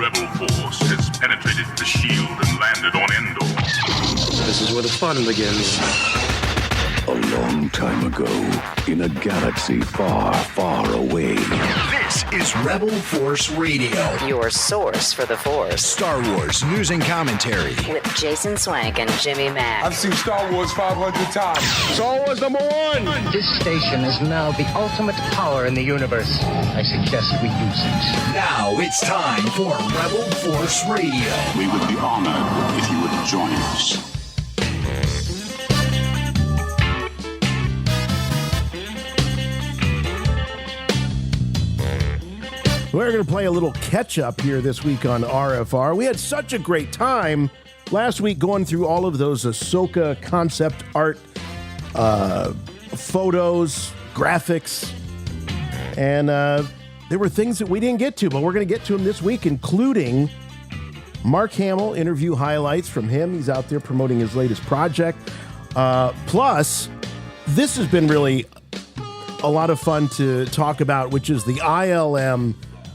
rebel force has penetrated the shield and landed on Endor. This is where the fun begins. A long time ago, in a galaxy far, far away. This is Rebel Force Radio. Your source for the Force. Star Wars news and commentary. With Jason Swank and Jimmy Mack. I've seen Star Wars 500 times. Star Wars #1! This station is now the ultimate power in the universe. I suggest we use it. Now it's time for Rebel Force Radio. We would be honored if you would join us. We're going to play a little catch-up here this week on RFR. We had such a great time last week going through all of those Ahsoka concept art photos, graphics, and there were things that we didn't get to, but we're going to get to them this week, including Mark Hamill, interview highlights from him. He's out there promoting his latest project. Plus, this has been really a lot of fun to talk about, which is the ILM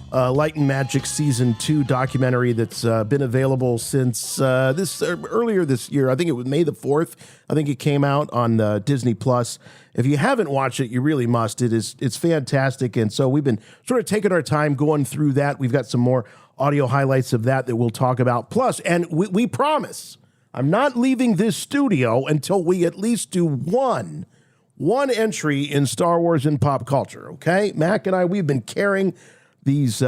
Light and Magic Season 2 documentary that's been available since earlier this year. I think it was May the 4th. I think it came out on Disney+. If you haven't watched it, you really must. It's fantastic, and so we've been sort of taking our time going through that. We've got some more audio highlights of that we'll talk about. Plus, and we promise, I'm not leaving this studio until we at least do one entry in Star Wars and pop culture, okay? Mac and I, we've been carrying these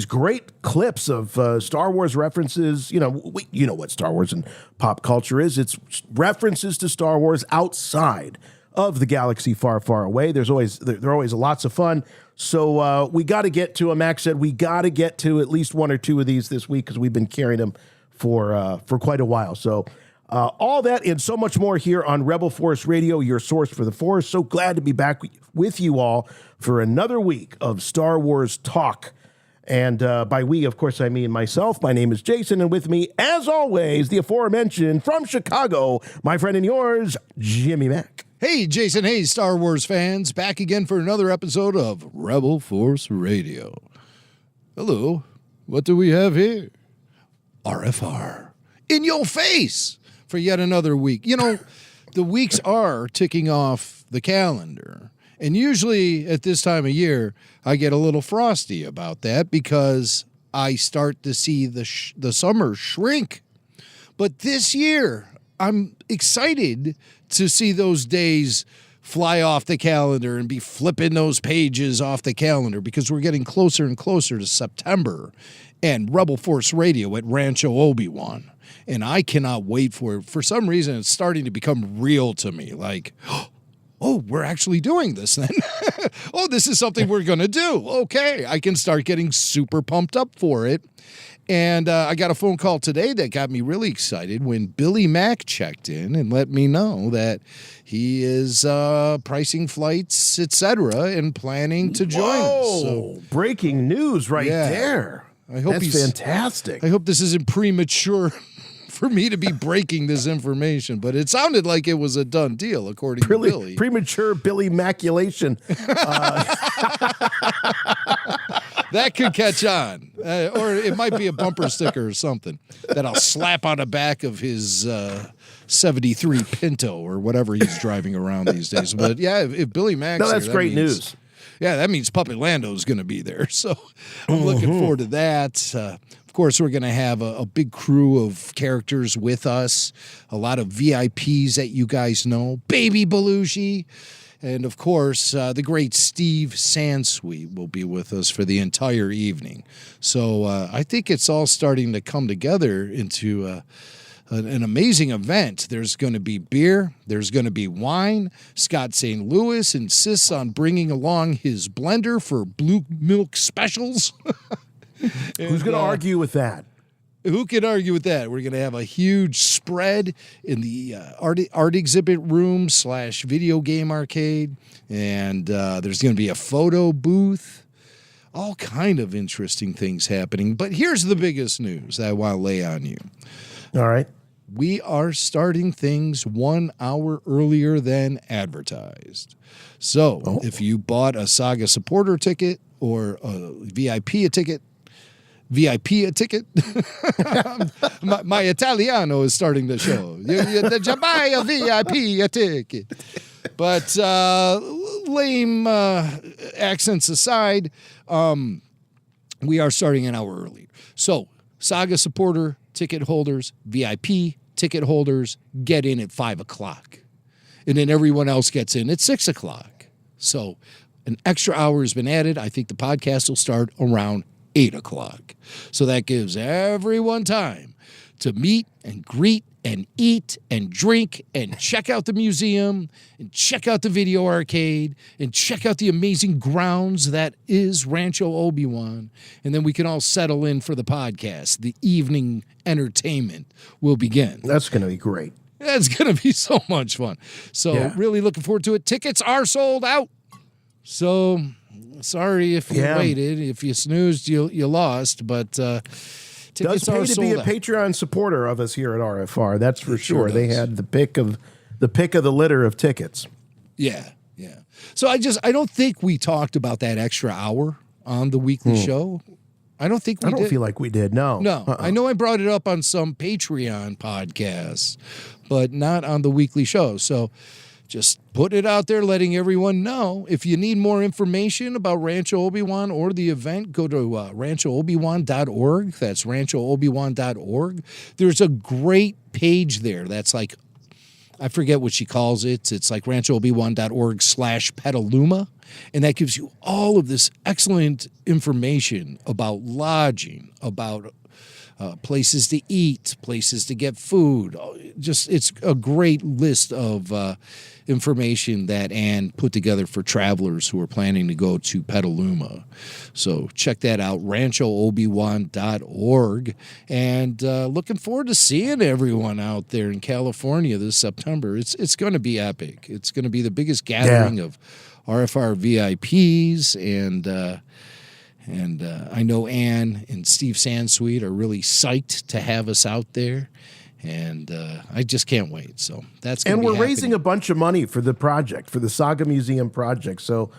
great clips of Star Wars references. You know what Star Wars and pop culture is. It's references to Star Wars outside of the galaxy far, far away. They're always lots of fun. So we got to get to, Mac said, we got to get to at least one or two of these this week because we've been carrying them for quite a while. So all that and so much more here on Rebel Force Radio, your source for the Force. So glad to be back with you all for another week of Star Wars talk. And by we, of course, I mean myself. My name is Jason, and with me, as always, the aforementioned from Chicago, my friend and yours, Jimmy Mack. Hey, Jason. Hey, Star Wars fans. Back again for another episode of Rebel Force Radio. Hello. What do we have here? RFR. In your face for yet another week. You know, the weeks are ticking off the calendar. And usually at this time of year, I get a little frosty about that because I start to see the summer shrink. But this year, I'm excited to see those days fly off the calendar and be flipping those pages off the calendar because we're getting closer and closer to September and Rebel Force Radio at Rancho Obi-Wan. And I cannot wait for it. For some reason, it's starting to become real to me. Like, oh, we're actually doing this then. Oh, this is something we're going to do. Okay, I can start getting super pumped up for it. And I got a phone call today that got me really excited when Billy Mack checked in and let me know that he is pricing flights, etc., and planning to join us. So, breaking news right there. I hope That's fantastic. I hope this isn't premature for me to be breaking this information, but it sounded like it was a done deal, according to Billy. Premature Billy Maculation. That could catch on. Or it might be a bumper sticker or something that I'll slap on the back of his 73 Pinto or whatever he's driving around these days. But yeah, if Billy Mack's that's here, great news. Yeah, that means Puppet Lando's going to be there. So I'm looking forward to that. Of course, we're going to have a big crew of characters with us, a lot of VIPs that you guys know, Baby Belushi, and of course, the great Steve Sansweet will be with us for the entire evening. So I think it's all starting to come together into an amazing event. There's going to be beer. There's going to be wine. Scott St. Louis insists on bringing along his blender for blue milk specials. Who's going to argue with that? Who can argue with that? We're going to have a huge spread in the art exhibit room / video game arcade. And there's going to be a photo booth. All kind of interesting things happening. But here's the biggest news that I want to lay on you. All right. We are starting things 1 hour earlier than advertised. So if you bought a Saga supporter ticket or a VIP ticket, VIP a ticket. my Italiano is starting to show. You buy a VIP a ticket. But lame accents aside, we are starting an hour early. So Saga supporter ticket holders, VIP ticket holders get in at 5 o'clock. And then everyone else gets in at 6 o'clock. So an extra hour has been added. I think the podcast will start around 8 o'clock. So that gives everyone time to meet and greet and eat and drink and check out the museum and check out the video arcade and check out the amazing grounds that is Rancho Obi-Wan. And then we can all settle in for the podcast. The evening entertainment will begin. That's going to be great. That's going to be so much fun. So really looking forward to it. Tickets are sold out. So sorry if you waited. If you snoozed, you lost. But tickets does pay are to sold be a out. Patreon supporter of us here at RFR. That's for sure sure. They does. had the pick of the litter of tickets. Yeah. So I don't think we talked about that extra hour on the weekly show. I don't think we I don't did. feel like we did. No. I know I brought it up on some Patreon podcasts, but not on the weekly show. So just put it out there, letting everyone know. If you need more information about Rancho Obi-Wan or the event, go to ranchoobiwan.org. That's ranchoobiwan.org. There's a great page there that's like, I forget what she calls it. It's like ranchoobiwan.org/Petaluma. And that gives you all of this excellent information about lodging, about places to eat, places to get food. It's a great list of information that Ann put together for travelers who are planning to go to Petaluma. So check that out, ranchoobiwan.org. And looking forward to seeing everyone out there in California this September. It's going to be epic. It's going to be the biggest gathering of RFR VIPs, and I know Ann and Steve Sansweet are really psyched to have us out there, and I just can't wait. So that's going to be we're happening. raising a bunch of money for the project, for the Saga Museum project. So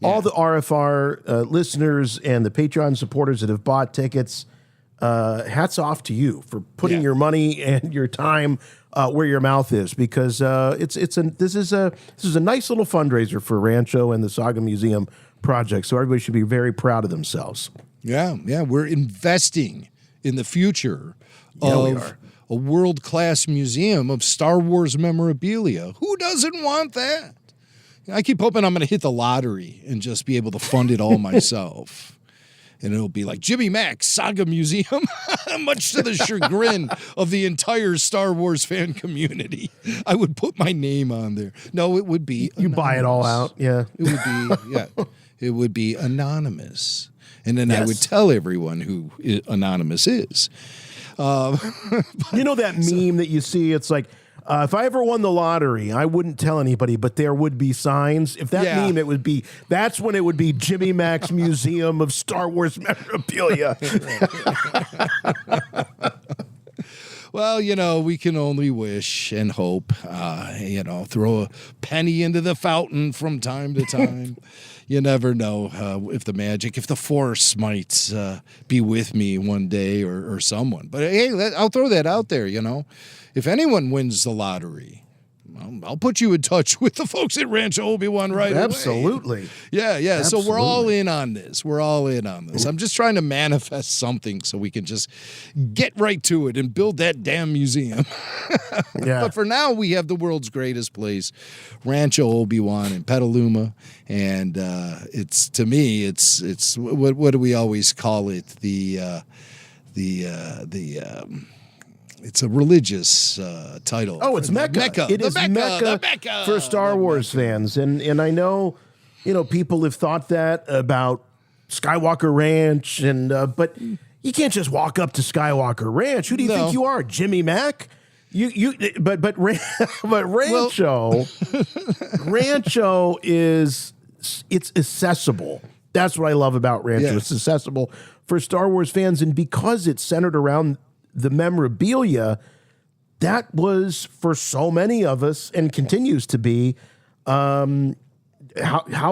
all the RFR listeners and the Patreon supporters that have bought tickets, hats off to you for putting your money and your time where your mouth is, because this is a nice little fundraiser for Rancho and the Saga Museum project. So everybody should be very proud of themselves. Yeah, we're investing in the future of a world-class museum of Star Wars memorabilia. Who doesn't want that? I keep hoping I'm going to hit the lottery and just be able to fund it all myself. And it'll be like Jimmy Mack's Saga Museum, much to the chagrin of the entire Star Wars fan community. I would put my name on there. No, it would be You buy it all out, It would be, it would be anonymous. And then I would tell everyone who anonymous is. You know that meme that you see? It's like, if I ever won the lottery, I wouldn't tell anybody, but there would be signs. If that meme, that's when it would be Jimmy Mack's Museum of Star Wars Memorabilia. Well, we can only wish and hope, throw a penny into the fountain from time to time. You never know if the Force might be with me one day or someone. But hey, I'll throw that out there, If anyone wins the lottery, I'll put you in touch with the folks at Rancho Obi-Wan right away. Absolutely. Yeah. Absolutely. So we're all in on this. I'm just trying to manifest something so we can just get right to it and build that damn museum. But for now, we have the world's greatest place, Rancho Obi-Wan in Petaluma. And it's what do we always call it? It's a religious title. Oh, it's Mecca. It is Mecca for Star Wars fans. And I know, people have thought that about Skywalker Ranch, but you can't just walk up to Skywalker Ranch. Who do you think you are, Jimmy Mack? But Rancho, Rancho it's accessible. That's what I love about Rancho. It's accessible for Star Wars fans, and because it's centered around the memorabilia, that was for so many of us, and continues to be, how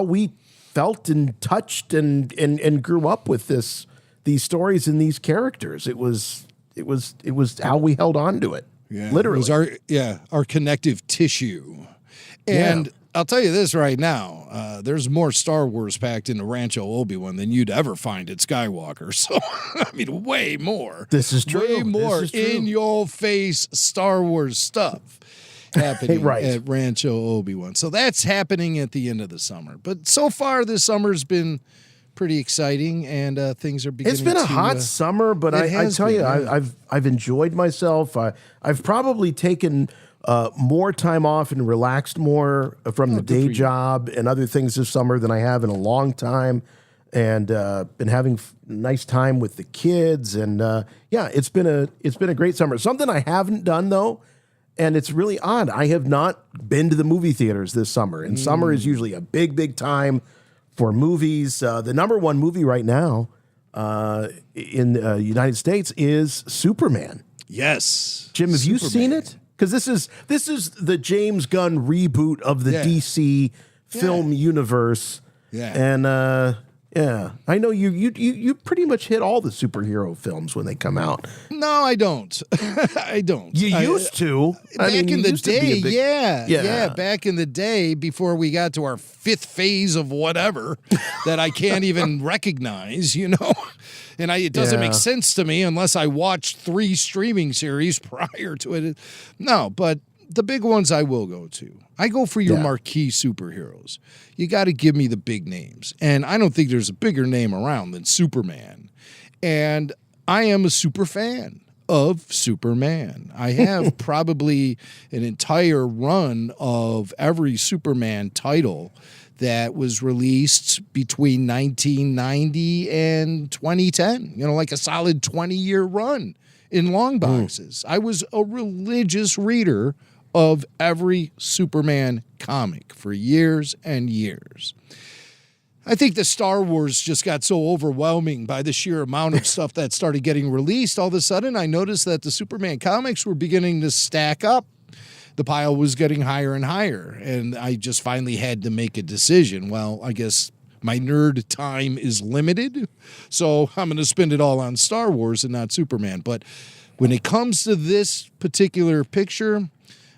we felt and touched and grew up with this these stories and these characters. It was how we held on to it. Yeah, literally. It was our connective tissue. And I'll tell you this right now, there's more Star Wars packed into Rancho Obi-Wan than you'd ever find at Skywalker. So, I mean, way more. This is true. Way more in-your-face Star Wars stuff happening at Rancho Obi-Wan. So that's happening at the end of the summer. But so far, this summer's been pretty exciting, and things are beginning. It's been a hot summer, but I tell you, I've enjoyed myself. I've probably taken more time off and relaxed more from the day job and other things this summer than I have in a long time, and been having nice time with the kids. And it's been a great summer. Something I haven't done though, and it's really odd. I have not been to the movie theaters this summer, and summer is usually a big time for movies. The number one movie right now in the United States is Superman. Yes, Jim, have you seen it? Because this is the James Gunn reboot of the DC film universe. Yeah, and I know you pretty much hit all the superhero films when they come out. No, I don't. I don't. You used to. Back in the day, back in the day before we got to our fifth phase of whatever that I can't even recognize, you know. And it doesn't make sense to me unless I watch 3 streaming series prior to it. No, but the big ones I will go to. I go for your marquee superheroes. You got to give me the big names. And I don't think there's a bigger name around than Superman. And I am a super fan of Superman. I have probably an entire run of every Superman title that was released between 1990 and 2010. You know, like a solid 20-year run in long boxes. I was a religious reader of every Superman comic for years and years. I think the Star Wars just got so overwhelming by the sheer amount of stuff that started getting released. All of a sudden, I noticed that the Superman comics were beginning to stack up. The pile was getting higher and higher, and I just finally had to make a decision. Well, I guess my nerd time is limited, so I'm going to spend it all on Star Wars and not Superman. But when it comes to this particular picture,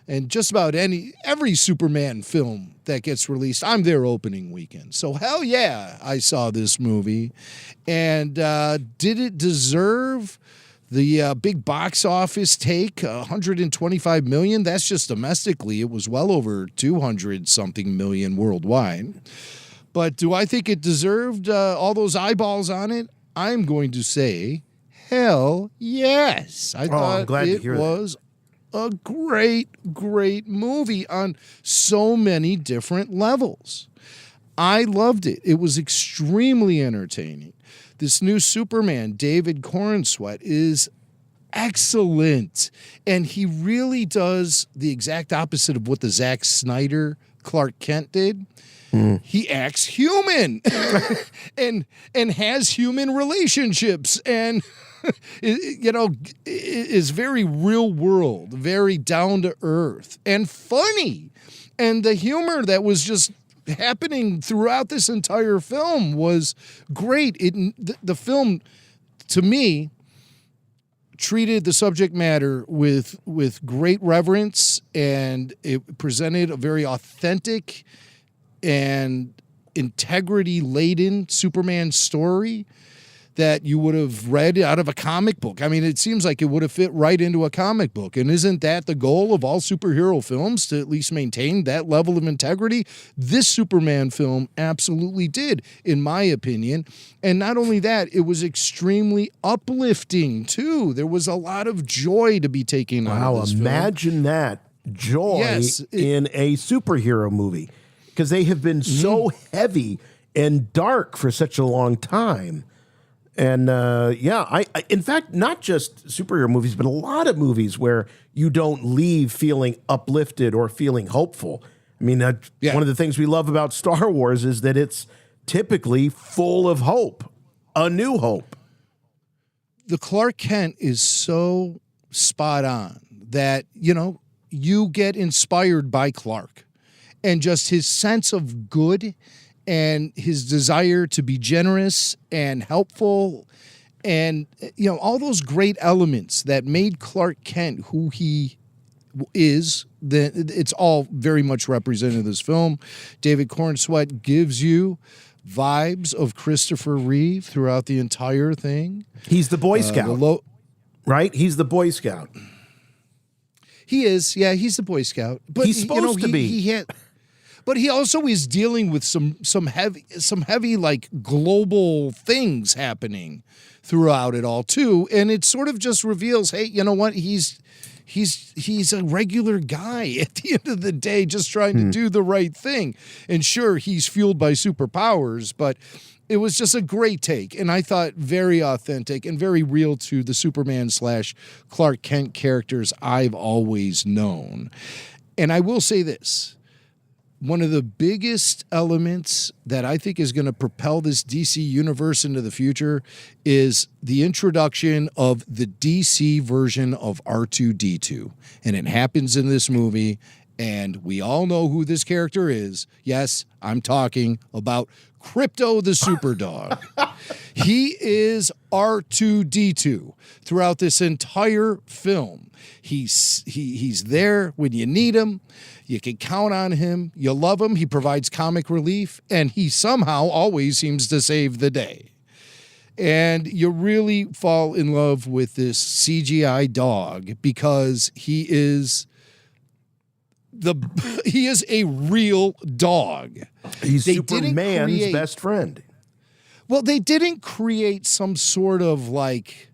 and just about every Superman film that gets released, I'm there opening weekend. So hell yeah, I saw this movie. And did it deserve the big box office take, $125 million? That's just domestically. It was well over 200-something million worldwide. But do I think it deserved all those eyeballs on it? I'm going to say, hell yes. I thought it was a great movie on so many different levels. I loved it. It was extremely entertaining. This new Superman, David Corenswet, is excellent. And he really does the exact opposite of what the Zack Snyder Clark Kent did. He acts human and has human relationships and is very real world, very down to earth and funny. And the humor that was just happening throughout this entire film was great. The film, to me, treated the subject matter with great reverence, and it presented a very authentic and integrity-laden Superman story that you would have read out of a comic book. I mean, it seems like it would have fit right into a comic book. And isn't that the goal of all superhero films, to at least maintain that level of integrity? This Superman film absolutely did, in my opinion. And not only that, it was extremely uplifting, too. There was a lot of joy to be taken out of this film. Imagine that. Joy in a superhero movie. Because they have been so heavy and dark for such a long time. And I in fact, not just superhero movies, but a lot of movies where you don't leave feeling uplifted or feeling hopeful. I mean, one of the things we love about Star Wars is that it's typically full of hope, a new hope. The Clark Kent is so spot on that, you get inspired by Clark and just his sense of good and his desire to be generous and helpful And, all those great elements that made Clark Kent who he is, it's all very much represented in this film. David Corenswet gives you vibes of Christopher Reeve throughout the entire thing. He's the Boy Scout, right? He's the Boy Scout. He is, yeah, he's the Boy Scout. But he's supposed to be. But he also is dealing with some heavy like global things happening throughout it all too, and it sort of just reveals, hey, you know what? He's a regular guy at the end of the day, just trying to do the right thing. And sure, he's fueled by superpowers, but it was just a great take, and I thought very authentic and very real to the Superman / Clark Kent characters I've always known. And I will say this. One of the biggest elements that I think is going to propel this DC universe into the future is the introduction of the DC version of R2-D2. And it happens in this movie, and we all know who this character is. Yes, I'm talking about Crypto the Superdog. He is R2-D2 throughout this entire film. He's there when you need him. You can count on him. You love him. He provides comic relief, and he somehow always seems to save the day. And you really fall in love with this CGI dog because he is a real dog. He's Superman's best friend. Well, they didn't create some sort of like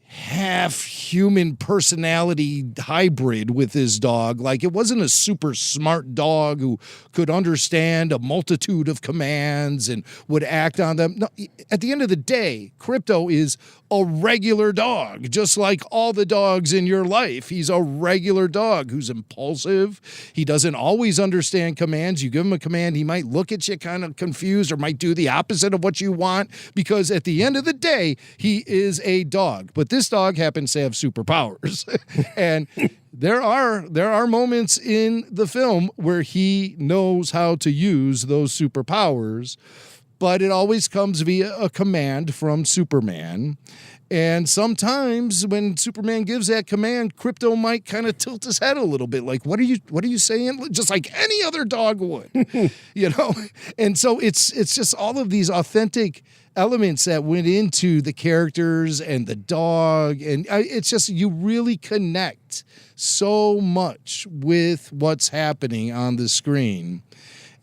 half human personality hybrid with his dog. Like, it wasn't a super smart dog who could understand a multitude of commands and would act on them. No, at the end of the day, Crypto is a regular dog, just like all the dogs in your life. He's a regular dog who's impulsive. He doesn't always understand commands. You give him a command, he might look at you kind of confused or might do the opposite of what you want, because at the end of the day, he is a dog. But this dog happens to have superpowers. And there are moments in the film where he knows how to use those superpowers, but it always comes via a command from Superman. And sometimes when Superman gives that command, Crypto might kind of tilt his head a little bit, like, what are you saying? Just like any other dog would, And so it's just all of these authentic elements that went into the characters and the dog. And it's just, you really connect so much with what's happening on the screen.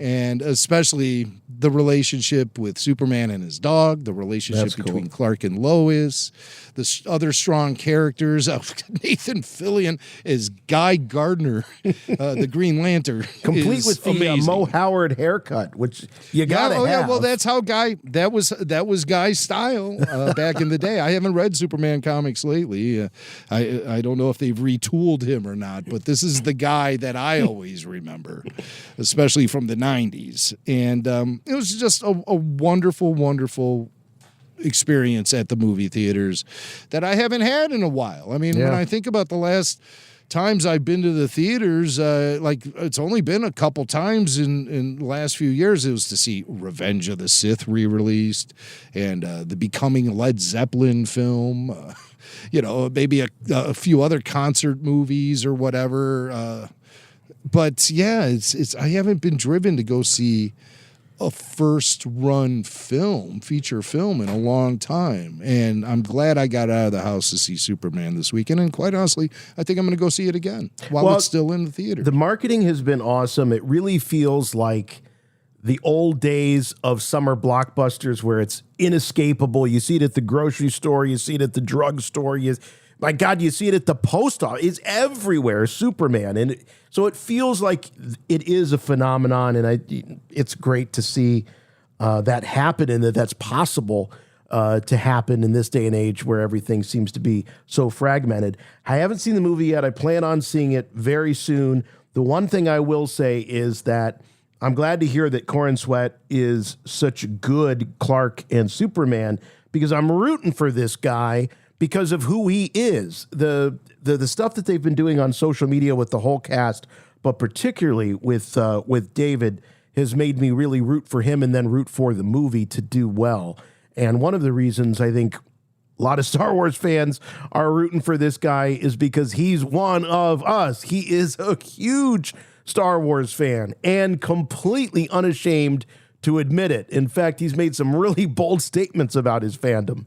And especially the relationship with Superman and his dog, the relationship between Clark and Lois, the other strong characters. Nathan Fillion is Guy Gardner, the Green Lantern. Complete with the Mo Howard haircut, which you gotta have. Yeah, well, that's how that was Guy's style back in the day. I haven't read Superman comics lately. I don't know if they've retooled him or not, but this is the guy that I always remember, especially from the 90s. And it was just a wonderful, wonderful experience at the movie theaters that I haven't had in a while. I mean, when I think about the last times I've been to the theaters, like it's only been a couple times in the last few years. It was to see Revenge of the Sith re-released and the Becoming Led Zeppelin film, maybe a few other concert movies or whatever. But yeah, it's I haven't been driven to go see a first run feature film in a long time. And I'm glad I got out of the house to see Superman this weekend. And quite honestly, I think I'm going to go see it again while it's still in the theater. The marketing has been awesome. It really feels like the old days of summer blockbusters where it's inescapable. You see it at the grocery store. You see it at the drugstore. My God, you see it at the post office. It's everywhere, Superman. And so it feels like it is a phenomenon, and it's great to see that happen and that's possible to happen in this day and age where everything seems to be so fragmented. I haven't seen the movie yet. I plan on seeing it very soon. The one thing I will say is that I'm glad to hear that Corenswet is such good Clark and Superman, because I'm rooting for this guy because of who he is. The stuff that they've been doing on social media with the whole cast, but particularly with David, has made me really root for him and then root for the movie to do well. And one of the reasons I think A lot of Star Wars fans are rooting for this guy is because he's one of us. He is a huge Star Wars fan and completely unashamed to admit it. In fact, he's made some really bold statements about his fandom.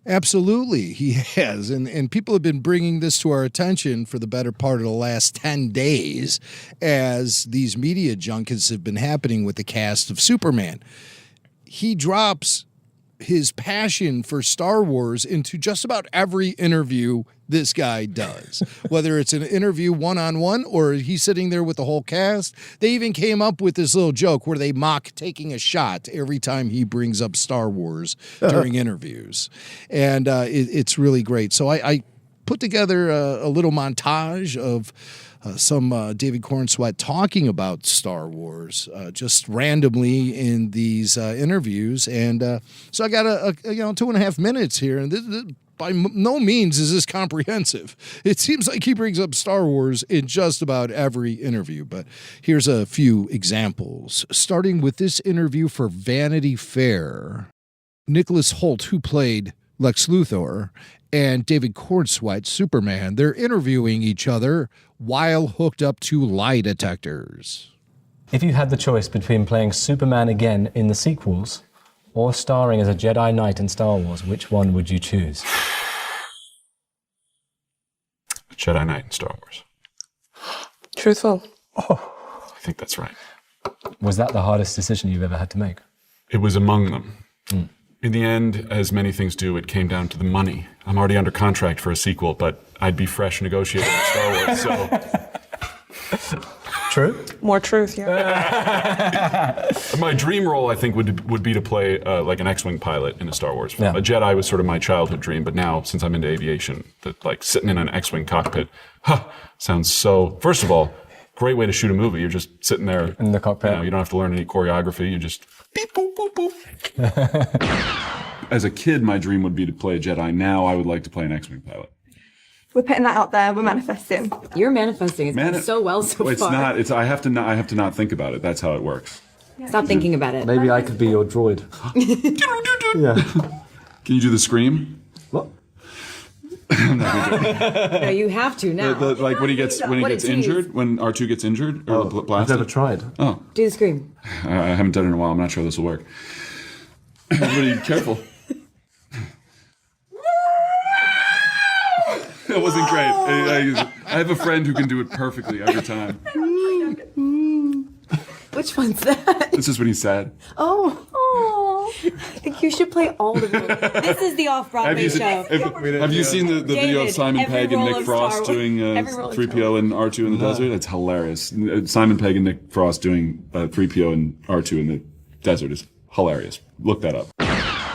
Absolutely, he has. And people have been bringing this to our attention for the better part of the last 10 days as these media junkets have been happening with the cast of Superman. He drops his passion for Star Wars into just about every interview this guy does, whether it's an interview one-on-one or he's sitting there with the whole cast. They even came up with this little joke where they mock taking a shot every time he brings up Star Wars during interviews. And it's really great. So I put together a little montage of some David Corenswet talking about Star Wars just randomly in these interviews. And so I got 2.5 minutes here. And by no means is this comprehensive. It seems like he brings up Star Wars in just about every interview. But here's a few examples. Starting with this interview for Vanity Fair. Nicholas Hoult, who played Lex Luthor, and David Corenswet, Superman, they're interviewing each other while hooked up to lie detectors. If you had the choice between playing Superman again in the sequels or starring as a Jedi Knight in Star Wars, which one would you choose? Jedi Knight in Star Wars. Truthful. Oh, I think that's right. Was that the hardest decision you've ever had to make? It was among them. In the end, as many things do, it came down to the money. I'm already under contract for a sequel, but I'd be fresh negotiating with Star Wars, so... True? More truth, yeah. My dream role, I think, would be to play like an X-Wing pilot in a Star Wars film. Yeah. A Jedi was sort of my childhood dream, but now, since I'm into aviation, like sitting in an X-Wing cockpit, sounds so... First of all, great way to shoot a movie. You're just sitting there... In the cockpit. You don't have to learn any choreography. You just... Beep, boop, boop, boop. As a kid, my dream would be to play a Jedi. Now I would like to play an X-Wing pilot. We're putting that out there. We're manifesting. You're manifesting. It's going so well so far. It's not. It's. I have to not think about it. That's how it works. Stop thinking about it. Maybe I could be your droid. Yeah. Can you do the scream? What? No, you have to now. Like when he gets injured, when R2 gets injured or blasted. I've never tried. Oh. Do the scream. I haven't done it in a while. I'm not sure this will work. Everybody, careful. That wasn't great. I have a friend who can do it perfectly every time. Which one's that? This is when he's sad. Oh. I think you should play all of them. This is the off-Broadway show. Have you seen the video of Simon Pegg and Nick Frost doing 3PO and R2 in the desert? It's hilarious. Simon Pegg and Nick Frost doing 3PO and R2 in the desert is hilarious. Look that up.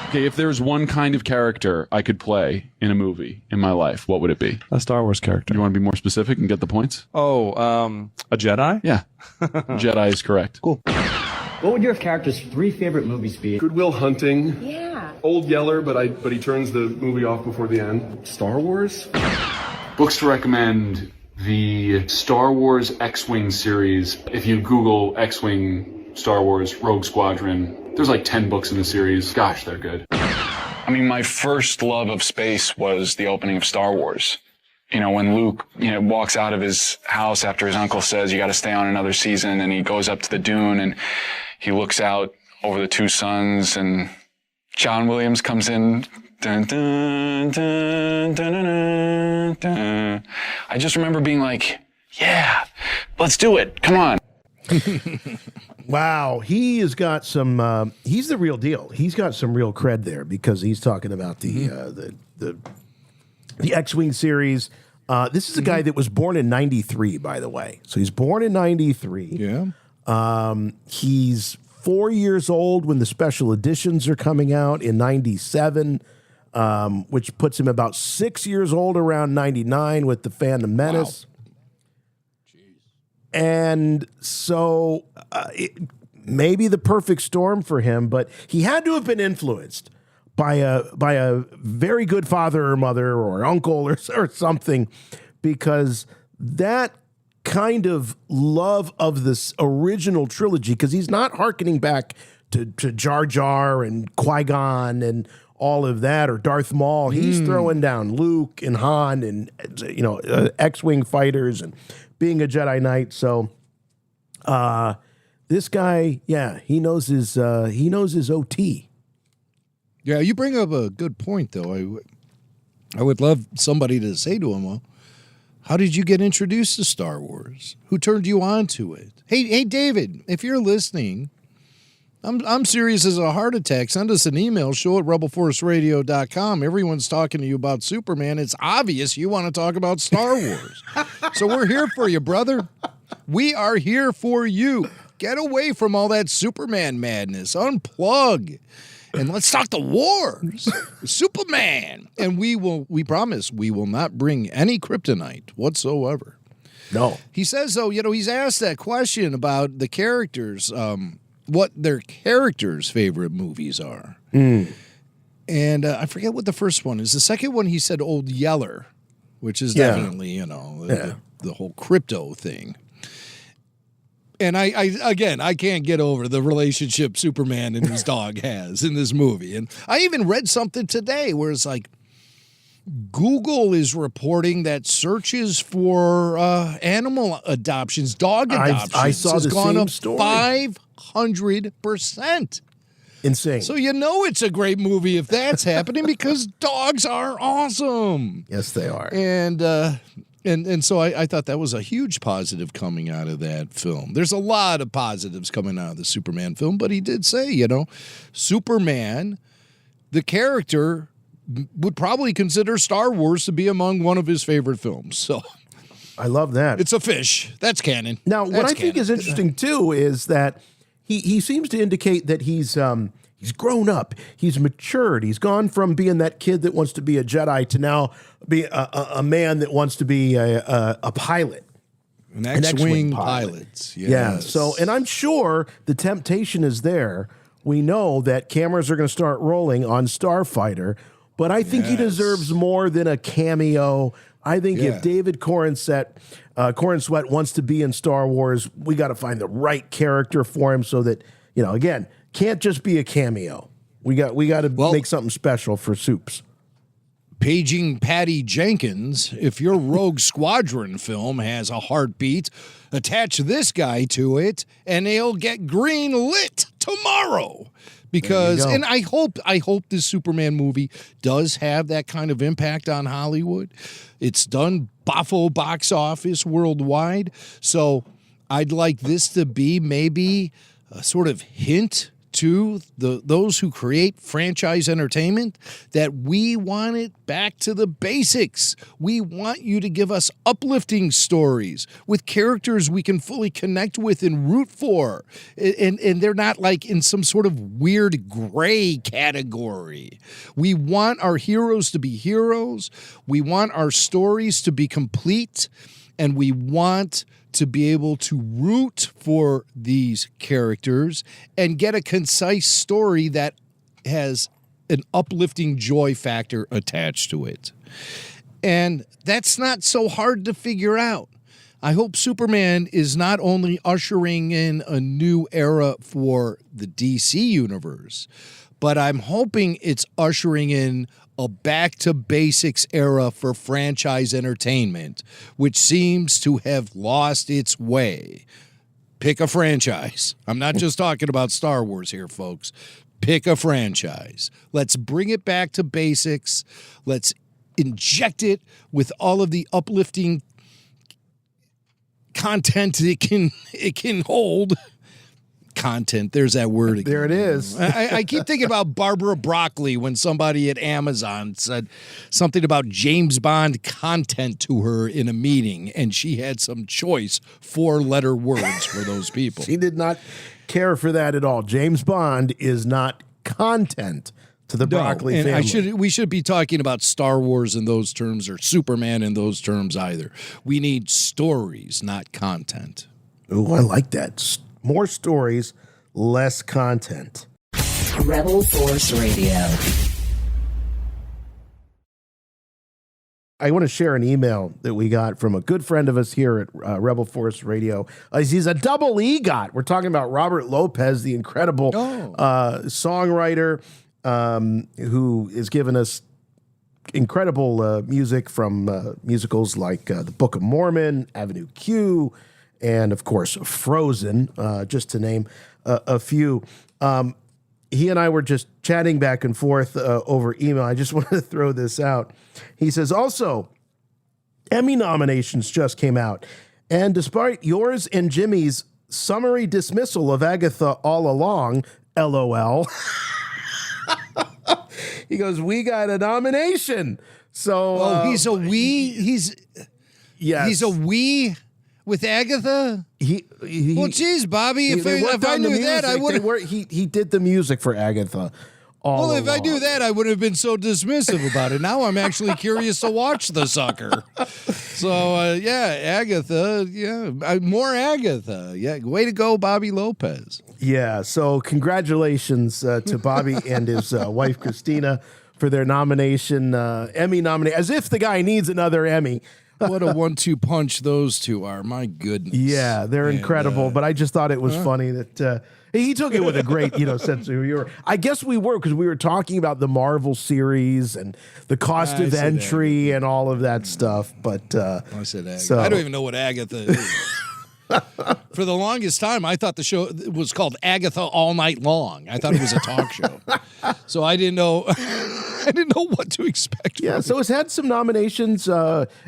Okay, if there's one kind of character I could play in a movie in my life, what would it be? A Star Wars character. You want to be more specific and get the points? Oh, a Jedi? Yeah. Jedi is correct. Cool. What would your character's 3 favorite movies be? Good Will Hunting. Yeah. Old Yeller, but he turns the movie off before the end. Star Wars. Books to recommend: the Star Wars X-Wing series. If you Google X-Wing Star Wars Rogue Squadron, there's like 10 books in the series. Gosh, they're good. I mean, my first love of space was the opening of Star Wars. You know, when Luke, walks out of his house after his uncle says, you got to stay on another season, and he goes up to the dune and he looks out over the 2 suns, and John Williams comes in. Dun, dun, dun, dun, dun, dun, dun. I just remember being like, yeah, let's do it. Come on. Wow, he has got some. He's the real deal. He's got some real cred there because he's talking about the X-Wing series. This is a guy that was born in '93, by the way. So he's born in '93. Yeah. He's 4 years old when the special editions are coming out in '97, which puts him about 6 years old around '99 with the Phantom Menace. Wow. And so maybe the perfect storm for him, but he had to have been influenced by a very good father or mother or uncle or something, because that kind of love of this original trilogy, because he's not hearkening back to Jar Jar and Qui-Gon and all of that, or Darth Maul. He's throwing down Luke and Han and, X-Wing fighters and being a Jedi Knight. So this guy, he knows his OT. Yeah, you bring up a good point, though. I would love somebody to say to him, well, how did you get introduced to Star Wars? Who turned you on to it? Hey, David, if you're listening, I'm serious as a heart attack. Send us an email, show@rebelforceradio.com. Everyone's talking to you about Superman. It's obvious you want to talk about Star Wars. So we're here for you, brother. We are here for you. Get away from all that Superman madness. Unplug. And let's talk the wars. Superman. And we promise we will not bring any kryptonite whatsoever. No. He says, though, he's asked that question about the characters, what their characters' favorite movies are. And I forget what the first one is. The second one, he said Old Yeller, which is definitely, the whole crypto thing. And I can't get over the relationship Superman and his dog has in this movie. And I even read something today where it's like Google is reporting that searches for animal adoptions, dog adoptions, I saw has the gone same up story. 500%. Insane. So it's a great movie if that's happening because dogs are awesome. Yes, they are. And so I thought that was a huge positive coming out of that film. There's a lot of positives coming out of the Superman film, but he did say, Superman, the character, would probably consider Star Wars to be among one of his favorite films. So I love that. It's a fish. That's canon. Now, what I think is interesting, too, is that he seems to indicate that he's grown up. He's matured. He's gone from being that kid that wants to be a Jedi to now be a man that wants to be a pilot. An X-Wing pilot. Yes. Yeah. So, and I'm sure the temptation is there. We know that cameras are going to start rolling on Starfighter, but I think he deserves more than a cameo. I think if David Corenswet wants to be in Star Wars, we got to find the right character for him so that, again, can't just be a cameo. We got to make something special for Soups. Paging Patty Jenkins, if your Rogue Squadron film has a heartbeat, attach this guy to it, and they'll get green lit tomorrow. Because, and I hope this Superman movie does have that kind of impact on Hollywood. It's done boffo box office worldwide. So I'd like this to be maybe a sort of hint to those who create franchise entertainment that we want it back to the basics. We want you to give us uplifting stories with characters we can fully connect with and root for. And they're not like in some sort of weird gray category. We want our heroes to be heroes. We want our stories to be complete. And we want to be able to root for these characters and get a concise story that has an uplifting joy factor attached to it. And that's not so hard to figure out. I hope Superman is not only ushering in a new era for the DC universe, but I'm hoping it's ushering in a back-to-basics era for franchise entertainment, which seems to have lost its way. Pick a franchise. I'm not just talking about Star Wars here, folks. Pick a franchise. Let's bring it back to basics. Let's inject it with all of the uplifting content it can hold. Content. There's that word again. There it is. I keep thinking about Barbara Broccoli when somebody at Amazon said something about James Bond content to her in a meeting, and she had some choice 4-letter words for those people. She did not care for that at all. James Bond is not content to the Broccoli family. We should be talking about Star Wars in those terms or Superman in those terms either. We need stories, not content. Oh, I like that. More stories, less content. Rebel Force Radio. I want to share an email that we got from a good friend of us here at Rebel Force Radio. He's a double EGOT. We're talking about Robert Lopez, the incredible songwriter who has given us incredible music from musicals like The Book of Mormon, Avenue Q, and of course Frozen, just to name a few. He and I were just chatting back and forth over email. I just wanted to throw this out. He says, also, Emmy nominations just came out. And despite yours and Jimmy's summary dismissal of Agatha all along, LOL, he goes, we got a nomination. So he's a we? He's a we with Agatha? Well, geez, Bobby, if I knew that, I would have. He did the music for Agatha. Well, if I knew that, I wouldn't have been so dismissive about it. Now I'm actually curious to watch the sucker. So, Agatha. Yeah, more Agatha. Yeah, way to go, Bobby Lopez. Yeah, so congratulations to Bobby and his wife, Christina, for their nomination, Emmy nomination, as if the guy needs another Emmy. What a 1-2 punch those two are. My goodness. Yeah, they're incredible. But I just thought it was funny that he took it with a great, sense of humor. I guess we were, because we were talking about the Marvel series and the cost of entry and all of that stuff. But I said Agatha. I don't even know what Agatha is. For the longest time, I thought the show was called Agatha All Night Long. I thought it was a talk show. So I didn't know what to expect. Yeah, so it's had some nominations,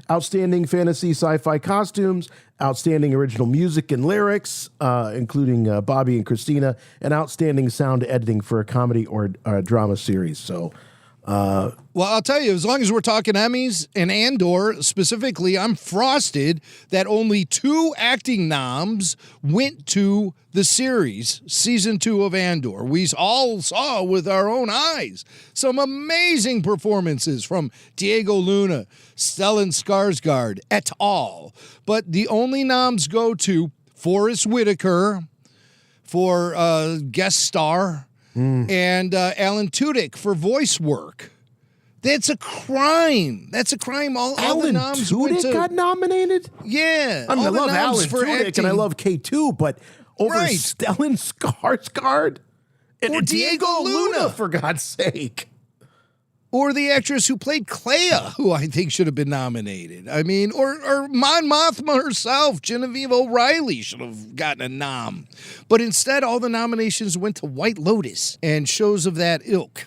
outstanding fantasy sci-fi costumes, outstanding original music and lyrics, including Bobby and Christina, and outstanding sound editing for a comedy or drama series. So well, I'll tell you, as long as we're talking Emmys and Andor specifically, I'm frosted that only 2 acting noms went to the series, season 2 of Andor. We all saw with our own eyes some amazing performances from Diego Luna, Stellan Skarsgård, et al. But the only noms go to Forrest Whitaker for guest star, and Alan Tudyk for voice work. That's a crime. That's a crime. All Alan the noms Tudyk got nominated? Yeah. I mean, I love Alan Tudyk acting. and I love K2, but over Right. Stellan Skarsgård Or Diego Luna, for God's sake. Or the actress who played Clea, who I think should have been nominated. I mean, or Mon Mothma herself, Genevieve O'Reilly, should have gotten a nom. But instead, all the nominations went to White Lotus and shows of that ilk.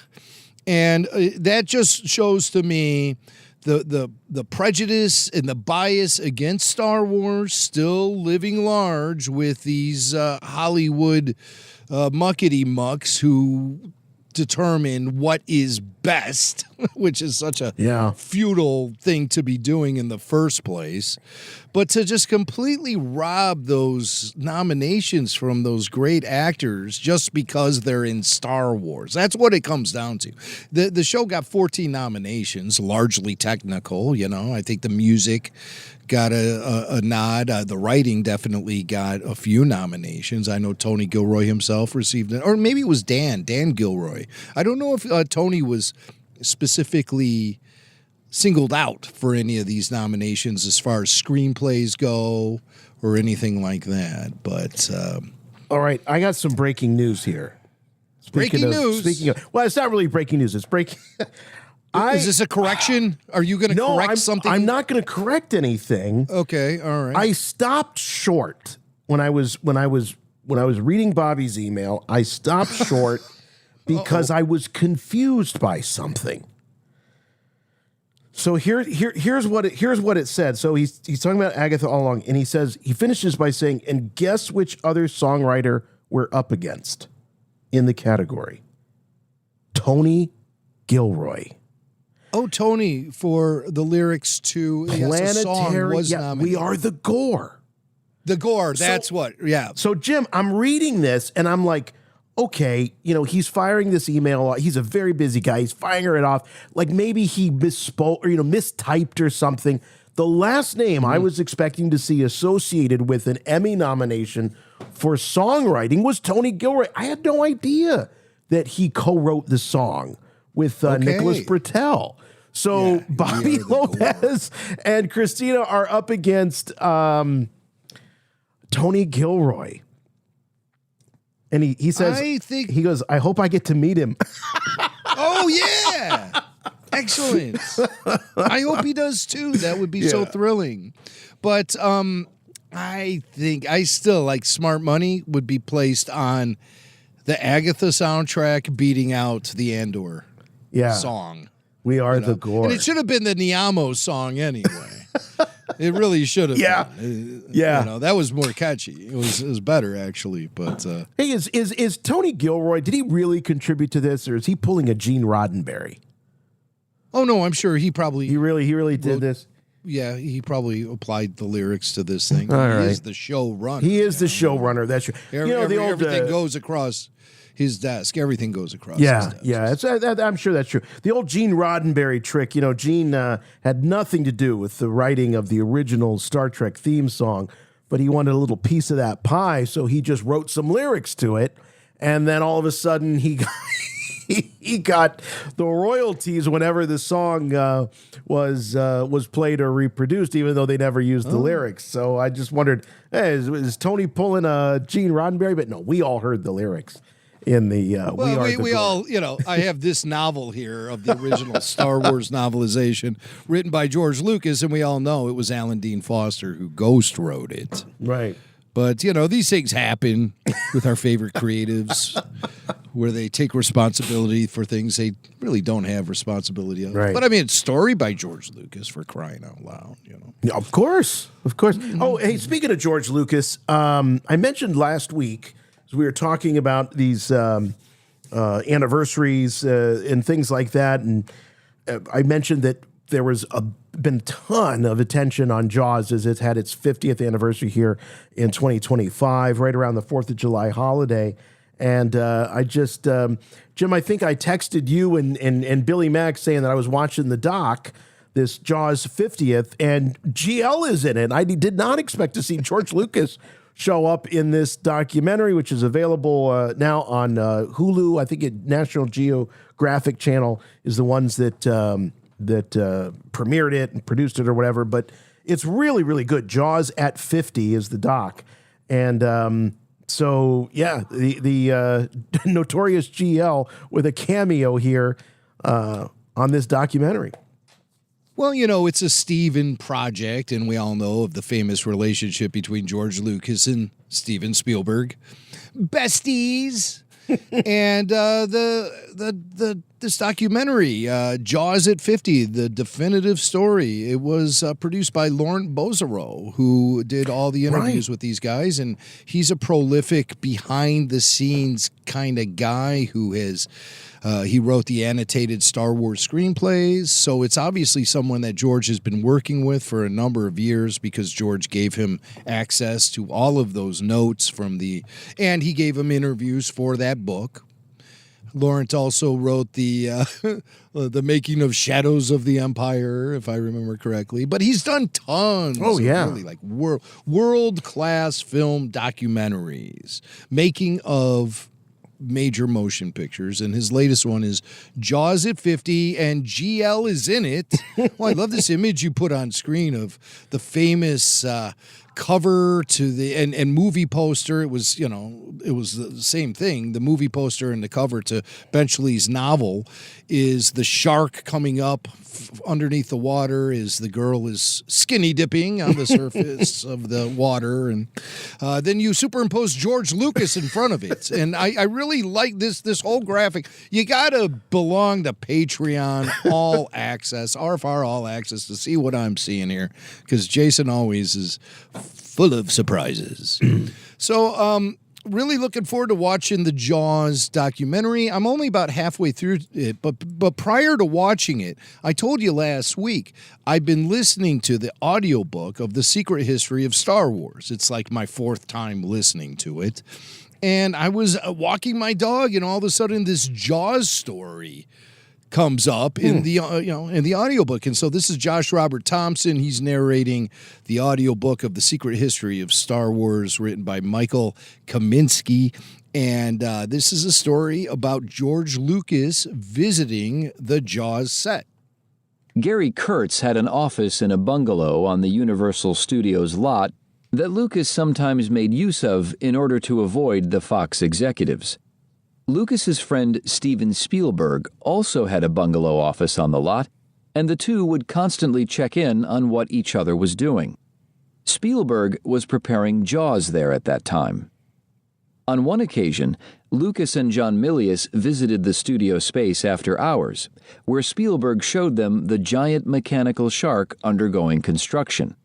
And that just shows to me the prejudice and the bias against Star Wars still living large with these Hollywood muckety mucks who determine what is best, which is such a futile thing to be doing in the first place. But to just completely rob those nominations from those great actors just because they're in Star Wars. That's what it comes down to. The show got 14 nominations, largely technical. I think the music got a nod. The writing definitely got a few nominations. I know Tony Gilroy himself received it, or maybe it was Dan Gilroy. I don't know if Tony was specifically singled out for any of these nominations as far as screenplays go or anything like that. But all right, I got some breaking news here. Speaking of, well, it's not really breaking news. It's breaking. Is this a correction? Are you going to correct something? I'm not going to correct anything. Okay, all right. I stopped short when I was reading Bobby's email. I stopped short because I was confused by something. So here's what it said. So he's talking about Agatha all along, and he finishes by saying, "And guess which other songwriter we're up against in the category? Tony Gilroy." Oh, Tony, for the lyrics to Planetary. nominated. We Are the Gore. The Gore, that's what. So, Jim, I'm reading this, and I'm like, okay, he's firing this email. He's a very busy guy. He's firing it off. Like maybe he misspoke or, mistyped or something. The last name I was expecting to see associated with an Emmy nomination for songwriting was Tony Gilroy. I had no idea that he co-wrote the song with Nicholas Britell. So Bobby Lopez and Christina are up against Tony Gilroy. And he says, he goes, I hope I get to meet him. Oh, yeah. Excellent. I hope he does, too. That would be so thrilling. But I think I still like Smart Money would be placed on the Agatha soundtrack beating out the Andor song. We are the Gore. And it should have been the Niamo song anyway. It really should have been. That was more catchy. It was better, actually. But hey, is Tony Gilroy, did he really contribute to this, or is he pulling a Gene Roddenberry? Oh, no, I'm sure he probably... He really did this? Yeah, he probably applied the lyrics to this thing. All right. He is the showrunner. He is the showrunner. That's true. Everything goes across his desk. Everything goes across his desk. Yeah. I'm sure that's true. The old Gene Roddenberry trick, Gene had nothing to do with the writing of the original Star Trek theme song, but he wanted a little piece of that pie, so he just wrote some lyrics to it, and then all of a sudden he got the royalties whenever the song was played or reproduced, even though they never used the lyrics. So I just wondered, hey, is Tony pulling a Gene Roddenberry? But no, we all heard the lyrics in the. We all, I have this novel here of the original Star Wars novelization written by George Lucas, and we all know it was Alan Dean Foster who ghost wrote it. Right. But, these things happen with our favorite creatives where they take responsibility for things they really don't have responsibility of. Right. But, I mean, it's story by George Lucas, for crying out loud, Of course. Oh, hey, speaking of George Lucas, I mentioned last week, as we were talking about these anniversaries and things like that, and I mentioned that there was been a ton of attention on Jaws as it's had its 50th anniversary here in 2025, right around the 4th of July holiday. And I just, Jim, I think I texted you and Billy Mack saying that I was watching the doc, this Jaws 50th, and GL is in it. I did not expect to see George Lucas show up in this documentary, which is available now on Hulu. I think National Geographic Channel is the ones that premiered it and produced it or whatever, but it's really, really good. Jaws at 50 is the doc. And so, yeah, the notorious GL with a cameo here on this documentary. Well, it's a Steven project, and we all know of the famous relationship between George Lucas and Steven Spielberg. Besties! And this documentary, Jaws at 50, the definitive story. It was produced by Laurent Bozereau, who did all the interviews with these guys, and he's a prolific behind-the-scenes kind of guy who has. He wrote the annotated Star Wars screenplays, so it's obviously someone that George has been working with for a number of years because George gave him access to all of those notes and he gave him interviews for that book. Lawrence also wrote the making of Shadows of the Empire, if I remember correctly. But he's done tons of really like world-class film documentaries, making of major motion pictures, and his latest one is Jaws at 50, and GL is in it. Well, I love this image you put on screen of the famous cover to the and movie poster. It was the same thing. The movie poster and the cover to Benchley's novel is the shark coming up underneath the water as the girl is skinny dipping on the surface of the water, and then you superimpose George Lucas in front of it. And I really like this whole graphic. You gotta belong to Patreon All Access, RFR All Access, to see what I'm seeing here, because Jason always is full of surprises. So really looking forward to watching the Jaws documentary. I'm only about halfway through it, but prior to watching it, I told you last week, I've been listening to the audiobook of The Secret History of Star Wars. It's like my fourth time listening to it. And I was walking my dog, and all of a sudden this Jaws story comes up in the in the audiobook. And so this is Josh Robert Thompson. He's narrating the audiobook of The Secret History of Star Wars, written by Michael Kaminsky. And this is a story about George Lucas visiting the Jaws set. Gary Kurtz had an office in a bungalow on the Universal Studios lot that Lucas sometimes made use of in order to avoid the Fox executives. Lucas's friend Steven Spielberg also had a bungalow office on the lot, and the two would constantly check in on what each other was doing. Spielberg was preparing Jaws there at that time. On one occasion, Lucas and John Milius visited the studio space after hours, where Spielberg showed them the giant mechanical shark undergoing construction.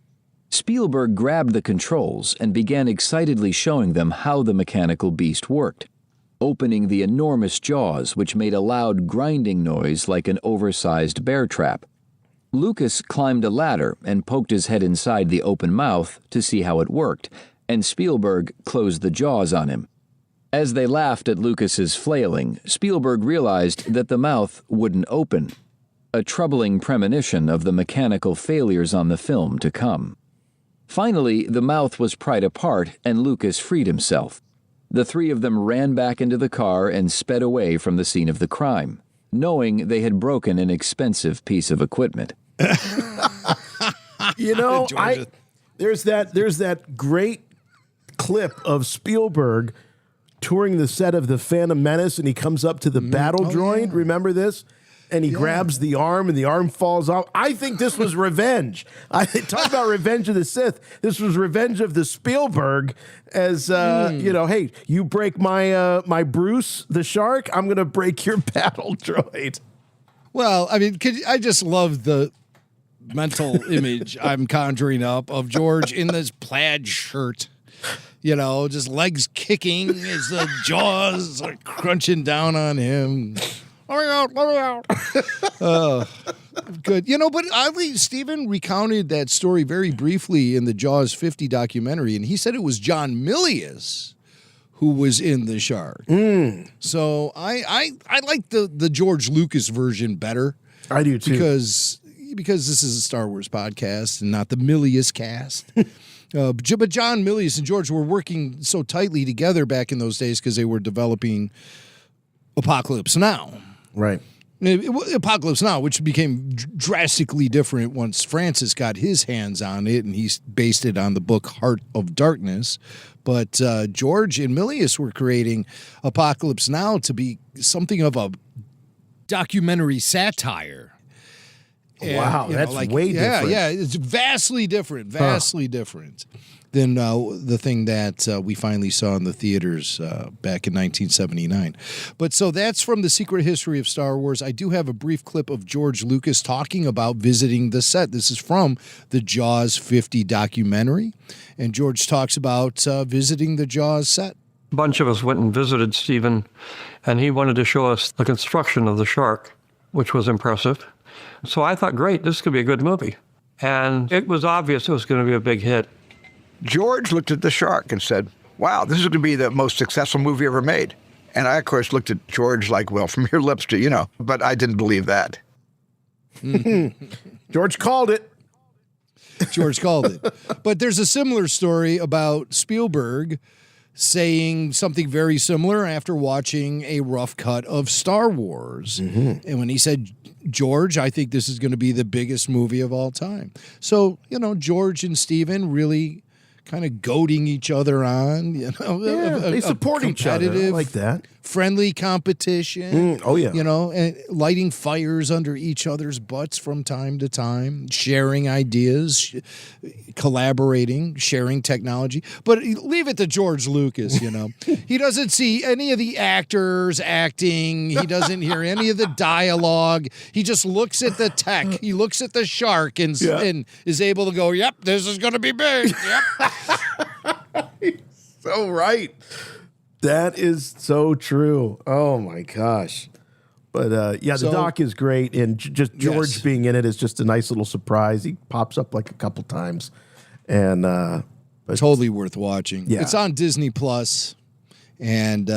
Spielberg grabbed the controls and began excitedly showing them how the mechanical beast worked, opening the enormous jaws which made a loud grinding noise like an oversized bear trap. Lucas climbed a ladder and poked his head inside the open mouth to see how it worked, and Spielberg closed the jaws on him. As they laughed at Lucas's flailing, Spielberg realized that the mouth wouldn't open, a troubling premonition of the mechanical failures on the film to come. Finally, the mouth was pried apart and Lucas freed himself. The three of them ran back into the car and sped away from the scene of the crime, knowing they had broken an expensive piece of equipment. You know, there's that great clip of Spielberg touring the set of The Phantom Menace, and he comes up to the battle droid. Yeah. Remember this? And he grabs the arm, and the arm falls off. I think this was revenge. Talk about Revenge of the Sith. This was Revenge of the Spielberg. As hey, you break my Bruce the shark, I'm going to break your battle droid. Well, I mean, I just love the mental image I'm conjuring up of George in this plaid shirt. You know, just legs kicking as the jaws are crunching down on him. Let me out. Good. You know, but oddly, Stephen recounted that story very briefly in the Jaws 50 documentary, and he said it was John Milius who was in the shark. So I like the George Lucas version better. I do, too. Because this is a Star Wars podcast and not the Milius cast. But John Milius and George were working so tightly together back in those days because they were developing Apocalypse Now. Right. Apocalypse Now, which became drastically different once Francis got his hands on it, and he based it on the book Heart of Darkness. But George and Milius were creating Apocalypse Now to be something of a documentary satire. And, wow, that's way different. Yeah, it's vastly different than the thing that we finally saw in the theaters back in 1979. But so that's from The Secret History of Star Wars. I do have a brief clip of George Lucas talking about visiting the set. This is from the Jaws 50 documentary. And George talks about visiting the Jaws set. A bunch of us went and visited Stephen, and he wanted to show us the construction of the shark, which was impressive. So I thought, great, this could be a good movie. And it was obvious it was going to be a big hit. George looked at the shark and said, wow, this is going to be the most successful movie ever made. And I, of course, looked at George like, well, from your lips to, but I didn't believe that. George called it. George called it. But there's a similar story about Spielberg saying something very similar after watching a rough cut of Star Wars. And when he said, George, I think this is going to be the biggest movie of all time. So, George and Stephen really kind of goading each other on. They support each other. I like that. Friendly competition. Oh, yeah. And lighting fires under each other's butts from time to time, sharing ideas, collaborating, sharing technology. But leave it to George Lucas, He doesn't see any of the actors acting. He doesn't hear any of the dialogue. He just looks at the tech. He looks at the shark and is able to go, yep, this is going to be big. Yep. So right. That is so true. Oh, my gosh. But, the doc is great, and just George being in it is just a nice little surprise. He pops up like a couple times. And totally worth watching. Yeah. It's on Disney+. And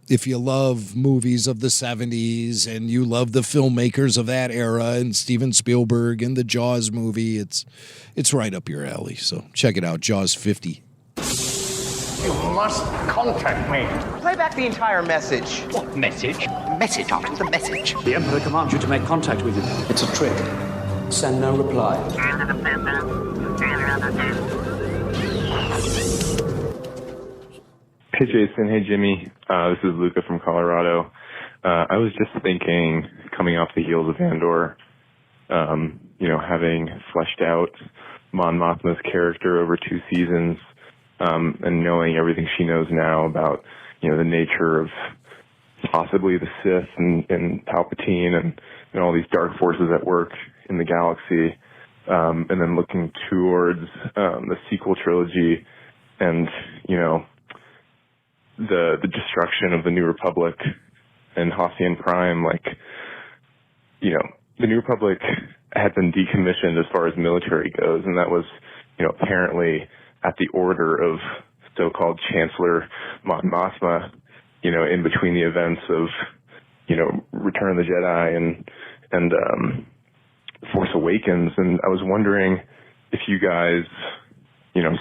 if you love movies of the 70s and you love the filmmakers of that era and Steven Spielberg and the Jaws movie, it's right up your alley. So check it out, Jaws 50. You must contact me. Play back the entire message. What message? Message after the message. The Emperor commands you to make contact with him. It's a trick. Send no reply. Hey, Jason. Hey, Jimmy. This is Luca from Colorado. I was just thinking, coming off the heels of Andor, having fleshed out Mon Mothma's character over 2 seasons, and knowing everything she knows now about, the nature of possibly the Sith and Palpatine and all these dark forces at work in the galaxy, and then looking towards the sequel trilogy and, the destruction of the New Republic and Hassian Prime, the New Republic had been decommissioned as far as military goes, and that was, apparently at the order of so-called Chancellor Mon Mothma, in between the events of, Return of the Jedi and Force Awakens. And I was wondering if you guys,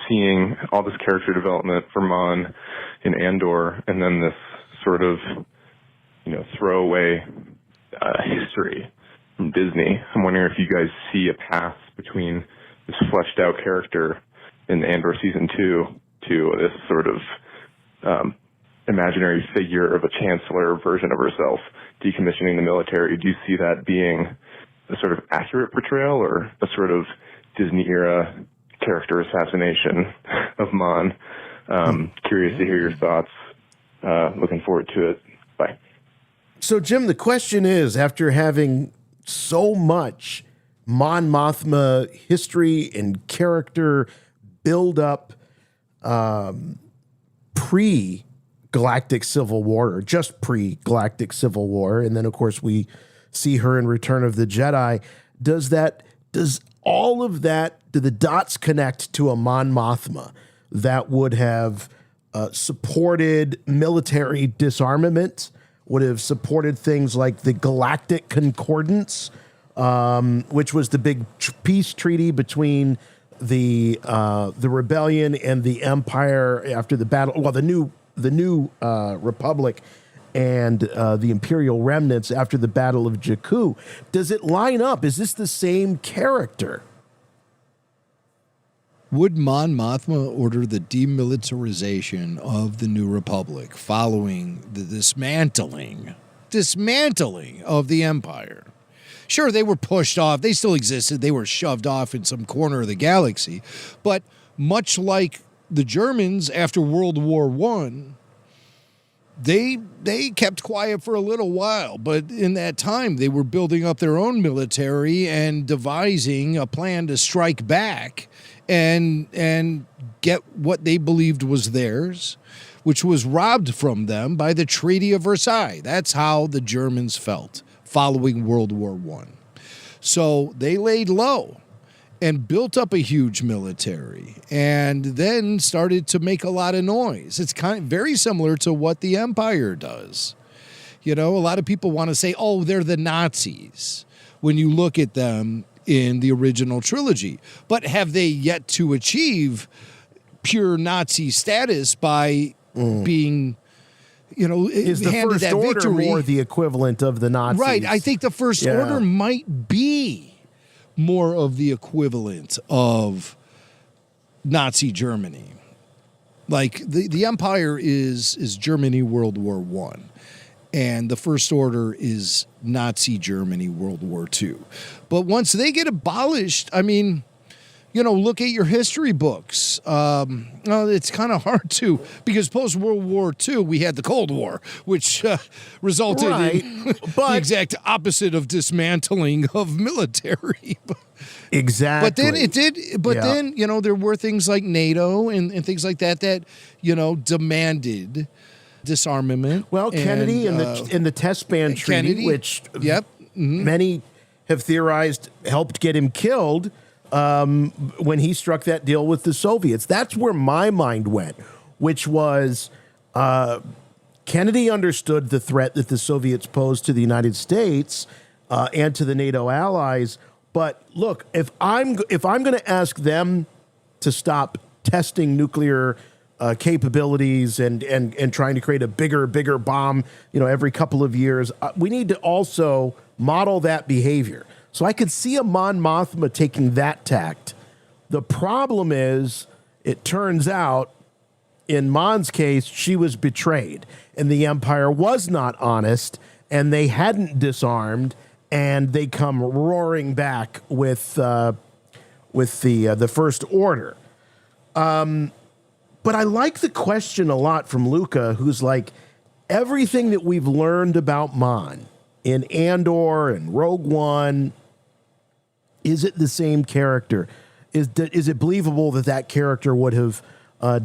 seeing all this character development for Mon in Andor, and then this sort of, throwaway history from Disney, I'm wondering if you guys see a path between this fleshed out character in Andor Season 2 to this sort of imaginary figure of a chancellor version of herself decommissioning the military. Do you see that being a sort of accurate portrayal or a sort of Disney-era character assassination of Mon? Curious to hear your thoughts. Looking forward to it. Bye. So, Jim, the question is, after having so much Mon Mothma history and character build up pre-Galactic Civil War, or just pre-Galactic Civil War, and then, of course, we see her in Return of the Jedi, does all of that, do the dots connect to a Mon Mothma that would have supported military disarmament, would have supported things like the Galactic Concordance, which was the big peace treaty between the rebellion and the Empire after the battle? Well, the new Republic and the Imperial remnants after the Battle of Jakku. Does it line up? Is this the same character? Would Mon Mothma order the demilitarization of the New Republic following the dismantling of the Empire? Sure, they were pushed off. They still existed. They were shoved off in some corner of the galaxy. But much like the Germans after World War I, they kept quiet for a little while. But in that time, they were building up their own military and devising a plan to strike back and get what they believed was theirs, which was robbed from them by the Treaty of Versailles. That's how the Germans felt following World War I. So they laid low and built up a huge military and then started to make a lot of noise. It's kind of very similar to what the Empire does. A lot of people want to say, oh, they're the Nazis when you look at them in the original trilogy. But have they yet to achieve pure Nazi status by being, is the handed First that Order victory? More the equivalent of the Nazis? Right. I think the First Order might be more of the equivalent of Nazi Germany. Like the Empire is Germany World War I, and the First Order is Nazi Germany World War II. But once they get abolished, I mean, look at your history books. It's kind of hard to, because post-World War II, we had the Cold War, which resulted in the exact opposite of dismantling of military. Exactly. But then it did, then, there were things like NATO and things like that, demanded disarmament. Well, Kennedy and the Test Ban Treaty, which many have theorized helped get him killed when he struck that deal with the Soviets. That's where my mind went, which was Kennedy understood the threat that the Soviets posed to the United States and to the NATO allies. But look, if I'm going to ask them to stop testing nuclear capabilities and trying to create a bigger bomb, every couple of years, we need to also model that behavior. So I could see a Mon Mothma taking that tact. The problem is, it turns out in Mon's case, she was betrayed, and the Empire was not honest, and they hadn't disarmed, and they come roaring back with the First Order. But I like the question a lot from Luca, who's like, everything that we've learned about Mon in Andor and Rogue One, is it the same character? Is it believable that that character would have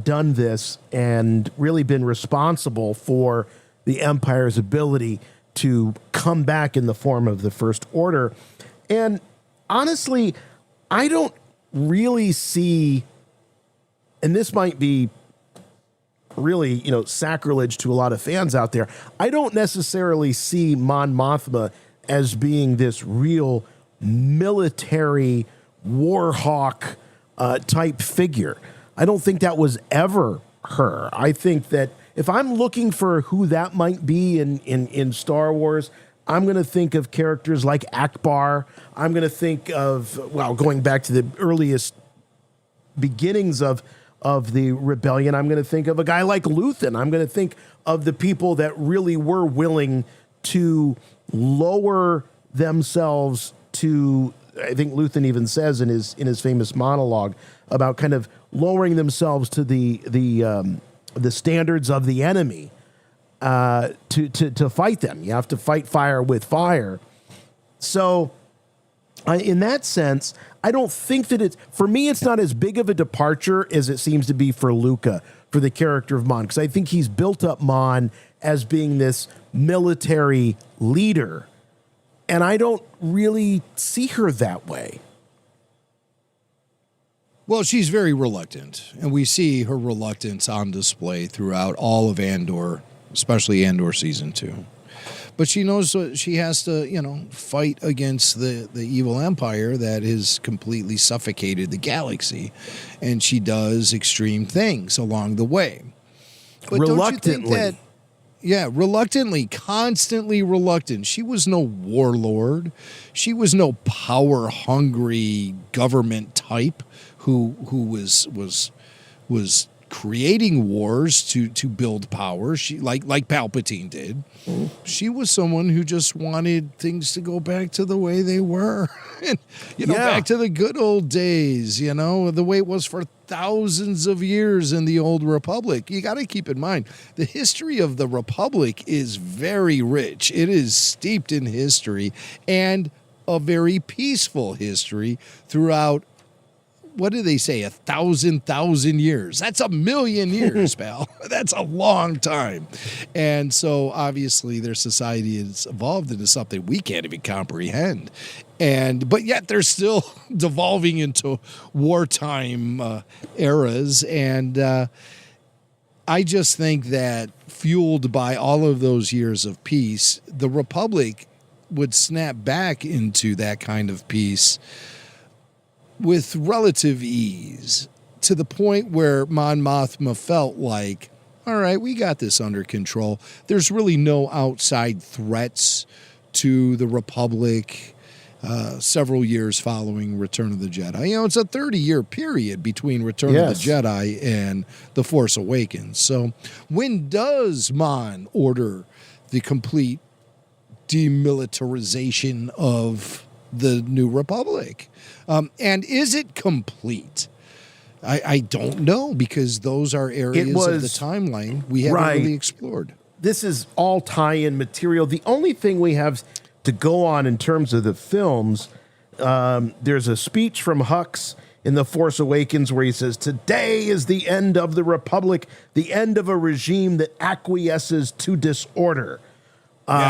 done this and really been responsible for the Empire's ability to come back in the form of the First Order? And honestly, I don't really see, and this might be really, sacrilege to a lot of fans out there, I don't necessarily see Mon Mothma as being this real military war hawk type figure. I don't think that was ever her. I think that if I'm looking for who that might be in Star Wars, I'm going to think of characters like Akbar. I'm going to think of, going back to the earliest beginnings of the rebellion, I'm going to think of a guy like Luthen. I'm going to think of the people that really were willing to lower themselves to, I think Luthen even says in his famous monologue about kind of lowering themselves to the standards of the enemy to fight them. You have to fight fire with fire. So in that sense, I don't think that for me, it's not as big of a departure as it seems to be for Luca, for the character of Mon, because I think he's built up Mon as being this military leader, and I don't really see her that way. Well, she's very reluctant, and we see her reluctance on display throughout all of Andor, especially Andor Season 2. But she knows she has to, fight against the evil empire that has completely suffocated the galaxy. And she does extreme things along the way. But reluctantly. Don't you think that, reluctantly, constantly reluctant. She was no warlord. She was no power-hungry government type who was creating wars to build power. She like Palpatine did. Mm-hmm. She was someone who just wanted things to go back to the way they were, and back to the good old days. The way it was for thousands of years in the old Republic. You got to keep in mind the history of the Republic is very rich. It is steeped in history and a very peaceful history throughout. What do they say? 1,000 years. That's 1,000,000 years, pal. That's a long time. And so obviously their society has evolved into something we can't even comprehend. But yet they're still devolving into wartime eras. And I just think that fueled by all of those years of peace, the Republic would snap back into that kind of peace with relative ease, to the point where Mon Mothma felt like, all right, we got this under control. There's really no outside threats to the Republic several years following Return of the Jedi. It's a 30-year period between Return of the Jedi and The Force Awakens. So when does Mon order the complete demilitarization of the New Republic? And is it complete? I don't know, because those are areas of the timeline we haven't really explored. This is all tie-in material. The only thing we have to go on in terms of the films, there's a speech from Hux in The Force Awakens where he says, "Today is the end of the Republic, the end of a regime that acquiesces to disorder."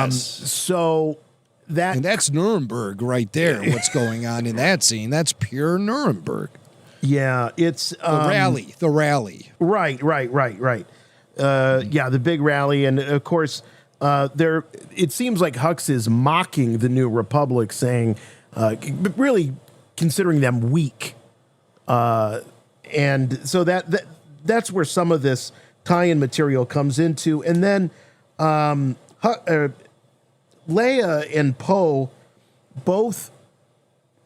So that's Nuremberg right there. What's going on in that scene? That's pure Nuremberg. Yeah, it's the rally. Right. The big rally, and of course, it seems like Hux is mocking the New Republic, saying, really considering them weak, and so that's where some of this tie-in material comes into, and then Leia and Poe both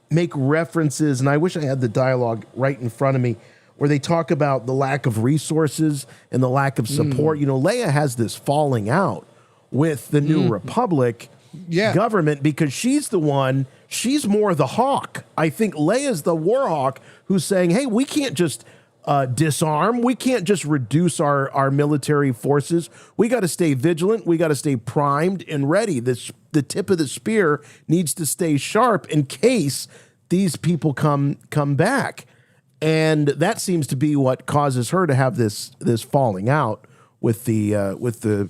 make references, and I wish I had the dialogue right in front of me, where they talk about the lack of resources and the lack of support. You know, Leia has this falling out with the New Republic government because she's more the hawk. I think Leia's the war hawk who's saying, hey, we can't just disarm. We can't just reduce our military forces. We got to stay vigilant. We got to stay primed and ready. The tip of the spear needs to stay sharp in case these people come back. And that seems to be what causes her to have this falling out with the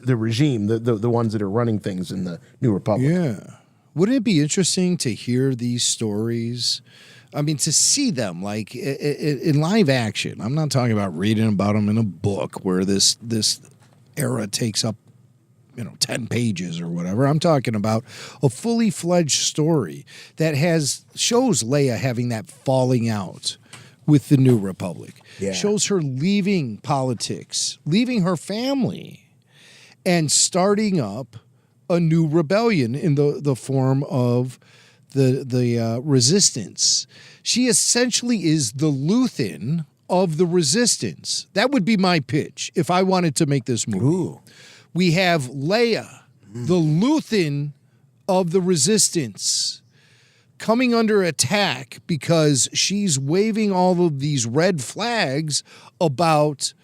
regime, the ones that are running things in the New Republic. Yeah. Wouldn't it be interesting to hear these stories? I mean, to see them like in live action. I'm not talking about reading about them in a book where this era takes up 10 pages or whatever. I'm talking about a fully fledged story that shows Leia having that falling out with the New Republic. Yeah. Shows her leaving politics, leaving her family, and starting up a new rebellion in the form of the resistance. She essentially is the Luthen of the resistance. That would be my pitch if I wanted to make this movie. Ooh. We have Leia, the Luthen of the resistance, coming under attack because she's waving all of these red flags about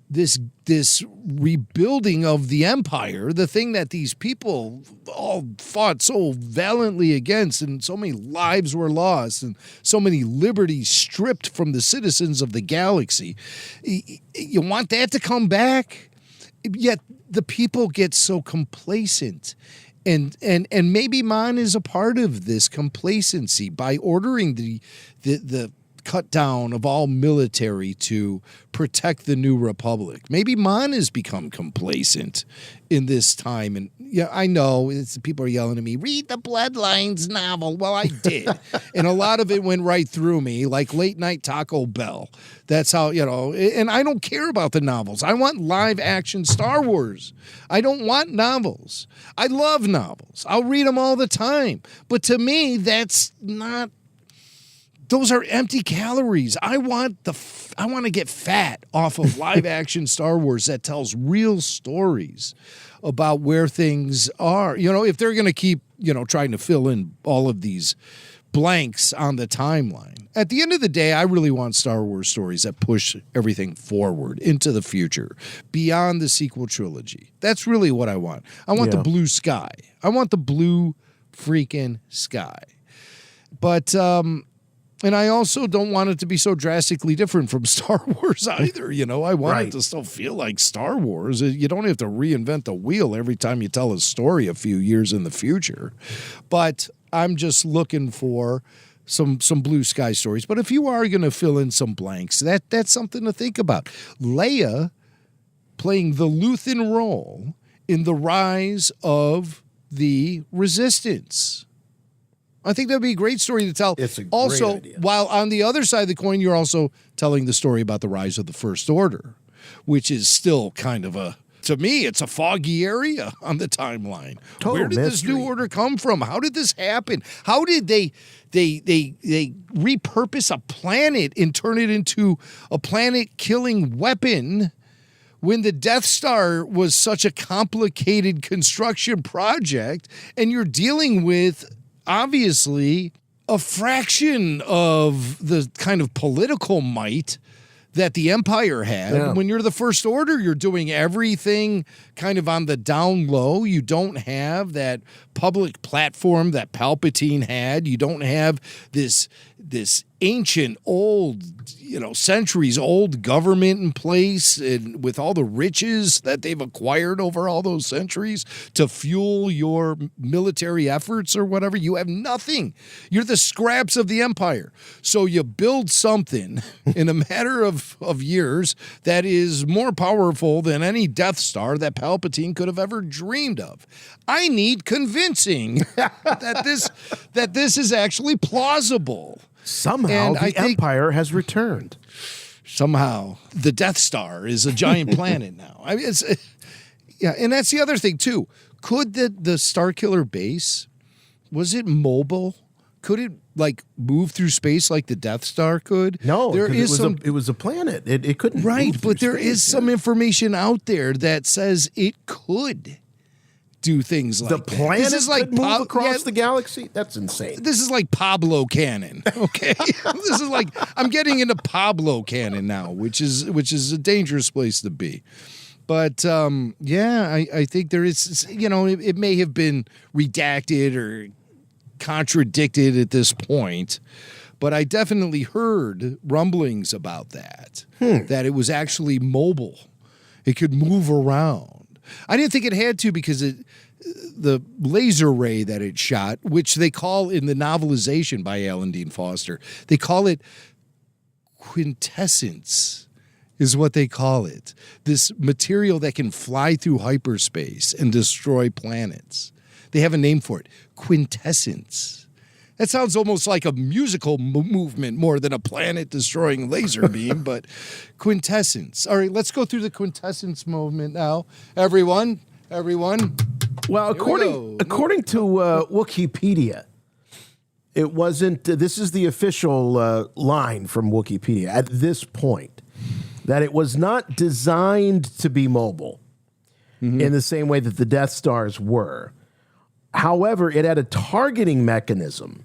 this rebuilding of the empire, the thing that these people all fought so valiantly against, and so many lives were lost and so many liberties stripped from the citizens of the galaxy. You want that to come back? Yet the people get so complacent. And maybe Mon is a part of this complacency by ordering the cut down of all military to protect the New Republic. Maybe Mon has become complacent in this time. And yeah, I know people are yelling at me, read the Bloodlines novel. Well, I did. And a lot of it went right through me, like Late Night Taco Bell. That's how, and I don't care about the novels. I want live action Star Wars. I don't want novels. I love novels. I'll read them all the time. But to me, that's not, those are empty calories. I want to get fat off of live action Star Wars that tells real stories about where things are. If they're going to keep, trying to fill in all of these blanks on the timeline. At the end of the day, I really want Star Wars stories that push everything forward into the future, beyond the sequel trilogy. That's really what I want. I want the blue sky. I want the blue freaking sky. But, and I also don't want it to be so drastically different from Star Wars either. I want it to still feel like Star Wars. You don't have to reinvent the wheel every time you tell a story a few years in the future. But I'm just looking for some blue sky stories. But if you are going to fill in some blanks, that's something to think about. Leia playing the Luthen role in the rise of the Resistance. I think that'd be a great story to tell. It's a great also, idea. While on the other side of the coin, you're also telling the story about the rise of the First Order, which is still kind of to me, it's a foggy area on the timeline. Total Where did this new order come from? How did this happen? How did they repurpose a planet and turn it into a planet-killing weapon when the Death Star was such a complicated construction project, and you're dealing with, obviously, a fraction of the kind of political might that the Empire had. Yeah. When you're the First Order, you're doing everything kind of on the down low. You don't have that public platform that Palpatine had. You don't have this ancient, old, centuries old government in place, and with all the riches that they've acquired over all those centuries to fuel your military efforts or whatever. You have nothing. You're the scraps of the Empire. So you build something in a matter of years that is more powerful than any Death Star that Palpatine could have ever dreamed of. I need convincing that this is actually plausible. Somehow the Empire has returned. Somehow the Death Star is a giant planet now. I mean, and that's the other thing too. Could the Starkiller base, was it mobile? could it like move through space like the Death Star could? No, there is it was a planet. It couldn't. Right, move but through there space, is some information out there that says it could do things like the that. planet This is like could move across the galaxy. That's insane. This is like Pablo canon. Okay, this is like I'm getting into Pablo canon now, which is a dangerous place to be. But I think there is. It may have been redacted or contradicted at this point, but I definitely heard rumblings about that. That it was actually mobile. It could move around. I didn't think it had to because the laser ray that it shot, which they call in the novelization by Alan Dean Foster, they call it quintessence, is what they call it. This material that can fly through hyperspace and destroy planets. They have a name for it, quintessence. That sounds almost like a musical movement more than a planet-destroying laser beam, but quintessence. All right, let's go through the quintessence movement now. Everyone. Well, according to Wikipedia, it wasn't. This is the official line from Wikipedia at this point, that it was not designed to be mobile in the same way that the Death Stars were. However, it had a targeting mechanism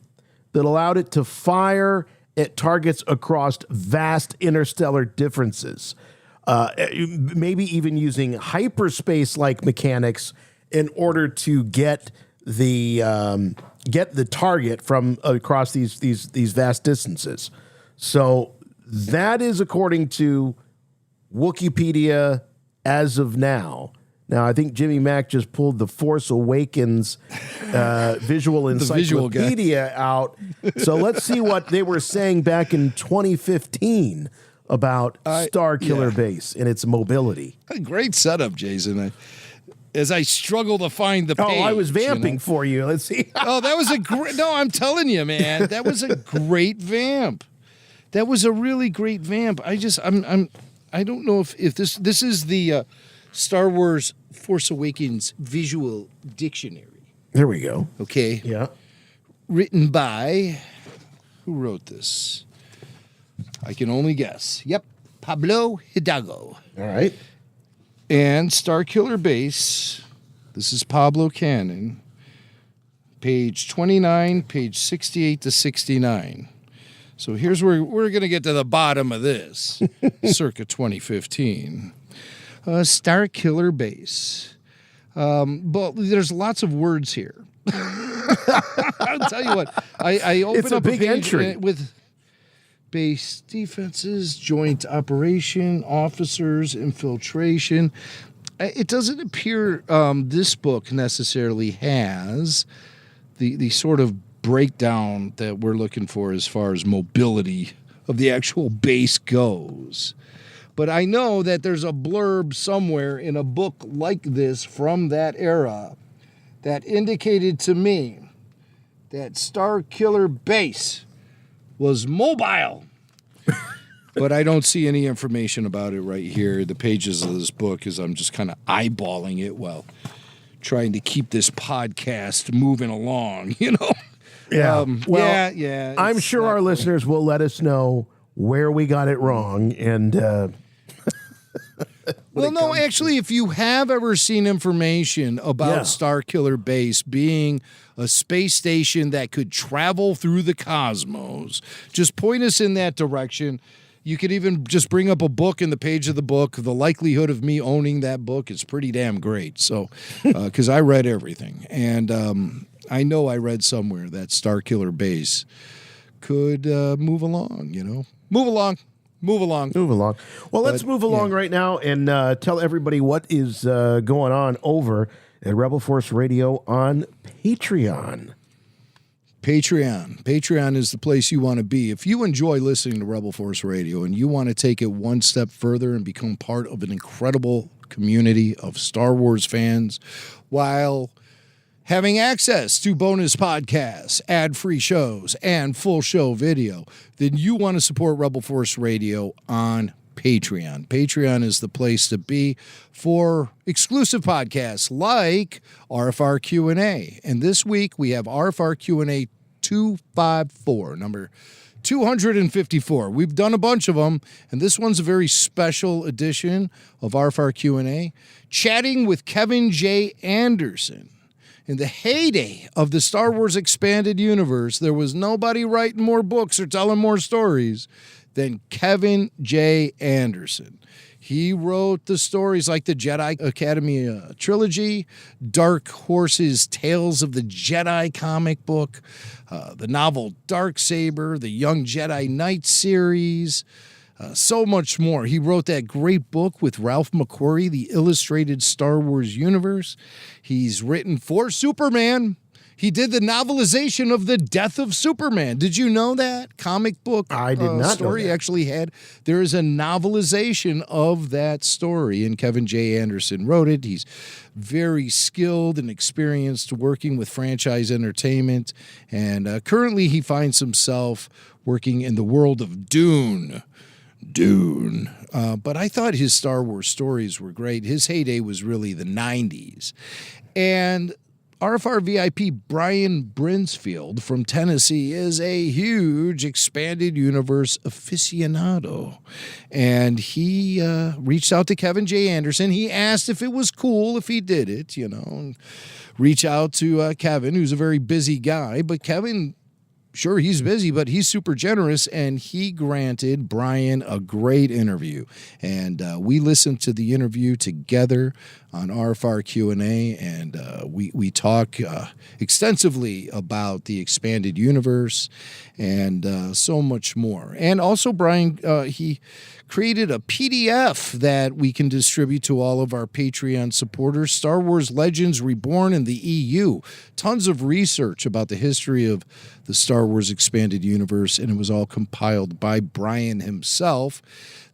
that allowed it to fire at targets across vast interstellar differences, maybe even using hyperspace-like mechanics in order to get the target from across these vast distances. So that is according to Wikipedia as of now. Now, I think Jimmy Mack just pulled the Force Awakens visual encyclopedia out. So let's see what they were saying back in 2015 about Star Killer Base and its mobility. Great setup, Jason. As I struggle to find the page. Oh, I was vamping for you. Let's see. That was a great... No, I'm telling you, man. That was a great vamp. That was a really great vamp. I don't know if this is the... Star Wars Force Awakens Visual Dictionary. There we go. Okay. Yeah. Written by, who wrote this? I can only guess. Yep. Pablo Hidalgo. All right. And Star Killer Base, this is Pablo Cannon, page 29, page 68 to 69. So here's where we're going to get to the bottom of this, circa 2015. Star Killer Base. But there's lots of words here. I'll tell you what. I opened up a big entry with base defenses, joint operation, officers, infiltration. It doesn't appear this book necessarily has the sort of breakdown that we're looking for as far as mobility of the actual base goes. But I know that there's a blurb somewhere in a book like this from that era that indicated to me that Star Killer Base was mobile. But I don't see any information about it right here. The pages of this book, as I'm just kind of eyeballing it while trying to keep this podcast moving along, Yeah. Yeah. I'm sure our listeners will let us know where we got it wrong, and well, no, actually, if you have ever seen information about Star Killer Base being a space station that could travel through the cosmos, just point us in that direction. You could even just bring up a book in the page of the book. The likelihood of me owning that book is pretty damn great. So, because I read everything, and I know I read somewhere that Star Killer Base could move along. Move along. Well, let's move along right now and tell everybody what is going on over at Rebel Force Radio on Patreon. Patreon is the place you want to be. If you enjoy listening to Rebel Force Radio and you want to take it one step further and become part of an incredible community of Star Wars fans while having access to bonus podcasts, ad-free shows, and full show video, then you want to support Rebel Force Radio on Patreon. Patreon is the place to be for exclusive podcasts like RFR Q&A. And this week we have RFR Q&A 254, number 254. We've done a bunch of them, and this one's a very special edition of RFR Q&A, chatting with Kevin J. Anderson. In the heyday of the Star Wars Expanded Universe, there was nobody writing more books or telling more stories than Kevin J. Anderson. He wrote the stories like the Jedi Academy trilogy, Dark Horse's Tales of the Jedi comic book, the novel Darksaber, the Young Jedi Knight series, so much more. He wrote that great book with Ralph McQuarrie, The Illustrated Star Wars Universe. He's written for Superman. He did the novelization of The Death of Superman. Did you know that? Comic book I did not story know that. actually had. There is a novelization of that story, and Kevin J. Anderson wrote it. He's very skilled and experienced working with franchise entertainment, and currently he finds himself working in the world of Dune. But I thought his Star Wars stories were great. His heyday was really the 90s. And RFR VIP Brian Brinsfield from Tennessee is a huge Expanded Universe aficionado. And he reached out to Kevin J. Anderson. He asked if it was cool if he did it, and reach out to Kevin, who's a very busy guy. But Kevin, sure, he's busy, but he's super generous, and he granted Brian a great interview. And we listened to the interview together on RFR Q&A, and we talk extensively about the Expanded Universe and so much more. And also, Brian, he created a PDF that we can distribute to all of our Patreon supporters, Star Wars Legends Reborn in the EU. Tons of research about the history of the Star Wars Expanded Universe, and it was all compiled by Brian himself.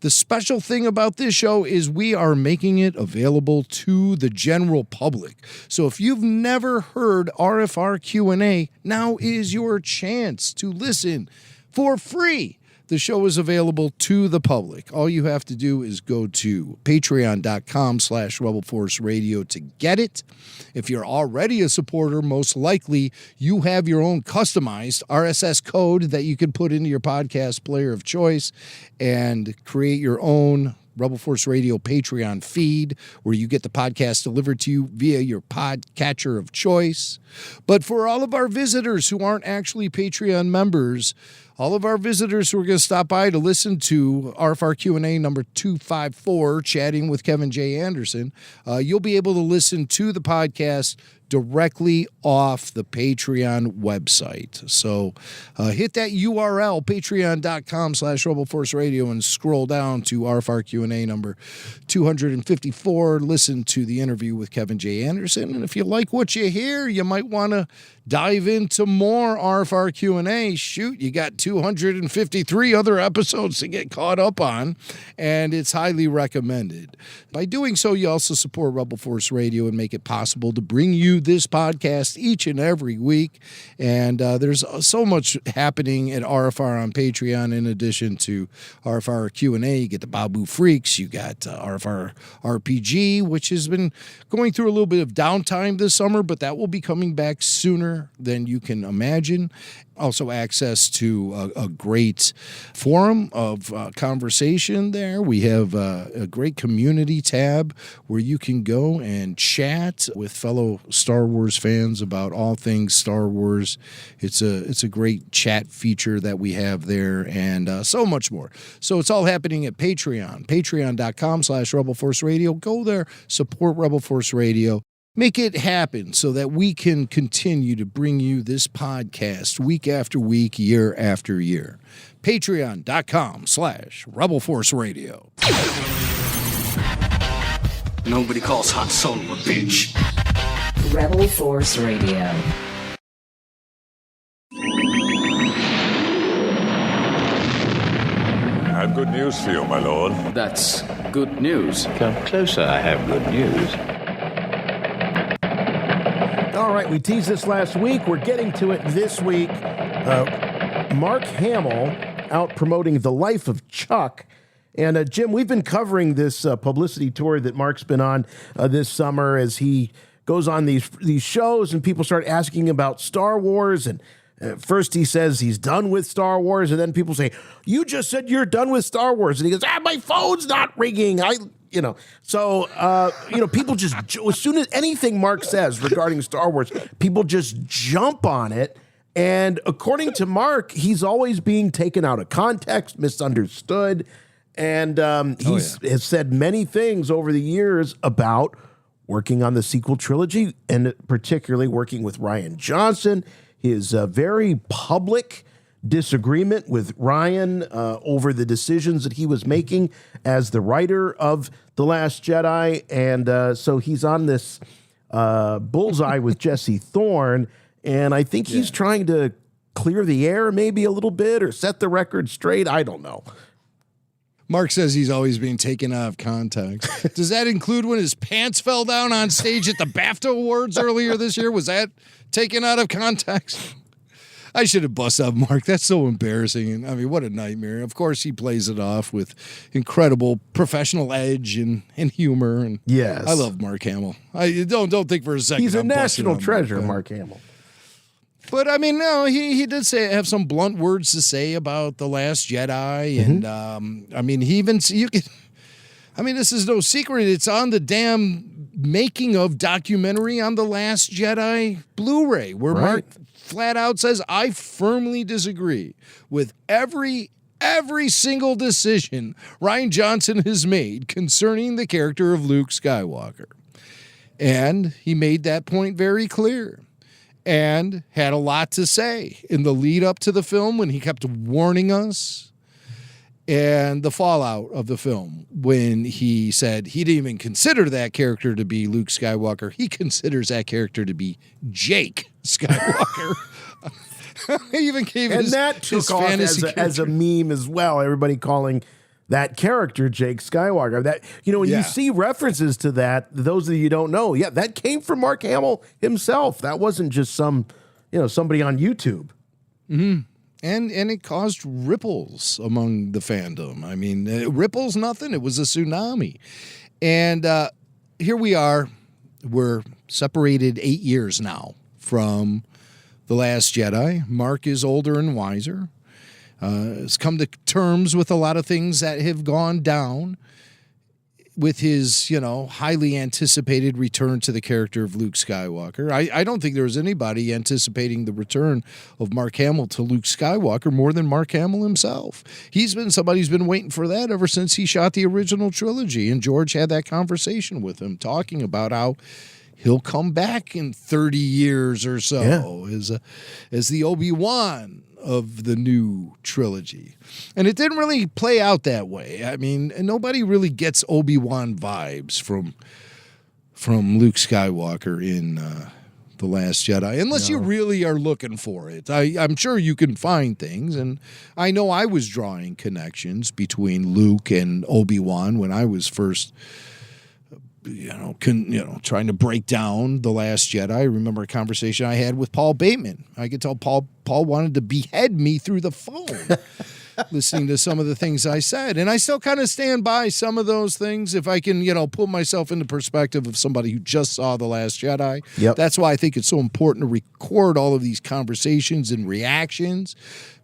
The special thing about this show is we are making it available to the general public. So if you've never heard RFR Q&A, now is your chance to listen for free. The show is available to the public. All you have to do is go to patreon.com/Rebel Force Radio to get it. If you're already a supporter, most likely you have your own customized RSS code that you can put into your podcast player of choice and create your own Rebel Force Radio Patreon feed where you get the podcast delivered to you via your podcatcher of choice. But for all of our visitors who aren't actually Patreon members, all of our visitors who are going to stop by to listen to RFR Q&A number 254, chatting with Kevin J. Anderson, you'll be able to listen to the podcast directly off the Patreon website. So hit that URL, patreon.com/Rebel Force Radio, and scroll down to RFR Q&A number 254. Listen to the interview with Kevin J. Anderson. And if you like what you hear, you might want to dive into more RFR Q&A. Shoot, you got 253 other episodes to get caught up on, and it's highly recommended. By doing so, you also support Rebel Force Radio and make it possible to bring you this podcast each and every week. And there's so much happening at RFR on Patreon. In addition to RFR Q&A, you get the Babu Freaks, you got RFR RPG, which has been going through a little bit of downtime this summer, but that will be coming back sooner than you can imagine. Also access to a great forum of conversation there. We have a great community tab where you can go and chat with fellow Star Wars fans about all things Star Wars. It's a great chat feature that we have there, and so much more. So it's all happening at Patreon, patreon.com/Rebel Force Radio. Go there, support Rebel Force Radio. Make it happen so that we can continue to bring you this podcast week after week, year after year. Patreon.com/Rebel Force Radio. Nobody calls Han Solo a bitch. Rebel Force Radio. I have good news for you, my lord. That's good news. Come closer, I have good news. All right, we teased this last week. We're getting to it this week. Mark Hamill out promoting The Life of Chuck. And Jim, we've been covering this publicity tour that Mark's been on this summer as he goes on these shows and people start asking about Star Wars and First he says he's done with Star Wars, and then people say, you just said you're done with Star Wars. And he goes, my phone's not ringing. People just, as soon as anything Mark says regarding Star Wars, people just jump on it. And according to Mark, he's always being taken out of context, misunderstood. And has said many things over the years about working on the sequel trilogy, and particularly working with Rian Johnson. His very public disagreement with Rian over the decisions that he was making as the writer of The Last Jedi. And so he's on this bullseye with Jesse Thorne. And I think he's trying to clear the air maybe a little bit or set the record straight. I don't know. Mark says he's always being taken out of context. Does that include when his pants fell down on stage at the BAFTA Awards earlier this year? Was that taken out of context? I should have busted up Mark. That's so embarrassing. I mean, what a nightmare. Of course, he plays it off with incredible professional edge and humor. And yes, I love Mark Hamill. I don't think for a second he's a I'm national treasure, Mark Hamill. But I mean, no, he did have some blunt words to say about The Last Jedi, and I mean, this is no secret. It's on the damn making of documentary on The Last Jedi Blu-ray, where Mark flat out says, I firmly disagree with every single decision Rian Johnson has made concerning the character of Luke Skywalker. And he made that point very clear and had a lot to say in the lead up to the film when he kept warning us, and the fallout of the film when he said he didn't even consider that character to be Luke Skywalker. He considers that character to be Jake Skywalker. He even gave and his, that took his off fantasy as a meme as well. Everybody calling that character Jake Skywalker. That, when you see references to that, those of you who don't know, that came from Mark Hamill himself. That wasn't just somebody on YouTube. Mm-hmm. And it caused ripples among the fandom. I mean, ripples, nothing. It was a tsunami. And here we are. We're separated 8 years now from The Last Jedi. Mark is older and wiser. Has come to terms with a lot of things that have gone down with his, highly anticipated return to the character of Luke Skywalker. I don't think there was anybody anticipating the return of Mark Hamill to Luke Skywalker more than Mark Hamill himself. He's been somebody who's been waiting for that ever since he shot the original trilogy, and George had that conversation with him, talking about how he'll come back in 30 years or so as the Obi-Wan of the new trilogy. And it didn't really play out that way. I mean, nobody really gets Obi-Wan vibes from Luke Skywalker in The Last Jedi, unless you really are looking for it. I'm sure you can find things, and I know I was drawing connections between Luke and Obi-Wan when I was first trying to break down The Last Jedi. I remember a conversation I had with Paul Bateman. I could tell Paul wanted to behead me through the phone listening to some of the things I said. And I still kind of stand by some of those things if I can, put myself in the perspective of somebody who just saw The Last Jedi. Yep. That's why I think it's so important to record all of these conversations and reactions,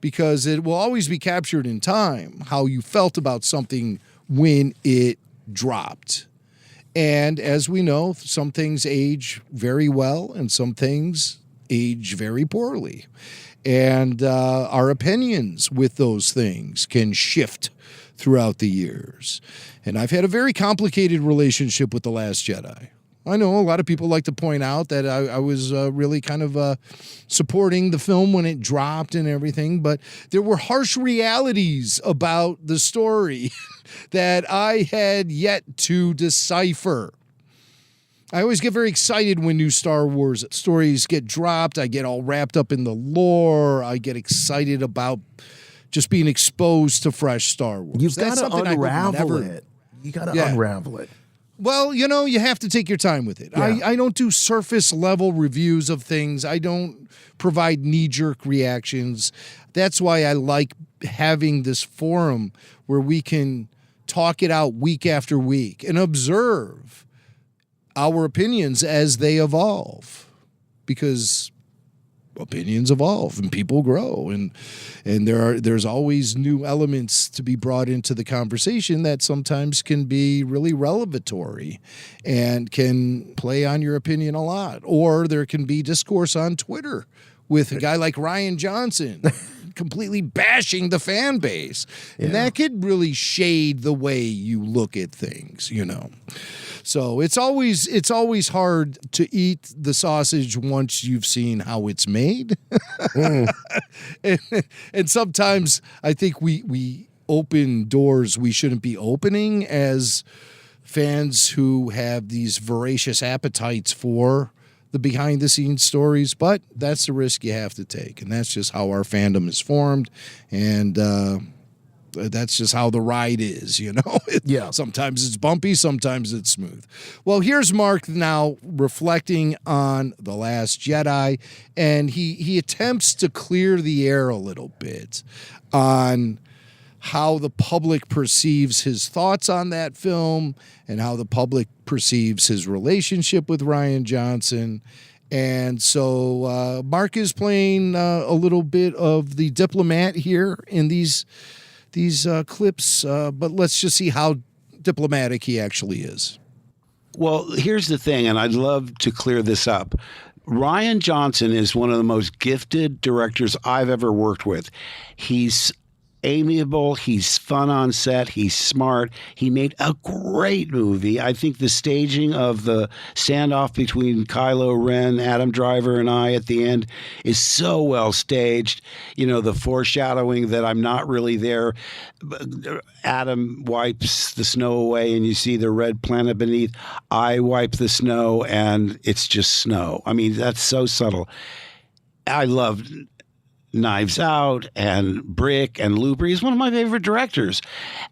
because it will always be captured in time how you felt about something when it dropped. And as we know, some things age very well and some things age very poorly. And our opinions with those things can shift throughout the years. And I've had a very complicated relationship with The Last Jedi. I know a lot of people like to point out that I was really kind of supporting the film when it dropped and everything, but there were harsh realities about the story that I had yet to decipher. I always get very excited when new Star Wars stories get dropped. I get all wrapped up in the lore. I get excited about just being exposed to fresh Star Wars. You've got to unravel it. You got to unravel it. Well, you have to take your time with it. Yeah. I don't do surface level reviews of things. I don't provide knee-jerk reactions. That's why I like having this forum where we can talk it out week after week and observe our opinions as they evolve. Because opinions evolve and people grow, and there's always new elements to be brought into the conversation that sometimes can be really revelatory and can play on your opinion a lot. Or there can be discourse on Twitter with a guy like Rian Johnson completely bashing the fan base. And that could really shade the way you look at things, you know. So it's always hard to eat the sausage once you've seen how it's made. And sometimes I think we open doors we shouldn't be opening as fans who have these voracious appetites for the behind-the-scenes stories, but that's the risk you have to take, and that's just how our fandom is formed, and that's just how the ride is, you know? Sometimes it's bumpy, sometimes it's smooth. Well, here's Mark now reflecting on The Last Jedi, and he attempts to clear the air a little bit on how the public perceives his thoughts on that film and how the public perceives his relationship with Rian Johnson. And so Mark is playing a little bit of the diplomat here in these clips, but let's just see how diplomatic he actually is. Well, here's the thing, and I'd love to clear this up. Rian Johnson is one of the most gifted directors I've ever worked with. He's amiable, he's fun on set, he's smart. He made a great movie. I think the staging of the standoff between Kylo Ren, Adam Driver, and I at the end is so well staged. You know, the foreshadowing that I'm not really there. Adam wipes the snow away and you see the red planet beneath. I wipe the snow and it's just snow. I mean, that's so subtle. I loved Knives Out and Brick and Looper. He's one of my favorite directors.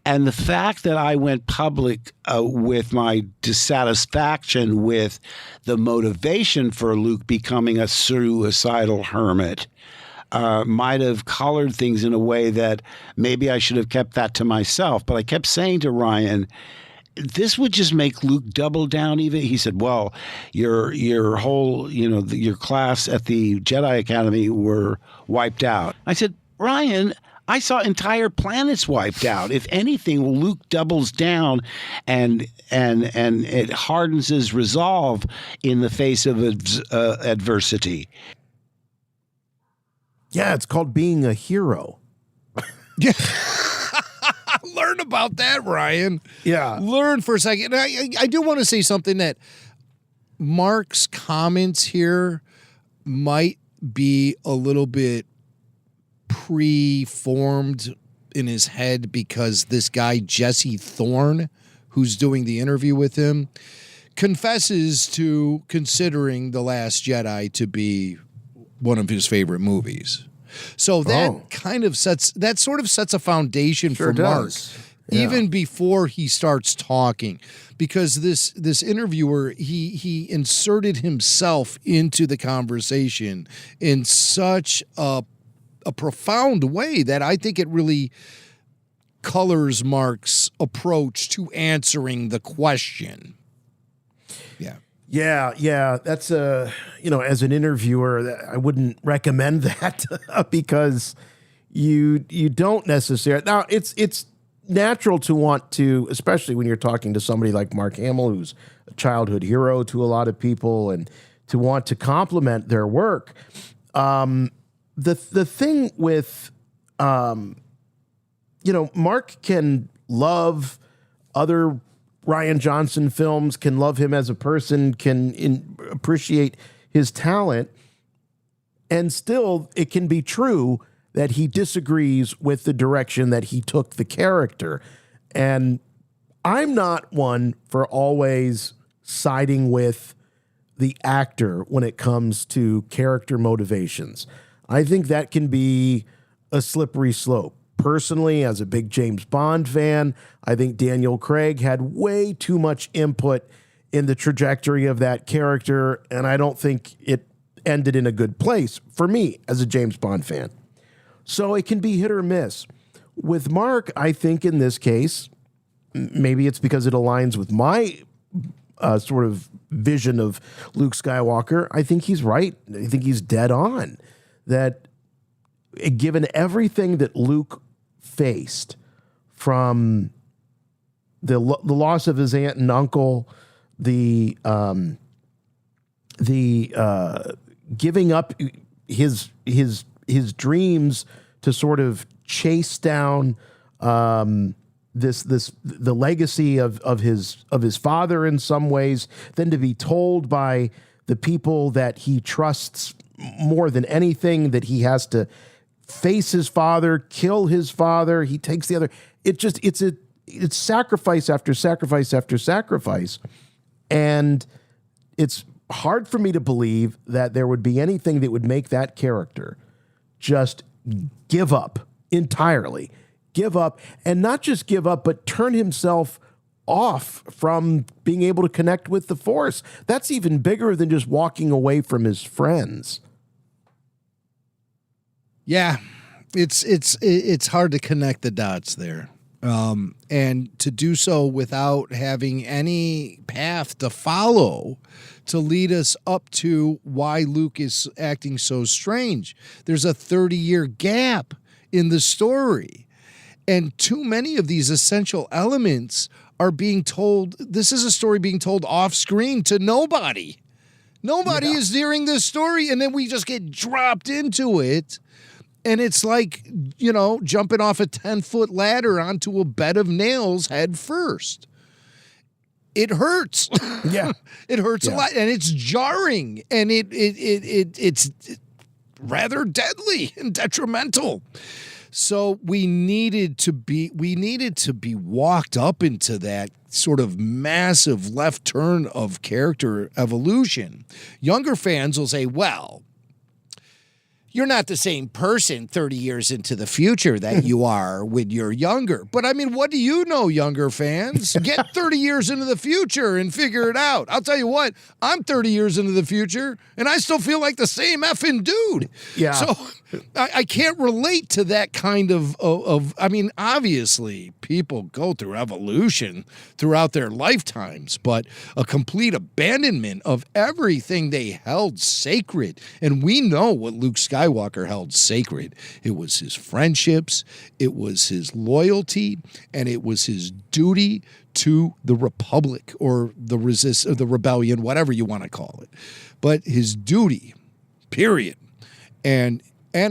And the fact that I went public with my dissatisfaction with the motivation for Luke becoming a suicidal hermit might have colored things in a way that maybe I should have kept that to myself. But I kept saying to Rian, this would just make Luke double down even. He said, well, your whole, your class at the Jedi Academy were wiped out. I said, Rian, I saw entire planets wiped out. If anything, Luke doubles down and it hardens his resolve in the face of adversity. Yeah, it's called being a hero. Yeah. Learn about that, Ryan. Yeah. Learn for a second. I do want to say something that Mark's comments here might be a little bit pre-formed in his head because this guy, Jesse Thorne, who's doing the interview with him, confesses to considering The Last Jedi to be one of his favorite movies. So that sort of sets a foundation for Mark, even before he starts talking, because this interviewer, he inserted himself into the conversation in such a profound way that I think it really colors Mark's approach to answering the question. Yeah. That's as an interviewer, I wouldn't recommend that because you don't necessarily. Now it's natural to want to, especially when you're talking to somebody like Mark Hamill, who's a childhood hero to a lot of people, and to want to compliment their work. The thing with, Mark can love other Rian Johnson films, can love him as a person, can appreciate his talent, and still it can be true that he disagrees with the direction that he took the character. And I'm not one for always siding with the actor when it comes to character motivations. I think that can be a slippery slope. Personally, as a big James Bond fan, I think Daniel Craig had way too much input in the trajectory of that character, and I don't think it ended in a good place for me as a James Bond fan. So it can be hit or miss. With Mark, I think in this case, maybe it's because it aligns with my sort of vision of Luke Skywalker, I think he's right. I think he's dead on. that given everything that Luke faced, from the loss of his aunt and uncle, the giving up his dreams to sort of chase down the legacy of his father in some ways, then to be told by the people that he trusts more than anything that he has to face his father, kill his father. He takes the other. It's sacrifice after sacrifice after sacrifice. And it's hard for me to believe that there would be anything that would make that character just give up entirely. Give up, and not just give up, but turn himself off from being able to connect with the Force. That's even bigger than just walking away from his friends. Yeah, it's hard to connect the dots there. And to do so without having any path to follow to lead us up to why Luke is acting so strange. There's a 30-year gap in the story, and too many of these essential elements are being told. This is a story being told off screen to nobody. Nobody is hearing this story, and then we just get dropped into it. And it's like, jumping off a 10-foot ladder onto a bed of nails head first. It hurts. Yeah. It hurts a lot, and it's jarring, and it's rather deadly and detrimental. So we needed to be walked up into that sort of massive left turn of character evolution. Younger fans will say, well, you're not the same person 30 years into the future that you are when you're younger. But I mean, what do you know, younger fans? Get 30 years into the future and figure it out. I'll tell you what, I'm 30 years into the future and I still feel like the same effing dude. Yeah. So I can't relate to that kind of I mean, obviously people go through evolution throughout their lifetimes, but a complete abandonment of everything they held sacred. And we know what Luke Skywalker held sacred. It was his friendships, it was his loyalty, and it was his duty to the Republic or the rebellion, whatever you want to call it. But his duty, period. And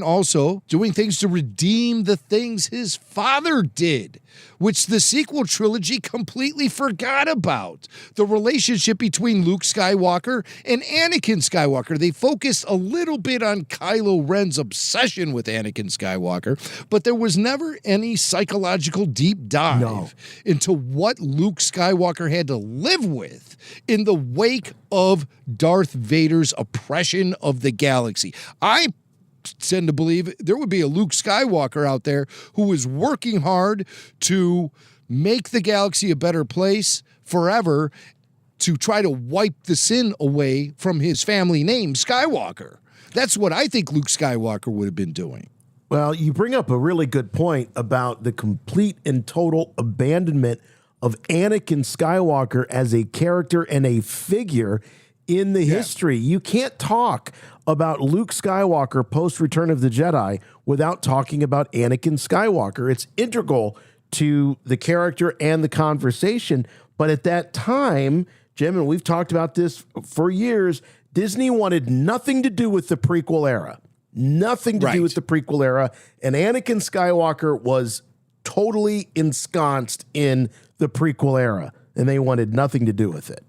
also doing things to redeem the things his father did, which the sequel trilogy completely forgot about. The relationship between Luke Skywalker and Anakin Skywalker. They focused a little bit on Kylo Ren's obsession with Anakin Skywalker, but there was never any psychological deep dive into what Luke Skywalker had to live with in the wake of Darth Vader's oppression of the galaxy. I tend to believe there would be a Luke Skywalker out there who was working hard to make the galaxy a better place forever, to try to wipe the sin away from his family name, Skywalker. That's what I think Luke Skywalker would have been doing. Well, you bring up a really good point about the complete and total abandonment of Anakin Skywalker as a character and a figure in the history. You can't talk about Luke Skywalker post Return of the Jedi without talking about Anakin Skywalker. It's integral to the character and the conversation. But at that time, Jim, and we've talked about this for years, Disney wanted nothing to do with the prequel era. Nothing to do with the prequel era. And Anakin Skywalker was totally ensconced in the prequel era. And they wanted nothing to do with it.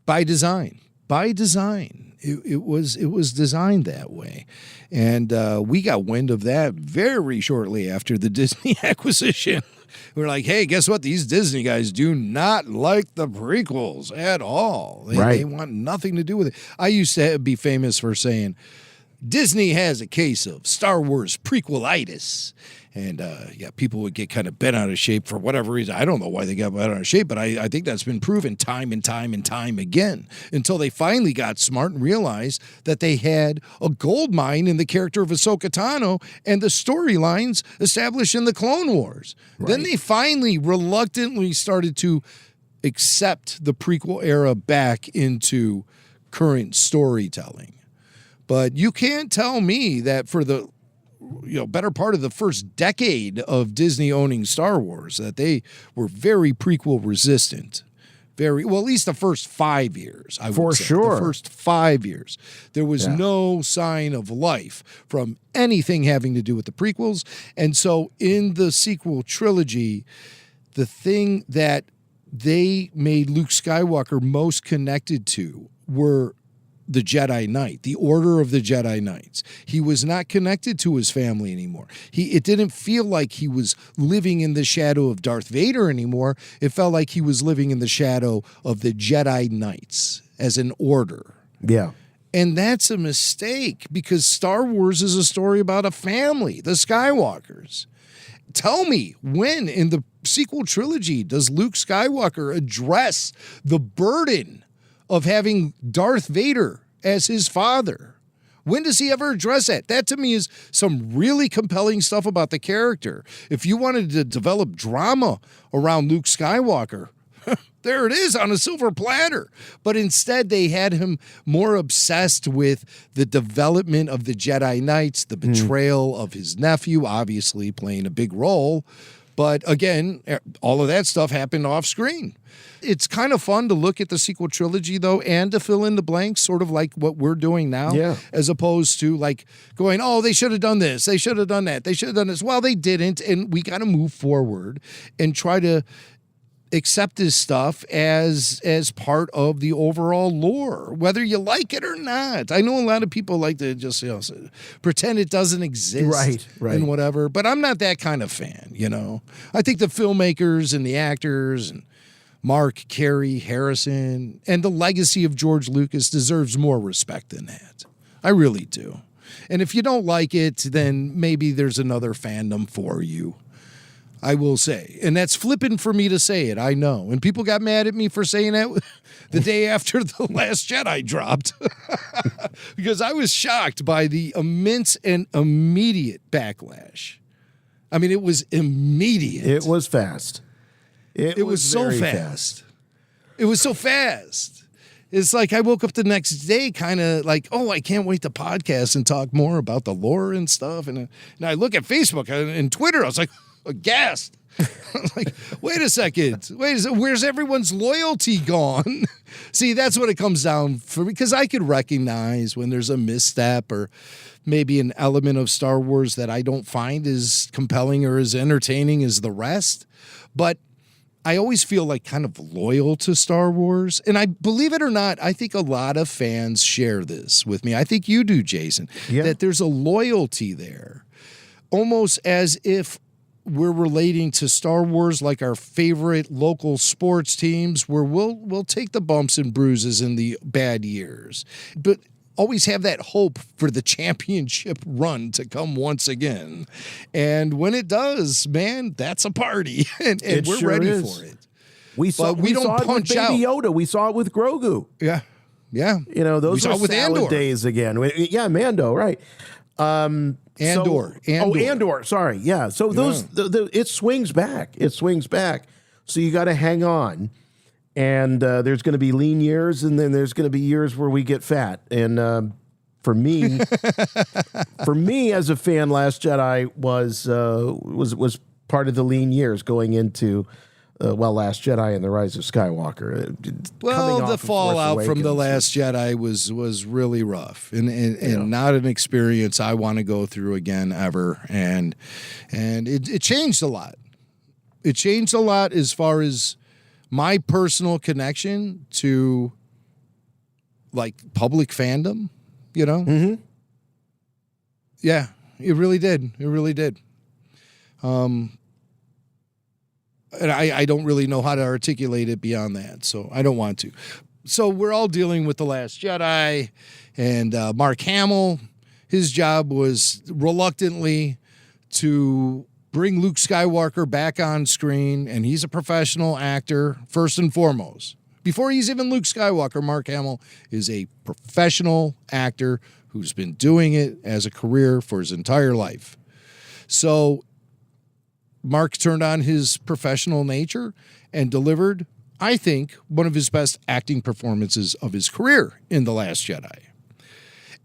By design. By design. It was designed that way. And we got wind of that very shortly after the Disney acquisition. We're like, hey, guess what? These Disney guys do not like the prequels at all. They want nothing to do with it. I used to be famous for saying, Disney has a case of Star Wars prequelitis. And, people would get kind of bent out of shape for whatever reason. I don't know why they got bent out of shape, but I think that's been proven time and time and time again until they finally got smart and realized that they had a gold mine in the character of Ahsoka Tano and the storylines established in the Clone Wars. Right. Then they finally reluctantly started to accept the prequel era back into current storytelling. But you can't tell me that for the better part of the first decade of Disney owning Star Wars that they were very prequel resistant. Very well, at least the first 5 years, I would say. sure. The first 5 years. There was no sign of life from anything having to do with the prequels. And so in the sequel trilogy, the thing that they made Luke Skywalker most connected to were the Jedi Knight, the Order of the Jedi Knights. He was not connected to his family anymore. It didn't feel like he was living in the shadow of Darth Vader anymore. It felt like he was living in the shadow of the Jedi Knights as an order. Yeah. And that's a mistake because Star Wars is a story about a family, the Skywalkers. Tell me, when in the sequel trilogy does Luke Skywalker address the burden of having Darth Vader as his father? When does he ever address that? That to me is some really compelling stuff about the character. If you wanted to develop drama around Luke Skywalker, there it is on a silver platter. But instead, they had him more obsessed with the development of the Jedi Knights, the betrayal of his nephew, obviously playing a big role. But again, all of that stuff happened off screen. It's kind of fun to look at the sequel trilogy, though, and to fill in the blanks, sort of like what we're doing now, as opposed to like going, oh, they should have done this, they should have done that, they should have done this. Well, they didn't, and we got to move forward and try to accept this stuff as part of the overall lore, whether you like it or not. I know a lot of people like to just pretend it doesn't exist, right, and whatever, but I'm not that kind of fan, I think the filmmakers and the actors and Mark, Carey, Harrison, and the legacy of George Lucas deserves more respect than that. I really do. And if you don't like it, then maybe there's another fandom for you, I will say. And that's flippant for me to say it, I know. And people got mad at me for saying that the day after The Last Jedi dropped. Because I was shocked by the immense and immediate backlash. I mean, it was immediate. It was fast. It was so fast. It was so fast. It's like I woke up the next day kind of like, oh, I can't wait to podcast and talk more about the lore and stuff. And I look at Facebook and Twitter. I was like, aghast. I was like, wait a second. Where's everyone's loyalty gone? See, that's what it comes down for, because I could recognize when there's a misstep or maybe an element of Star Wars that I don't find as compelling or as entertaining as the rest. But I always feel like kind of loyal to Star Wars. And I believe it or not, I think a lot of fans share this with me. I think you do, Jason, that there's a loyalty there, almost as if we're relating to Star Wars like our favorite local sports teams, where we'll take the bumps and bruises in the bad years, but always have that hope for the championship run to come once again. And when it does, man, that's a party. and we're sure ready is. for it. We don't saw it punch with out. Baby Yoda. We saw it with Grogu. Yeah. Those we were with salad Andor days again. Yeah, Mando, right. Andor. Andor. Sorry. Yeah. So it swings back. It swings back. So you got to hang on. And there's going to be lean years, and then there's going to be years where we get fat. And for me, as a fan, Last Jedi was part of the lean years going into Last Jedi and the Rise of Skywalker. Well, the fallout from the Last Jedi was really rough, and not an experience I want to go through again ever. And it changed a lot. It changed a lot as far as my personal connection to like public fandom, Mm-hmm. Yeah, it really did. It really did. And I don't really know how to articulate it beyond that, so I don't want to. So we're all dealing with The Last Jedi, and Mark Hamill, his job was reluctantly to bring Luke Skywalker back on screen, and he's a professional actor, first and foremost. Before he's even Luke Skywalker, Mark Hamill is a professional actor who's been doing it as a career for his entire life. So Mark turned on his professional nature and delivered, I think, one of his best acting performances of his career in The Last Jedi.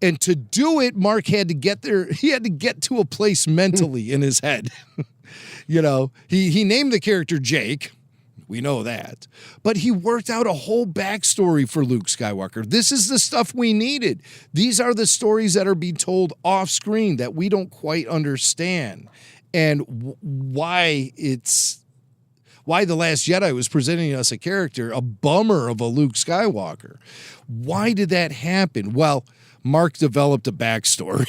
And to do it, Mark had to get there. He had to get to a place mentally in his head. You know, he named the character Jake. We know that. But he worked out a whole backstory for Luke Skywalker. This is the stuff we needed. These are the stories that are being told off screen that we don't quite understand. And why The Last Jedi was presenting us a character, a bummer of a Luke Skywalker. Why did that happen? Well, Mark developed a backstory.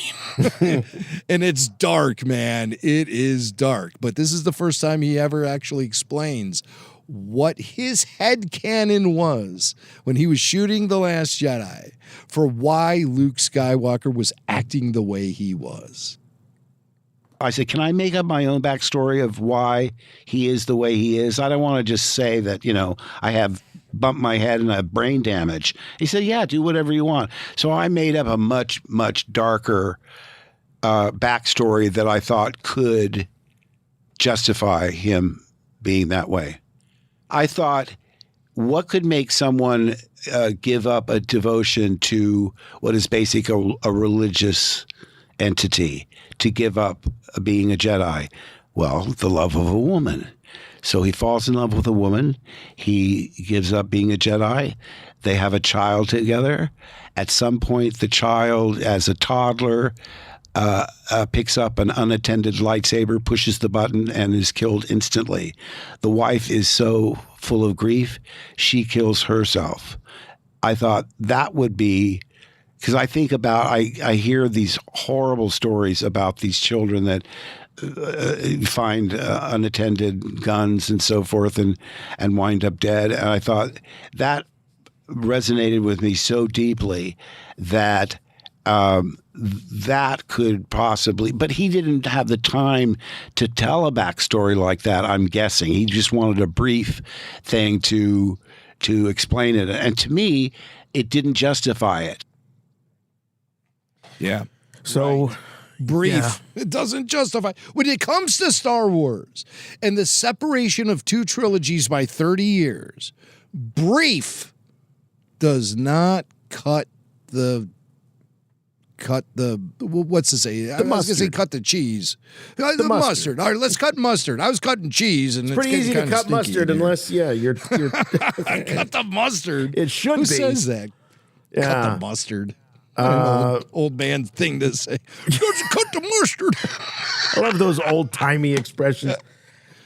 And it's dark, man. It is dark. But this is the first time he ever actually explains what his headcanon was when he was shooting The Last Jedi for why Luke Skywalker was acting the way he was. I said, can I make up my own backstory of why he is the way he is? I don't want to just say that, you know, I have bumped my head and I have brain damage. He said, yeah, do whatever you want. So I made up a much, much darker backstory that I thought could justify him being that way. I thought, what could make someone give up a devotion to what is basically a religious entity, to give up being a Jedi? Well, the love of a woman. So he falls in love with a woman. He gives up being a Jedi. They have a child together. At some point, the child, as a toddler, picks up an unattended lightsaber, pushes the button, and is killed instantly. The wife is so full of grief, she kills herself. I thought that would be, because I think about, I hear these horrible stories about these children that find unattended guns and so forth and wind up dead. And I thought that resonated with me so deeply that that could possibly, but he didn't have the time to tell a backstory like that, I'm guessing. He just wanted a brief thing to explain it. And to me, it didn't justify it. Yeah. So right. Brief. Yeah. It doesn't justify. When it comes to Star Wars and the separation of two trilogies by 30 years, brief does not cut the what's to say? I was going to say cut the cheese. The mustard. All right, let's cut mustard. I was cutting cheese, and it's pretty easy to cut mustard unless you're cut the mustard. It should Who be. says that? Yeah. Cut the mustard. Old man thing to say. Cut the mustard. I love those old timey expressions.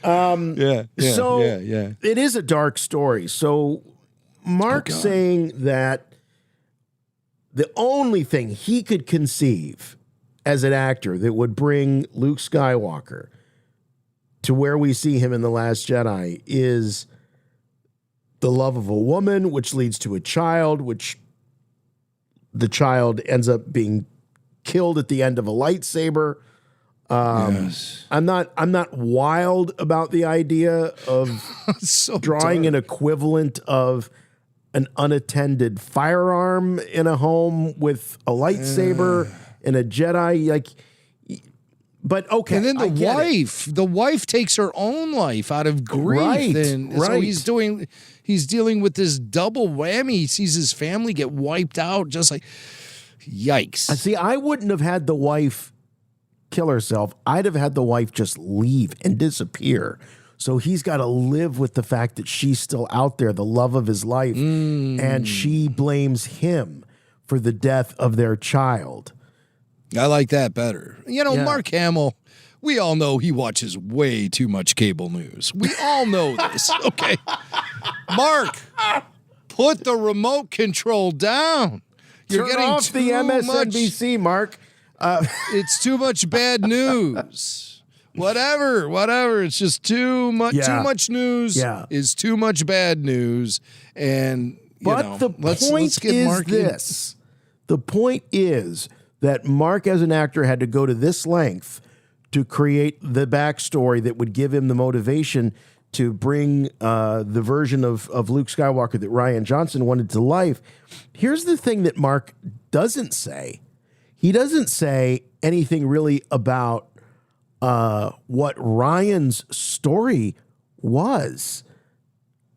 It is a dark story. So Mark saying that the only thing he could conceive as an actor that would bring Luke Skywalker to where we see him in The Last Jedi is the love of a woman, which leads to a child, which the child ends up being killed at the end of a lightsaber. Yes. I'm not wild about the idea of so drawing dark. an equivalent of an unattended firearm in a home with a lightsaber and a Jedi, like, but okay. And then the wife takes her own life out of grief. So he's dealing with this double whammy. He sees his family get wiped out, just like, yikes. See, I wouldn't have had the wife kill herself. I'd have had the wife just leave and disappear. So he's got to live with the fact that she's still out there, the love of his life, and she blames him for the death of their child. I like that better. You know, Mark Hamill, we all know he watches way too much cable news. We all know this, okay? Mark, put the remote control down. You're Turn getting off the MSNBC, Mark. It's too much bad news. Whatever. It's just too much. Too much news is too much bad news. And the point is this: the point is that Mark, as an actor, had to go to this length to create the backstory that would give him the motivation to bring the version of Luke Skywalker that Rian Johnson wanted to life. Here's the thing that Mark doesn't say. He doesn't say anything really about what Ryan's story was.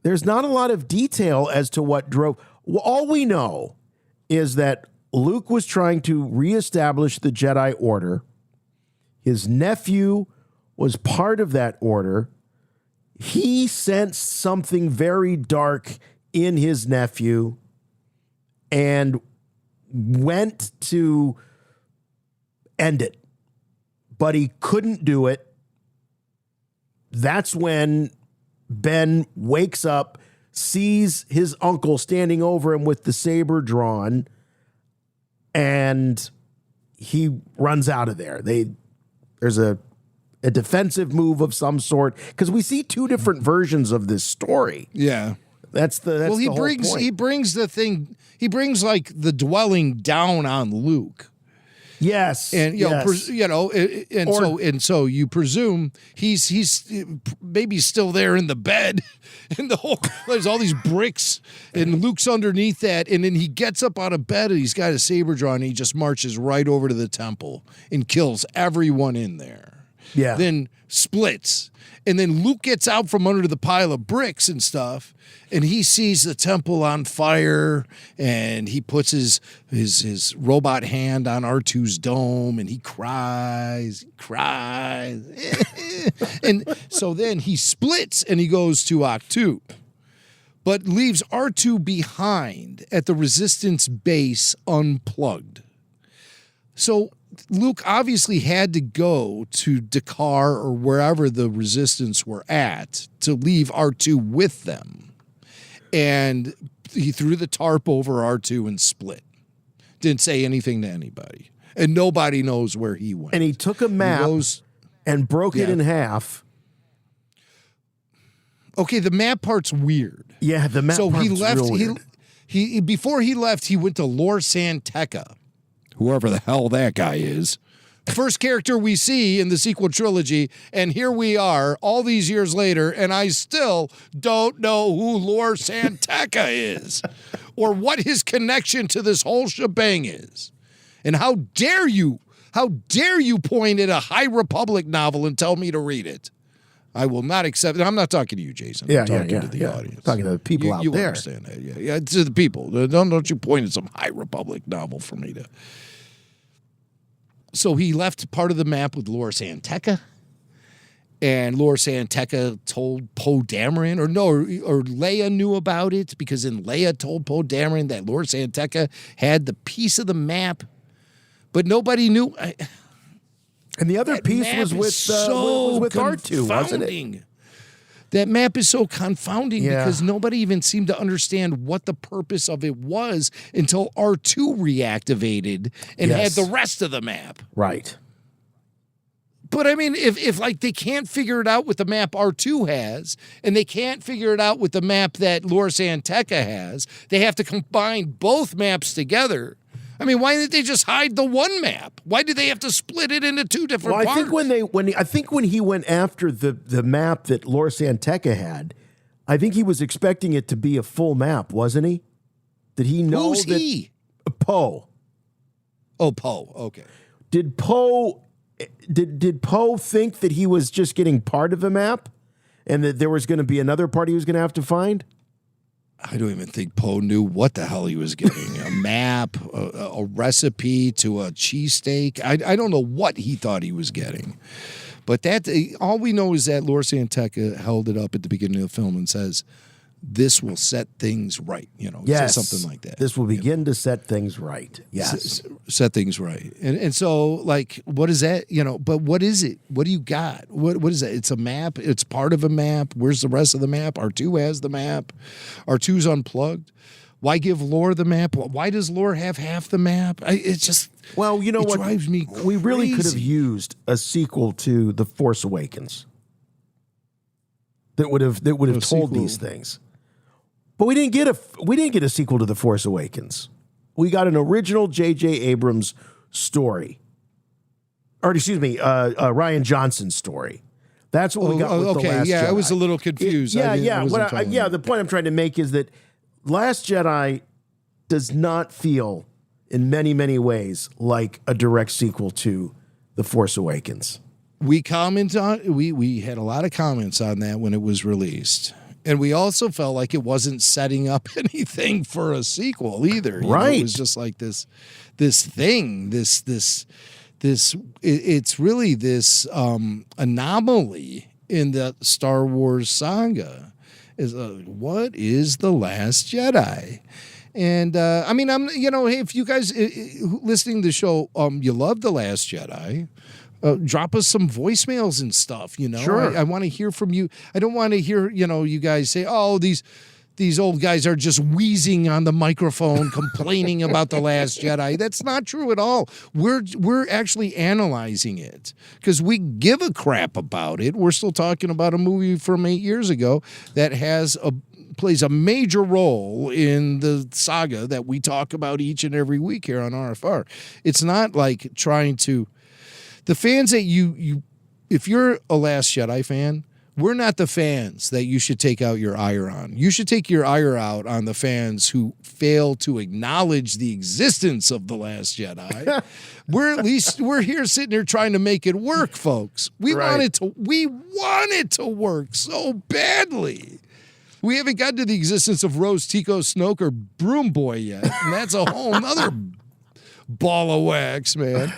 There's not a lot of detail as to what drove. All we know is that Luke was trying to reestablish the Jedi Order. His nephew was part of that order. He sensed something very dark in his nephew and went to end it, but he couldn't do it. That's when Ben wakes up, sees his uncle standing over him with the saber drawn, and he runs out of there. There's a defensive move of some sort, because we see two different versions of this story. Yeah. That's the well, whole point. He brings like the dwelling down on Luke. Yes, and so you presume he's maybe still there in the bed, and there's all these bricks, and Luke's underneath that, and then he gets up out of bed and he's got a saber drawn, and he just marches right over to the temple and kills everyone in there. Yeah, then splits, and then Luke gets out from under the pile of bricks and stuff, and he sees the temple on fire, and he puts his robot hand on R2's dome, and he cries. And so then he splits, and he goes to Ahch-To, but leaves R2 behind at the Resistance base unplugged. So Luke obviously had to go to Dakar or wherever the Resistance were at to leave R2 with them. And he threw the tarp over R2 and split. Didn't say anything to anybody. And nobody knows where he went. And he took a map and broke it in half. Okay, the map part's weird. Yeah, the map part's real weird. He before he left, he went to Lor San Tekka, whoever the hell that guy is. First character we see in the sequel trilogy, and here we are all these years later, and I still don't know who Lor San Tekka is or what his connection to this whole shebang is. And how dare you point at a High Republic novel and tell me to read it? I will not accept it. I'm not talking to you, Jason. I'm talking to the audience. Talking to the people out you there. Understand that? Yeah, to the people. Don't you point at some High Republic novel for me to. So he left part of the map with Lor San Tekka, and Lor San Tekka told Poe Dameron, or Leia knew about it, because then Leia told Poe Dameron that Lor San Tekka had the piece of the map, but nobody knew. And the other piece was with R2, wasn't it? That map is so confounding because nobody even seemed to understand what the purpose of it was until R2 reactivated and had the rest of the map. Right. But I mean, if like they can't figure it out with the map R2 has, and they can't figure it out with the map that Lor San Tekka has, they have to combine both maps together. I mean, why didn't they just hide the one map? Why did they have to split it into two different parts? I think when he went after the map that Lor San Tekka had, I think he was expecting it to be a full map, wasn't he? Did he know Who's he? Poe. Oh, Poe. Okay. Did Poe think that he was just getting part of the map, and that there was going to be another part he was going to have to find? I don't even think Poe knew what the hell he was getting. A map, a recipe to a cheesesteak. I don't know what he thought he was getting. But all we know is that Lor San Tekka held it up at the beginning of the film and says, this will set things right. He says something like that. This will begin to set things right. Yes. Set things right. And so, like, what is that? But what is it? What do you got? What is that? It's a map. It's part of a map. Where's the rest of the map? R2 has the map. R2's unplugged. Why give Lor the map? Why does Lor have half the map? It's just... Well, you know what? Drives me crazy. We really could have used a sequel to The Force Awakens that would have told these things. But we didn't get a sequel to The Force Awakens. We got an original J.J. Abrams story. Or excuse me, Rian Johnson story. That's what we got with The Last Jedi. I was a little confused. The point I'm trying to make is that Last Jedi does not feel, in many, many ways, like a direct sequel to The Force Awakens. We had a lot of comments on that when it was released. And we also felt like it wasn't setting up anything for a sequel either. It was just like this thing, it's really this anomaly in the Star Wars saga. What is The Last Jedi? And hey, if you guys listening to the show, you love The Last Jedi, drop us some voicemails and stuff. Sure. I want to hear from you. I don't want to hear you guys say, "Oh, these old guys are just wheezing on the microphone, complaining about The Last Jedi." That's not true at all. We're actually analyzing it because we give a crap about it. We're still talking about a movie from 8 years ago that plays a major role in the saga that we talk about each and every week here on RFR. It's not like trying to... The fans that if you're a Last Jedi fan, we're not the fans that you should take out your ire on. You should take your ire out on the fans who fail to acknowledge the existence of The Last Jedi. We're here sitting here trying to make it work, folks. We want it to work so badly. We haven't gotten to the existence of Rose, Tico, Snoke, or Broom Boy yet, and that's a whole nother ball of wax, man.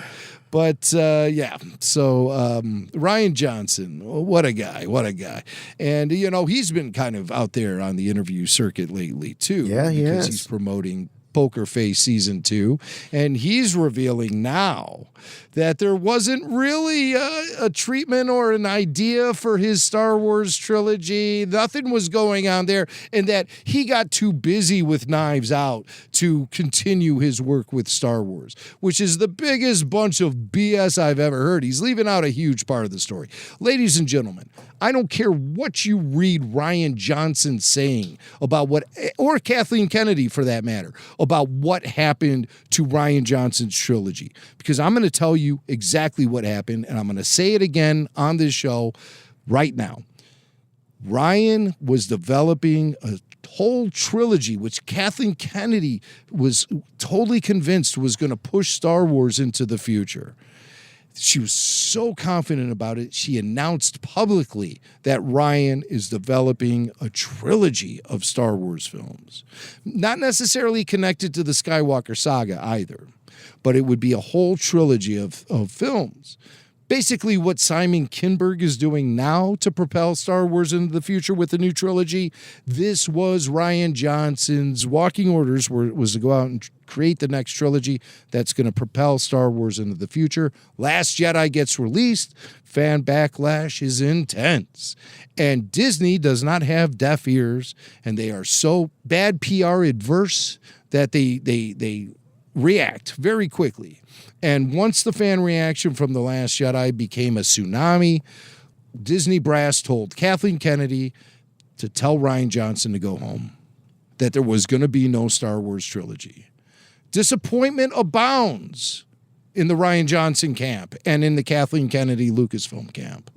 But, so Rian Johnson, what a guy. And, he's been kind of out there on the interview circuit lately, too. Yeah, he because is. He's promoting Poker Face Season 2, and he's revealing now that there wasn't really a treatment or an idea for his Star Wars trilogy. Nothing was going on there, and that he got too busy with Knives Out to continue his work with Star Wars, which is the biggest bunch of BS I've ever heard. He's leaving out a huge part of the story. Ladies and gentlemen, I don't care what you read Rian Johnson saying about or Kathleen Kennedy for that matter, about what happened to Rian Johnson's trilogy, because I'm going to tell you exactly what happened, and I'm going to say it again on this show right now. Rian was developing a whole trilogy, which Kathleen Kennedy was totally convinced was going to push Star Wars into the future. She was so confident about it, she announced publicly that Rian is developing a trilogy of Star Wars films. Not necessarily connected to the Skywalker saga either, but it would be a whole trilogy of films. Basically what Simon Kinberg is doing now to propel Star Wars into the future with the new trilogy, this was Rian Johnson's walking orders was to go out and create the next trilogy that's going to propel Star Wars into the future. Last Jedi gets released. Fan backlash is intense. And Disney does not have deaf ears, and they are so bad PR adverse that they react very quickly. And once the fan reaction from The Last Jedi became a tsunami, Disney brass told Kathleen Kennedy to tell Rian Johnson to go home, that there was going to be no Star Wars trilogy. Disappointment abounds in the Rian Johnson camp and in the Kathleen Kennedy Lucasfilm camp.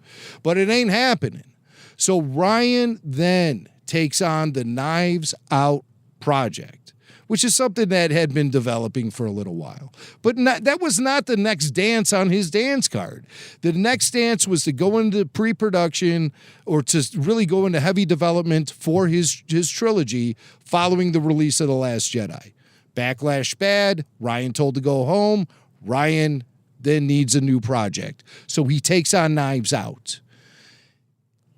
But it ain't happening. So Rian then takes on the Knives Out project, which is something that had been developing for a little while. But that was not the next dance on his dance card. The next dance was to go into pre-production or to really go into heavy development for his trilogy following the release of The Last Jedi. Backlash bad, Rian told to go home. Rian then needs a new project. So he takes on Knives Out.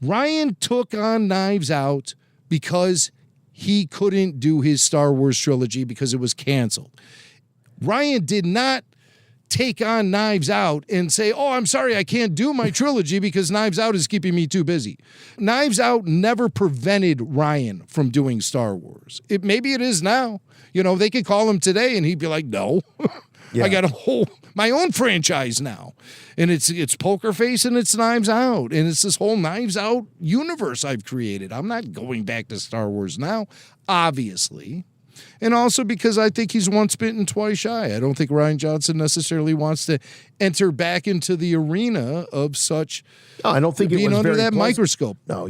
Rian took on Knives Out because he couldn't do his Star Wars trilogy because it was canceled. Rian did not take on Knives Out and say, "Oh, I'm sorry, I can't do my trilogy because Knives Out is keeping me too busy." Knives Out never prevented Rian from doing Star Wars. Maybe it is now. They could call him today and he'd be like, "No, I got my own franchise now. And it's Poker Face and it's Knives Out. And it's this whole Knives Out universe I've created. I'm not going back to Star Wars now, obviously." And also because I think he's once bitten, twice shy. I don't think Rian Johnson necessarily wants to enter back into the arena of such. No, I don't think being it was under very that pleasant. microscope. No,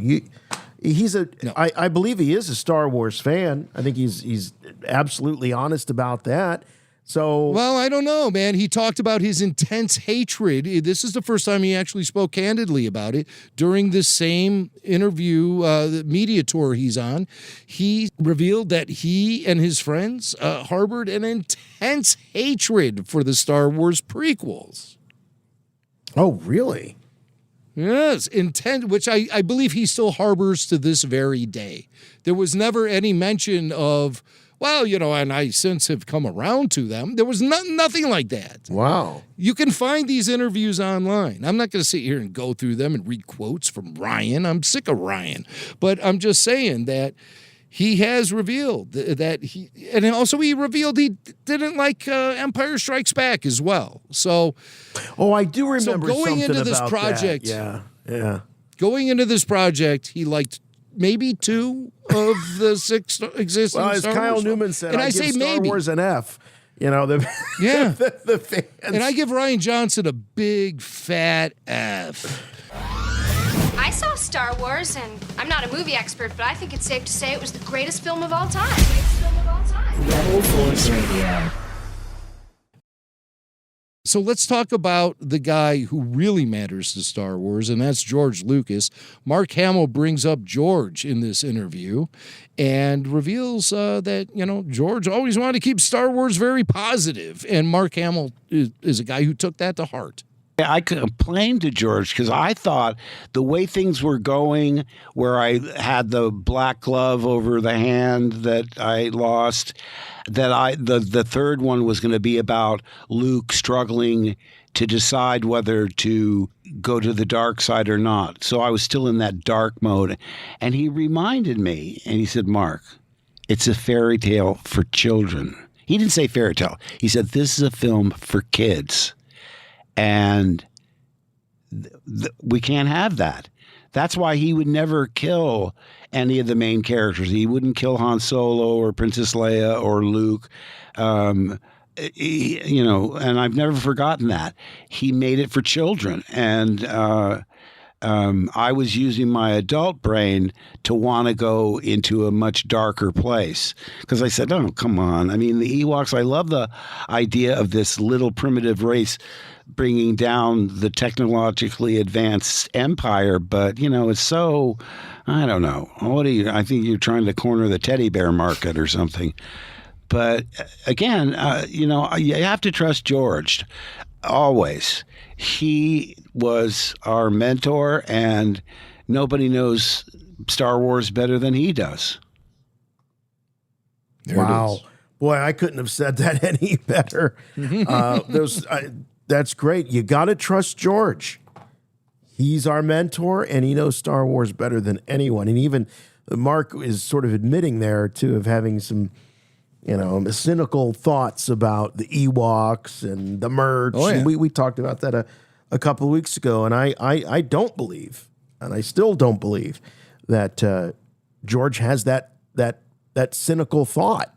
I believe he is a Star Wars fan. I think he's absolutely honest about that. So, well, I don't know, man. He talked about his intense hatred. This is the first time he actually spoke candidly about it during this same interview, the media tour he's on. He revealed that he and his friends harbored an intense hatred for the Star Wars prequels. Oh, really? Yes, intense, which I believe he still harbors to this very day. There was never any mention of, well, and I since have come around to them. There was nothing like that. Wow. You can find these interviews online. I'm not going to sit here and go through them and read quotes from Ryan. I'm sick of Ryan. But I'm just saying that he has revealed that and also he revealed he didn't like Empire Strikes Back as well. So, I do remember going into this about project. That. Yeah. Going into this project, he liked maybe 2 of the 6 existing. Well, as Star Kyle Wars Newman said, and I say give Star maybe. Wars an F. Yeah. the fans. And I give Rian Johnson a big fat F. I saw Star Wars, and I'm not a movie expert, but I think it's safe to say it was the greatest film of all time. Rebel Force Radio. So let's talk about the guy who really matters to Star Wars, and that's George Lucas. Mark Hamill brings up George in this interview and reveals that, George always wanted to keep Star Wars very positive, and Mark Hamill is a guy who took that to heart. I complained to George because I thought the way things were going, where I had the black glove over the hand that I lost, that the third one was going to be about Luke struggling to decide whether to go to the dark side or not. So I was still in that dark mode. And he reminded me, and he said, Mark, it's a fairy tale for children. He didn't say fairy tale. He said, this is a film for kids. And we can't have that. That's why he would never kill any of the main characters. He wouldn't kill Han Solo or Princess Leia or Luke. And I've never forgotten that. He made it for children. And I was using my adult brain to want to go into a much darker place. Because I said, oh, come on. I mean, the Ewoks, I love the idea of this little primitive race bringing down the technologically advanced empire, but it's so, I don't know. I think you're trying to corner the teddy bear market or something. But again, you have to trust George always. He was our mentor, and nobody knows Star Wars better than he does. Wow. Boy, I couldn't have said that any better. That's great. You got to trust George. He's our mentor, and he knows Star Wars better than anyone. And even Mark is sort of admitting there, too, of having some, cynical thoughts about the Ewoks and the merch. Oh, yeah. And we talked about that a couple of weeks ago, and I don't believe, and I still don't believe, that George has that cynical thought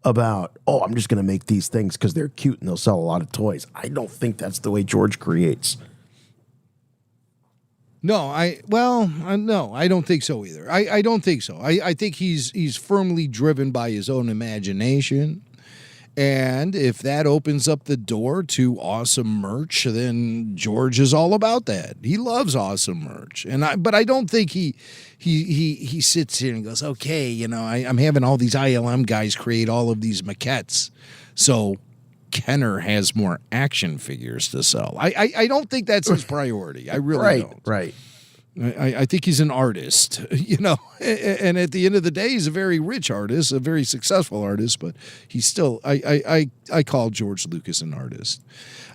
about, I'm just going to make these things because they're cute and they'll sell a lot of toys. I don't think that's the way George creates. No, I don't think so either. I don't think so. I think he's firmly driven by his own imagination. And if that opens up the door to awesome merch, then George is all about that. He loves awesome merch. But I don't think he sits here and goes, okay, I'm having all these ILM guys create all of these maquettes, so Kenner has more action figures to sell. I don't think that's his priority. I really don't. Right. I think he's an artist, and at the end of the day, he's a very rich artist, a very successful artist, but he's still, I call George Lucas an artist.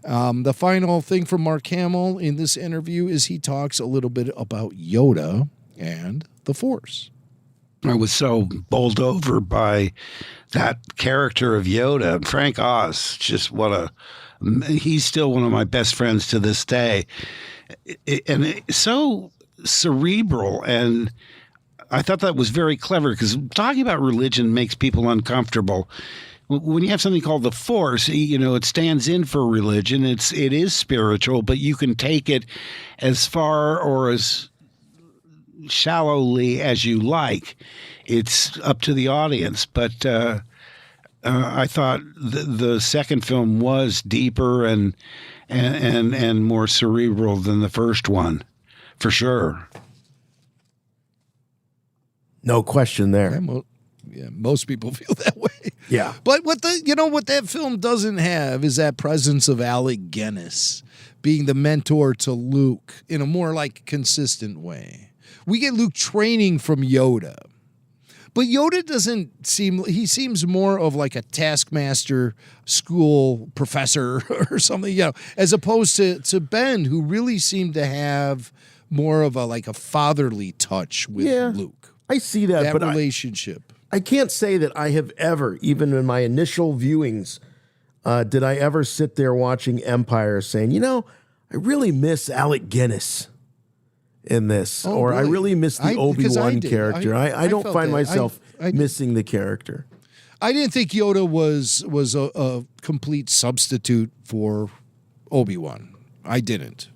The final thing from Mark Hamill in this interview is he talks a little bit about Yoda and the Force. I was so bowled over by that character of Yoda. Frank Oz, he's still one of my best friends to this day. And so cerebral, and I thought that was very clever, because talking about religion makes people uncomfortable. When you have something called the Force, it stands in for religion. It is spiritual, but you can take it as far or as shallowly as you like. It's up to the audience. But I thought the second film was deeper and more cerebral than the first one, for sure. No question there. Yeah, most people feel that way. Yeah. But what that film doesn't have is that presence of Alec Guinness being the mentor to Luke in a more like consistent way. We get Luke training from Yoda. But Yoda he seems more of like a taskmaster school professor or something, as opposed to Ben, who really seemed to have more of a fatherly touch with Luke. I see that, but relationship. I can't say that I have ever, even in my initial viewings, did I ever sit there watching Empire saying, I really miss Alec Guinness in this, or really? I really miss the Obi-Wan character. I don't find myself missing the character. I didn't think Yoda was a complete substitute for Obi-Wan. I didn't.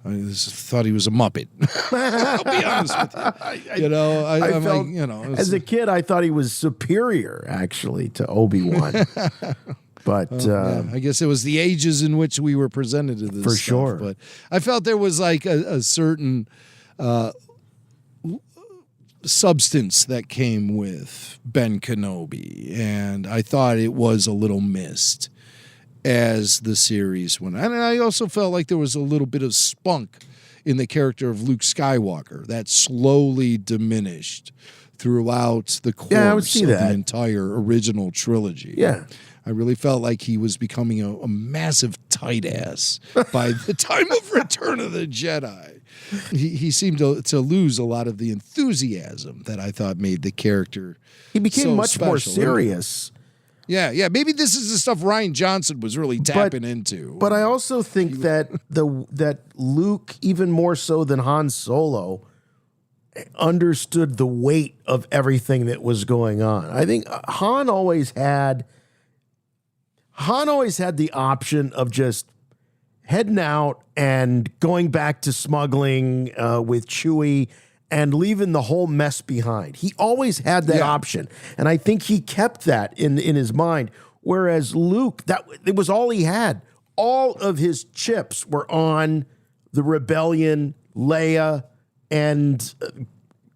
I just thought he was a Muppet. I'll be honest with you. I felt, as a kid, I thought he was superior, actually, to Obi-Wan. But I guess it was the ages in which we were presented to this for stuff. Sure. But I felt there was like a certain substance that came with Ben Kenobi, and I thought it was a little missed as the series went on. And I also felt like there was a little bit of spunk in the character of Luke Skywalker that slowly diminished throughout the course of the entire original trilogy. Yeah. I really felt like he was becoming a massive tight ass by the time of Return of the Jedi. He seemed to lose a lot of the enthusiasm that I thought made the character. He became so much special. more serious. Yeah. Maybe this is the stuff Rian Johnson was really tapping into. But I also think that that Luke, even more so than Han Solo, understood the weight of everything that was going on. I think Han always had the option of just heading out and going back to smuggling with Chewie and leaving the whole mess behind. He always had that option. And I think he kept that in his mind. Whereas Luke, it was all he had. All of his chips were on the rebellion, Leia, and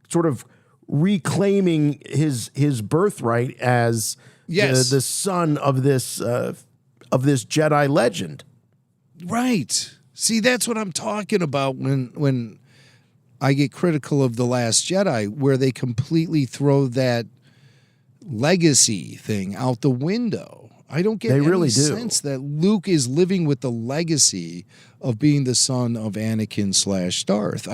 sort of reclaiming his birthright as the son of this Jedi legend. Right. See, that's what I'm talking about when I get critical of The Last Jedi, where they completely throw that legacy thing out the window. I don't get any sense that Luke is living with the legacy of being the son of Anakin/Darth.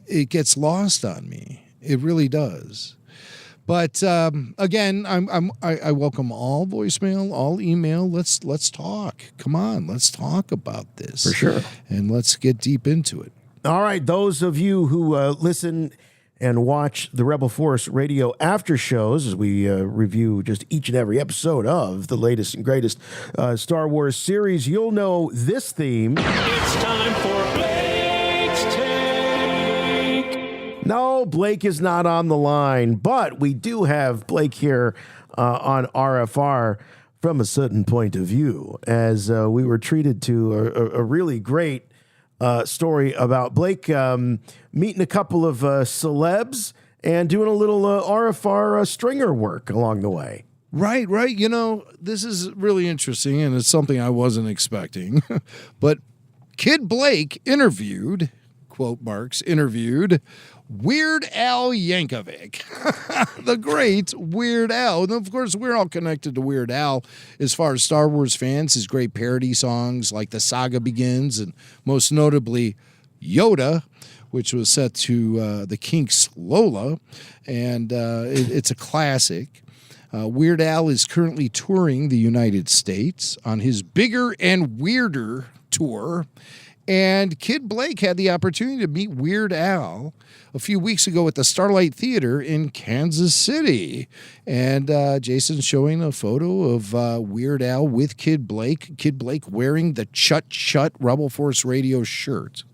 It gets lost on me. It really does. But again, I welcome all voicemail, all email. Let's talk. Come on, let's talk about this for sure, and let's get deep into it. All right, those of you who listen and watch the Rebel Force Radio after shows as we review just each and every episode of the latest and greatest Star Wars series, you'll know this theme. It's time for Blake's Take. No, Blake is not on the line, but we do have Blake here on RFR from a certain point of view, as we were treated to a really great story about Blake meeting a couple of celebs and doing a little RFR stringer work along the way. Right. This is really interesting, and it's something I wasn't expecting. But Kid Blake interviewed, quote marks, Weird Al Yankovic, the great Weird Al. And of course, we're all connected to Weird Al as far as Star Wars fans, his great parody songs like The Saga Begins, and most notably Yoda, which was set to the Kinks' Lola. And it's a classic. Weird Al is currently touring the United States on his Bigger and Weirder tour. And Kid Blake had the opportunity to meet Weird Al a few weeks ago at the Starlight Theater in Kansas City. And Jason's showing a photo of Weird Al with Kid Blake wearing the Chut Chut Rebel Force Radio shirt.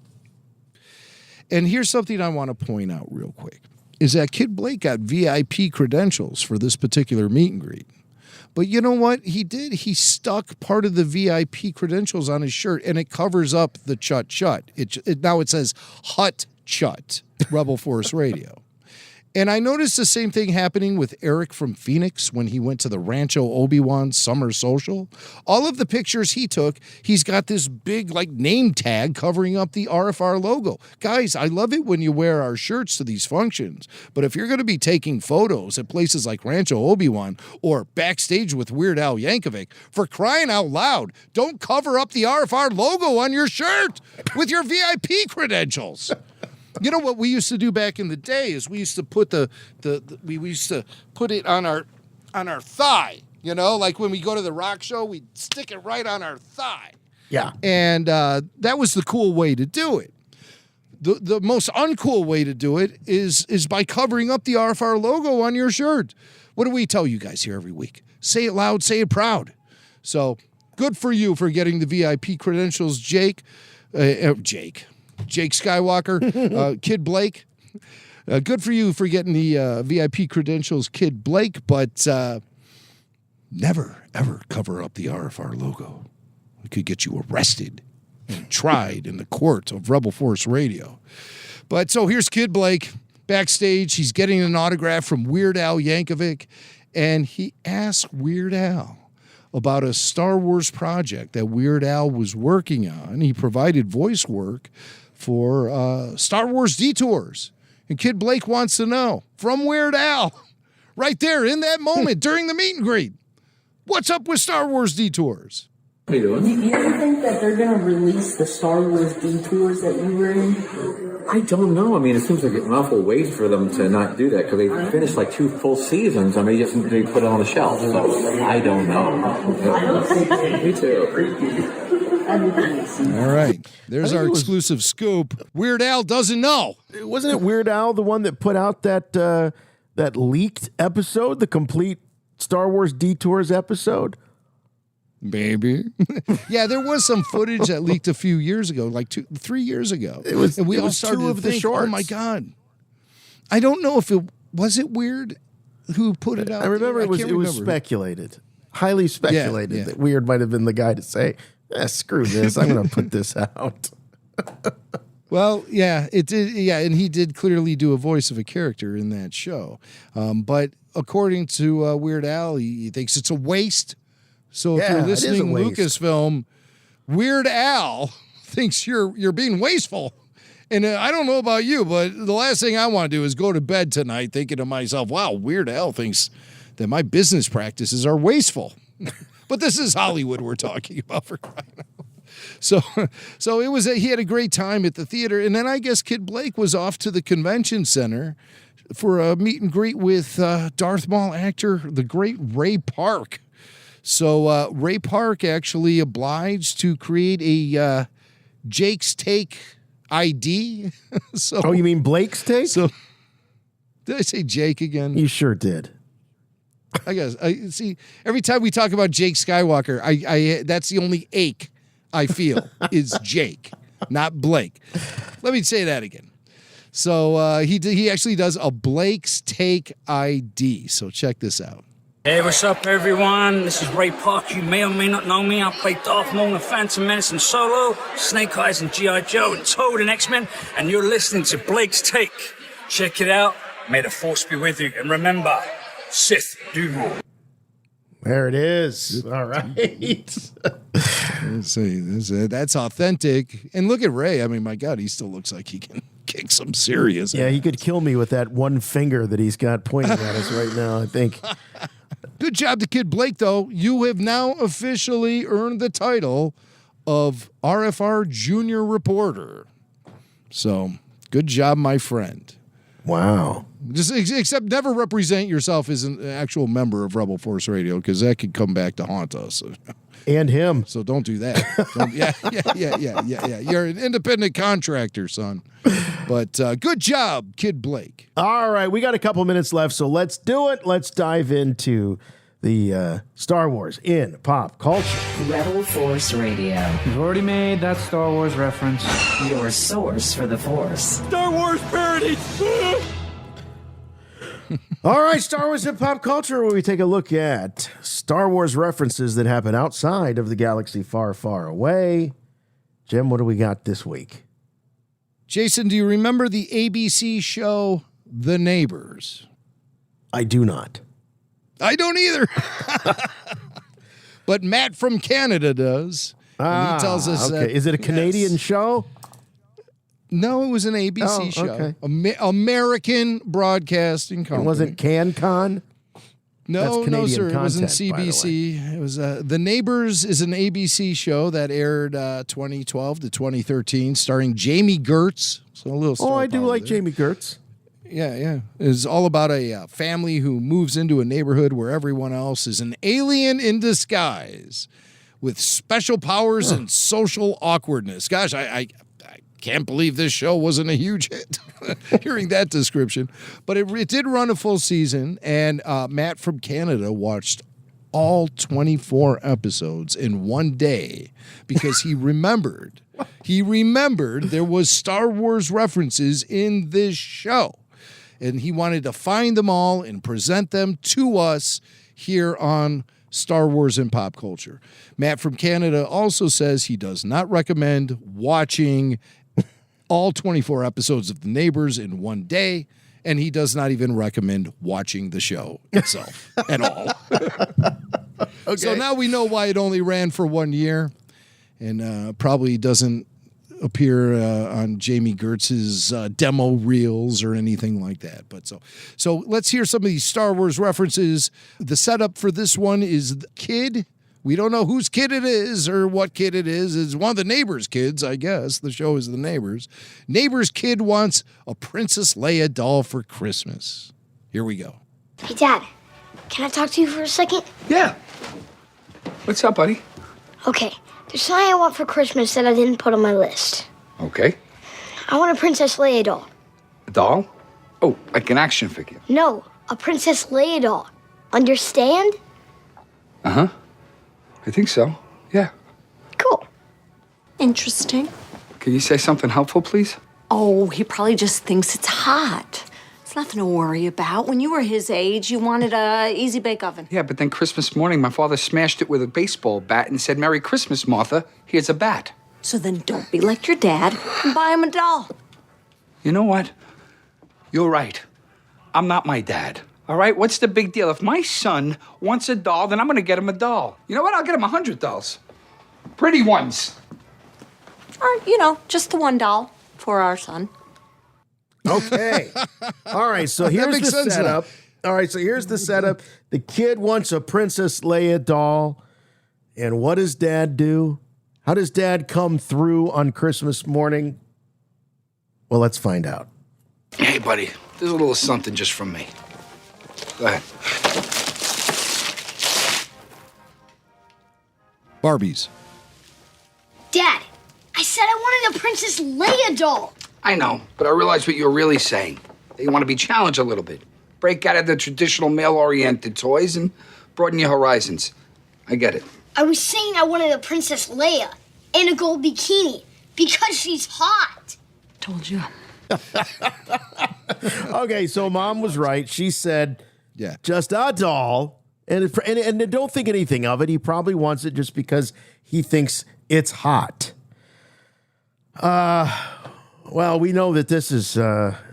And here's something I want to point out real quick. is that Kid Blake got VIP credentials for this particular meet and greet. But you know what he did? He stuck part of the VIP credentials on his shirt, and it covers up the Chut Chut. Now it says Hut Chut, Rebel Force Radio. And I noticed the same thing happening with Eric from Phoenix when he went to the Rancho Obi-Wan summer social. All of the pictures he took, he's got this big name tag covering up the RFR logo. Guys, I love it when you wear our shirts to these functions. But if you're going to be taking photos at places like Rancho Obi-Wan or backstage with Weird Al Yankovic, for crying out loud, don't cover up the RFR logo on your shirt with your VIP credentials. You know what we used to do back in the day is we used to put we used to put it on our thigh. You know, like when we go to the rock show, we'd stick it right on our thigh. Yeah, and that was the cool way to do it. The most uncool way to do it is by covering up the RFR logo on your shirt. What do we tell you guys here every week? Say it loud, say it proud. So good for you for getting the VIP credentials, Jake Skywalker, Kid Blake. Good for you for getting the VIP credentials, Kid Blake, but never, ever cover up the RFR logo. It could get you arrested and tried in the court of Rebel Force Radio. But so here's Kid Blake backstage. He's getting an autograph from Weird Al Yankovic, and he asked Weird Al about a Star Wars project that Weird Al was working on. He provided voice work for Star Wars Detours. And Kid Blake wants to know, from Weird Al, right there in that moment during the meet and greet, what's up with Star Wars Detours? How you doing? Do you ever think that they're going to release the Star Wars Detours that you were in? I don't know. I mean, it seems like an awful waste for them to not do that because they finished 2 full seasons and they put it on the shelf. So I don't know. Me too. All right. There's our exclusive scoop. Weird Al doesn't know. Wasn't it Weird Al the one that put out that leaked episode, the complete Star Wars Detours episode? Maybe. Yeah, there was some footage that leaked a few years ago, 3 years ago. It was, and we it all was started two to of the think, shorts. oh my God. I don't know if it was Weird who put it out. I remember it was speculated, highly speculated that Weird might have been the guy to say, screw this, I'm going to put this out. Well, yeah, it did. Yeah, and he did clearly do a voice of a character in that show. But according to Weird Al, he thinks it's a waste. So if you're listening Lucasfilm, Weird Al thinks you're being wasteful. And I don't know about you, but the last thing I want to do is go to bed tonight thinking to myself, wow, Weird Al thinks that my business practices are wasteful. But this is Hollywood we're talking about, for crying out loud. So it was he had a great time at the theater. And then I guess Kid Blake was off to the convention center for a meet and greet with Darth Maul actor, the great Ray Park. So Ray Park actually obliged to create a Jake's Take ID. Oh, you mean Blake's Take? So did I say Jake again? You sure did. I guess. See, every time we talk about Jake Skywalker, I that's the only ache I feel is Jake, not Blake. Let me say that again. So he actually does a Blake's Take ID. So check this out. Hey, what's up, everyone? This is Ray Park. You may or may not know me. I play Darth Maul in Phantom Menace and Solo, Snake Eyes and G.I. Joe, and Toad in X-Men, and you're listening to Blake's Take. Check it out. May the Force be with you. And remember, Sith do rule. There it is. All right. That's authentic. And look at Ray. I mean, my God, he still looks like he can kick some serious. Yeah, he could kill me with that one finger that he's got pointing at us right now, I think. Good job to Kid Blake, though. You have now officially earned the title of RFR Junior Reporter. So, good job, my friend. Wow. Just except never represent yourself as an actual member of Rebel Force Radio, because that could come back to haunt us. And him. So don't do that. Yeah. You're an independent contractor, son. But good job, Kid Blake. All right, we got a couple minutes left, so let's do it. Let's dive into the Star Wars in pop culture. Rebel Force Radio. You've already made that Star Wars reference. Your source for the Force. Star Wars parody. All right, Star Wars and pop culture, where we take a look at Star Wars references that happen outside of the galaxy far, far away. Jim, what do we got this week? Jason, do you remember the ABC show The Neighbors? I do not. I don't either. But Matt from Canada does. And he tells us okay. Is it a Canadian show? No, it was an ABC show. Okay. American Broadcasting Company. It wasn't CanCon? No, Canadian sir. It wasn't content, by the CBC. It was The Neighbors is an ABC show that aired 2012 to 2013, starring Jamie Gertz. So a little. Oh, I do like Jamie Gertz. Yeah. It's all about a family who moves into a neighborhood where everyone else is an alien in disguise with special powers and social awkwardness. Gosh, I can't believe this show wasn't a huge hit, hearing that description. But it did run a full season, and Matt from Canada watched all 24 episodes in one day because he remembered. He remembered there was Star Wars references in this show, and he wanted to find them all and present them to us here on Star Wars and Pop Culture. Matt from Canada also says he does not recommend watching all 24 episodes of The Neighbors in one day, and he does not even recommend watching the show itself at all. Okay. So now we know why it only ran for 1 year, and probably doesn't appear on Jamie Gertz's demo reels or anything like that. But so let's hear some of these Star Wars references. The setup for this one is the kid. We don't know whose kid it is or what kid it is. It's one of the neighbors' kids, I guess. The show is The Neighbors. Neighbor's kid wants a Princess Leia doll for Christmas. Here we go. Hey, Dad, can I talk to you for a second? Yeah. What's up, buddy? Okay, there's something I want for Christmas that I didn't put on my list. Okay. I want a Princess Leia doll. A doll? Oh, like an action figure. No, a Princess Leia doll. Understand? Uh-huh. I think so. Yeah. Cool. Interesting. Can you say something helpful, please? Oh, he probably just thinks it's hot. It's nothing to worry about. When you were his age, you wanted a easy bake oven. Yeah, but then Christmas morning, my father smashed it with a baseball bat and said, "Merry Christmas, Martha. Here's a bat." So then don't be like your dad and buy him a doll. You know what? You're right. I'm not my dad. All right, what's the big deal? If my son wants a doll, then I'm going to get him a doll. You know what? I'll get him 100 dolls. Pretty ones. Or, just the one doll for our son. Okay. All right, so here's the setup. All right, so here's the setup. The kid wants a Princess Leia doll. And what does Dad do? How does Dad come through on Christmas morning? Well, let's find out. Hey, buddy, there's a little something just from me. Go ahead. Barbies. Dad, I said I wanted a Princess Leia doll. I know, but I realize what you're really saying. That you want to be challenged a little bit. Break out of the traditional male-oriented toys and broaden your horizons. I get it. I was saying I wanted a Princess Leia in a gold bikini because she's hot. Told you. Okay, so Mom was right. She said, just a doll. And don't think anything of it. He probably wants it just because he thinks it's hot. Well, we know that this is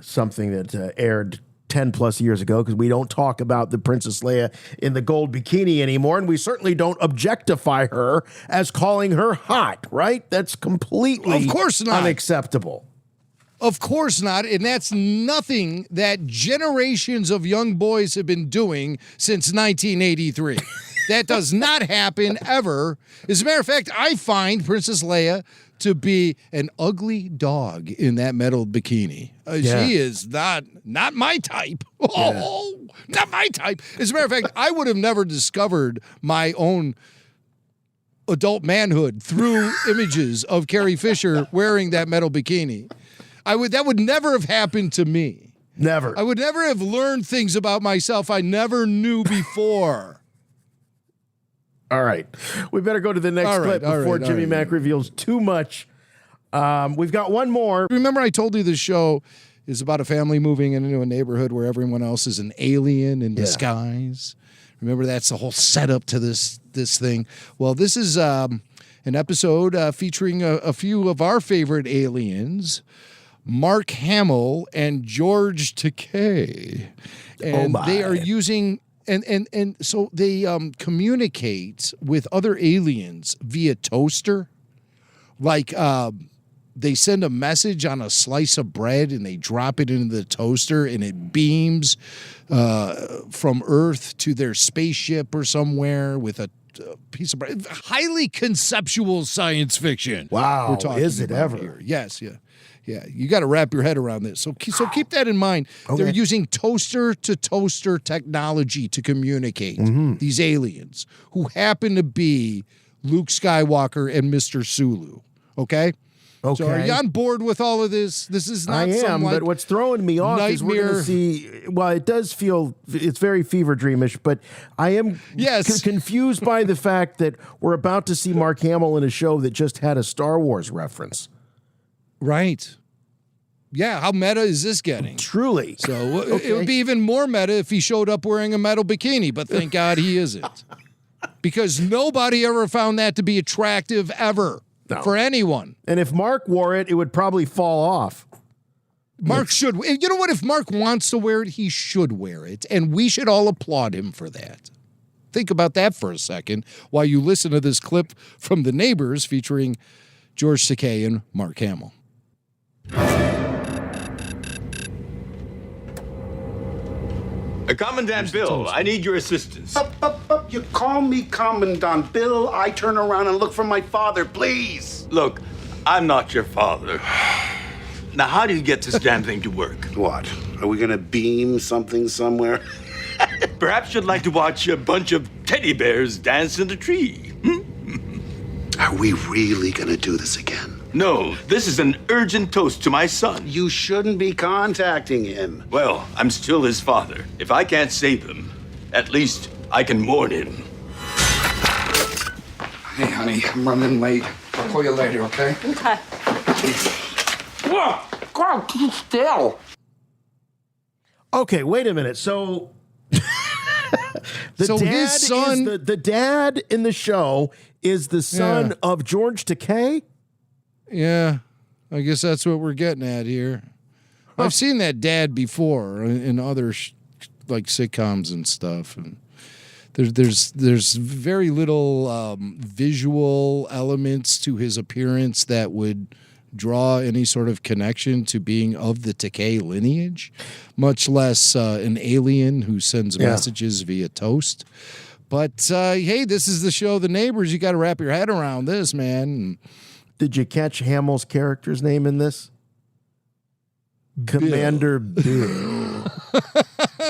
something that aired 10 plus years ago because we don't talk about the Princess Leia in the gold bikini anymore. And we certainly don't objectify her as calling her hot, right? That's completely unacceptable. Of course not, and that's nothing that generations of young boys have been doing since 1983. That does not happen ever. As a matter of fact, I find Princess Leia to be an ugly dog in that metal bikini. She is not my type. Oh, not my type. As a matter of fact, I would have never discovered my own adult manhood through images of Carrie Fisher wearing that metal bikini. That would never have happened to me. Never. I would never have learned things about myself I never knew before. All right. We better go to the next clip before Jimmy Mack reveals too much. We've got one more. Remember I told you the show is about a family moving into a neighborhood where everyone else is an alien in disguise. Remember, that's the whole setup to this thing. Well, this is an episode featuring a few of our favorite aliens, Mark Hamill and George Takei. And they are using... And so they communicate with other aliens via toaster. Like they send a message on a slice of bread and they drop it into the toaster and it beams from Earth to their spaceship or somewhere with a piece of bread. Highly conceptual science fiction. Wow, we're talking is it ever? Here. Yes, yeah. Yeah, you got to wrap your head around this. So keep that in mind. Okay. They're using toaster-to-toaster technology to communicate, these aliens, who happen to be Luke Skywalker and Mr. Sulu, okay? So are you on board with all of this? This is not but what's throwing me off is we're going to see, well, it does feel, it's very fever dreamish, but I am confused by the fact that we're about to see Mark Hamill in a show that just had a Star Wars reference. Right. Yeah, how meta is this getting? Truly. So it would be even more meta if he showed up wearing a metal bikini, but thank God he isn't. Because nobody ever found that to be attractive ever for anyone. And if Mark wore it, it would probably fall off. Mark should. You know what? If Mark wants to wear it, he should wear it, and we should all applaud him for that. Think about that for a second while you listen to this clip from The Neighbors featuring George Takei and Mark Hamill. Commandant Bill, I need your assistance. Up. You call me Commandant Bill, I turn around and look for my father, please. Look, I'm not your father. Now, how do you get this damn thing to work? What? Are we gonna beam something somewhere? Perhaps you'd like to watch a bunch of teddy bears dance in the tree. Are we really gonna do this again? No, this is an urgent toast to my son. You shouldn't be contacting him. Well, I'm still his father. If I can't save him, at least I can mourn him. Hey, honey, I'm running late. I'll call you later, okay? Okay. Whoa! God, keep still. Okay, wait a minute. So his son, the dad in the show is the son of George Takei? Yeah, I guess that's what we're getting at here. I've seen that dad before in other like sitcoms and stuff, and there's very little visual elements to his appearance that would draw any sort of connection to being of the Takei lineage, much less an alien who sends messages via toast. But hey, this is the show The Neighbors. You got to wrap your head around this, man. Did you catch Hamill's character's name in this? Commander Bill.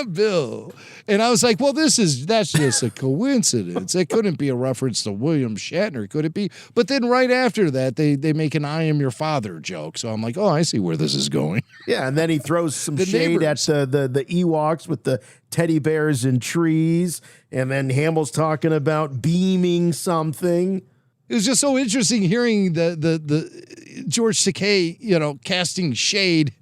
Bill. And I was like, well, that's just a coincidence. It couldn't be a reference to William Shatner, could it be? But then right after that, they make an I am your father joke. So I'm like, oh, I see where this is going. Yeah, and then he throws some shade at the Ewoks with the teddy bears and trees. And then Hamill's talking about beaming something. It was just so interesting hearing the George Takei, casting shade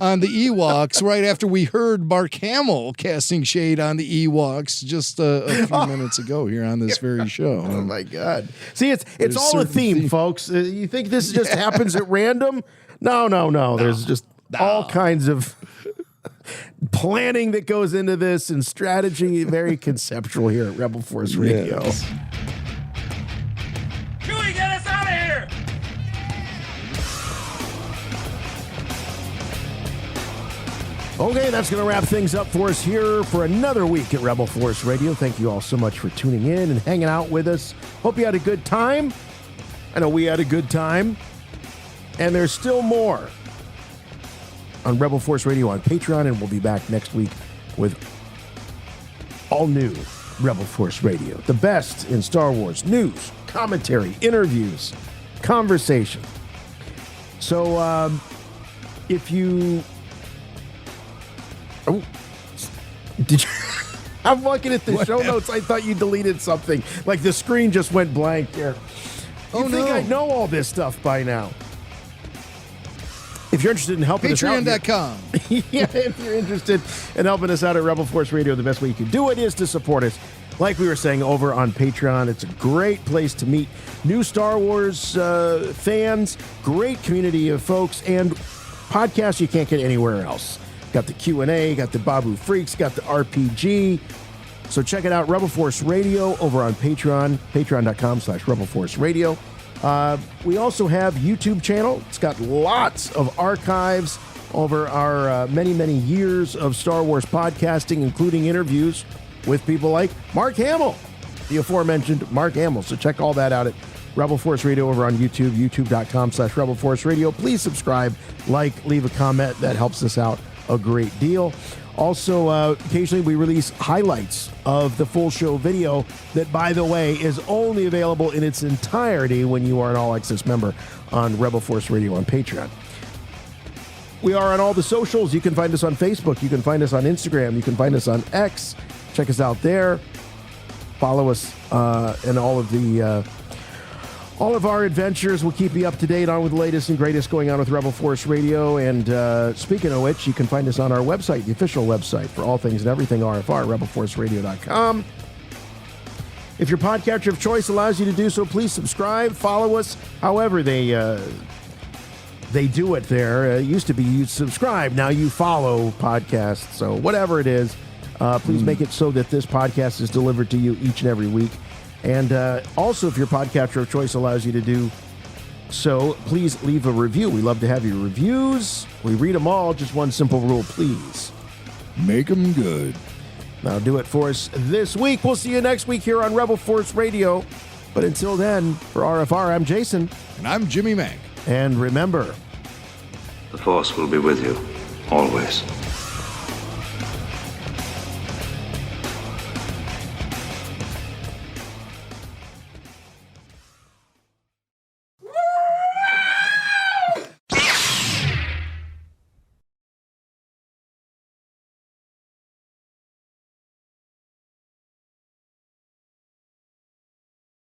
on the Ewoks right after we heard Mark Hamill casting shade on the Ewoks just a few minutes ago here on this very show. Oh my God! See, it's all a theme, folks. You think this just happens at random? No. There's just all kinds of planning that goes into this and strategy. Very conceptual here at Rebel Force Radio. Yes. Get us out of here! Okay, that's going to wrap things up for us here for another week at Rebel Force Radio. Thank you all so much for tuning in and hanging out with us. Hope you had a good time. I know we had a good time. And there's still more on Rebel Force Radio on Patreon, and we'll be back next week with all new Rebel Force Radio. The best in Star Wars news, commentary, interviews, conversation. So if you... Oh, did you... I'm looking at the show notes. I thought you deleted something. Like the screen just went blank here. You think I know all this stuff by now. If you're interested in helping us out, Patreon.com. Yeah, if you're interested in helping us out at Rebel Force Radio, the best way you can do it is to support us. Like we were saying, over on Patreon. It's a great place to meet new Star Wars fans, great community of folks, and podcasts you can't get anywhere else. Got the Q&A, got the Babu Freaks, got the RPG. So check it out, Rebel Force Radio, over on Patreon, patreon.com/Rebel Force Radio. We also have YouTube channel. It's got lots of archives over our many, many years of Star Wars podcasting, including interviews with people like Mark Hamill, the aforementioned Mark Hamill. So check all that out at Rebel Force Radio over on YouTube, youtube.com/Rebel Force Radio. Please subscribe, like, leave a comment. That helps us out a great deal. Also, occasionally we release highlights of the full show video that, by the way, is only available in its entirety when you are an All Access member on Rebel Force Radio on Patreon. We are on all the socials. You can find us on Facebook. You can find us on Instagram. You can find us on X. Check us out there. Follow us in all of our adventures. We'll keep you up to date on with the latest and greatest going on with Rebel Force Radio. And speaking of which, you can find us on our website, the official website for all things and everything RFR, rebelforceradio.com. If your podcatcher of choice allows you to do so, please subscribe, follow us, however they do it there. It used to be you subscribe, now you follow podcasts. So whatever it is, please make it so that this podcast is delivered to you each and every week. And also, if your podcatcher of choice allows you to do so, please leave a review. We love to have your reviews. We read them all. Just one simple rule, please. Make them good. That'll do it for us this week. We'll see you next week here on Rebel Force Radio. But until then, for RFR, I'm Jason. And I'm Jimmy Mack. And remember, The Force will be with you, always.